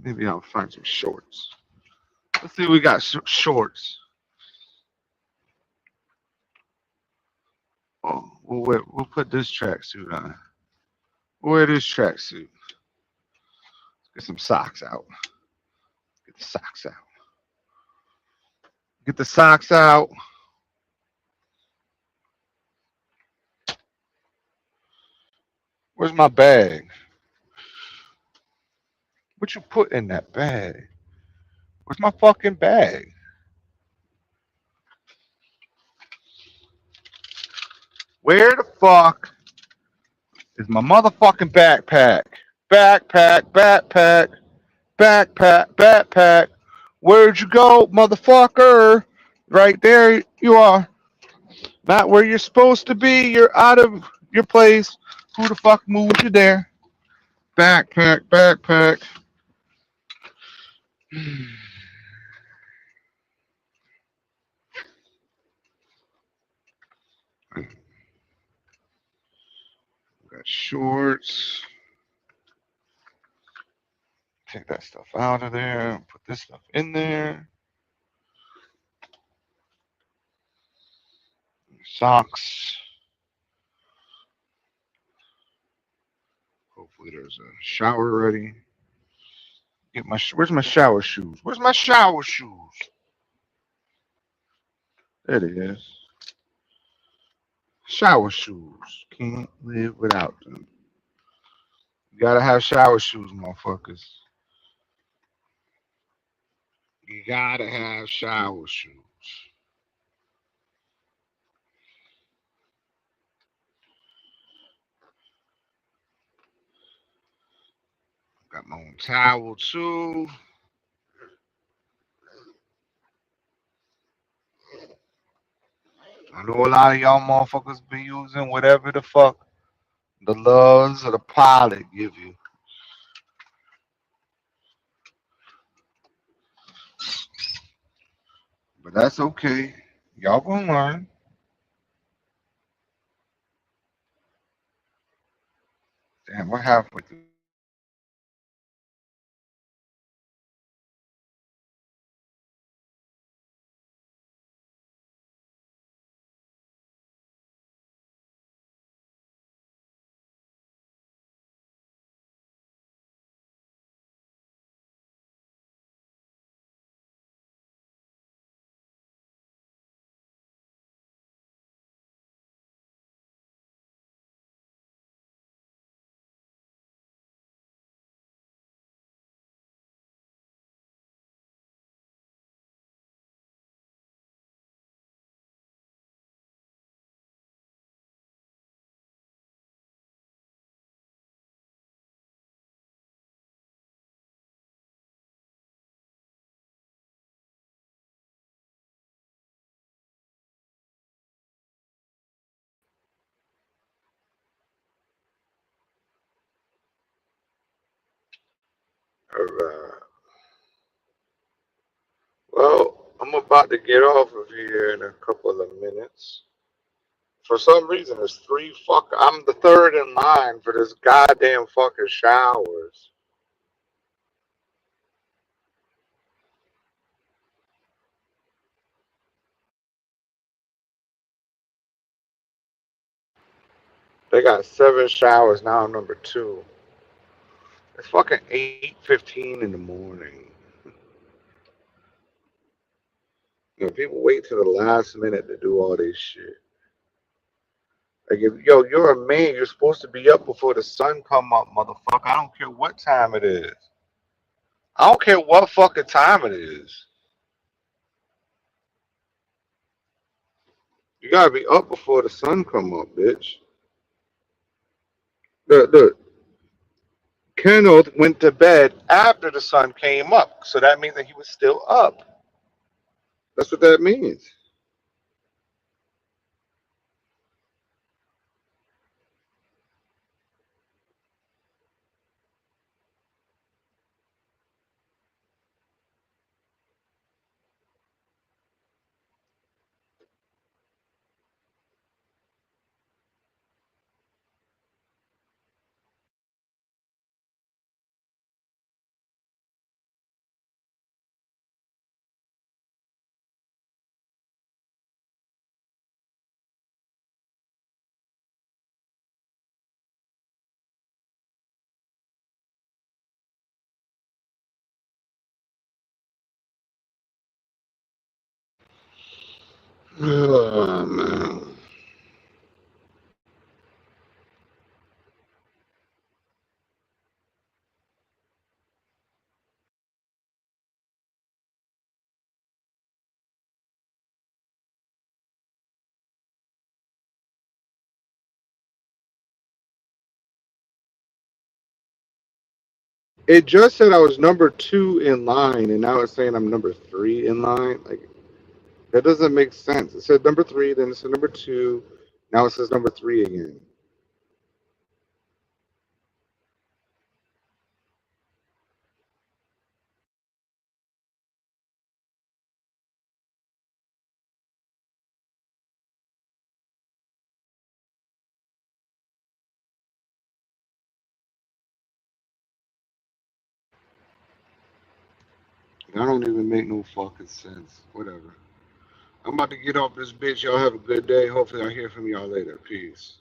maybe I'll find some shorts. Let's see what we got. Shorts. Oh, we'll put this tracksuit on. We'll wear this tracksuit. Get some socks out. Get the socks out. Get the socks out. Where's my bag? What you put in that bag? Where's my fucking bag? Where the fuck is my motherfucking backpack? Backpack, backpack, backpack, backpack. Where'd you go, motherfucker? Right there you are. Not where you're supposed to be. You're out of your place. Who the fuck moved you there? Backpack, backpack. Got shorts. Take that stuff out of there. Put this stuff in there. Socks. Hopefully there's a shower ready. Where's my shower shoes? Where's my shower shoes? There it is. Shower shoes. Can't live without them. You gotta have shower shoes, motherfuckers. You gotta have shower shoes. Got my own towel too. I know a lot of y'all motherfuckers be using whatever the fuck the loves of the pilot give you. But that's okay. Y'all gonna learn. Damn, we're halfway through. Alright. Well, I'm about to get off of here in a couple of minutes. For some reason, there's I'm the third in line for this goddamn fucking showers. They got 7 showers, now I'm number 2. It's fucking 8:15 in the morning. You know, people wait till the last minute to do all this shit. Like, you're a man, you're supposed to be up before the sun come up, motherfucker. I don't care what time it is. I don't care what fucking time it is. You gotta be up before the sun come up, bitch. The Kenneth went to bed after the sun came up, so that means that he was still up. That's what that means. Oh man. It just said I was number 2 in line, and now it's saying I'm number 3 in line. Like, that doesn't make sense. It said number 3, then it said number 2. Now it says number 3 again. That don't even make no fucking sense. Whatever. I'm about to get off this bitch. Y'all have a good day. Hopefully, I'll hear from y'all later. Peace.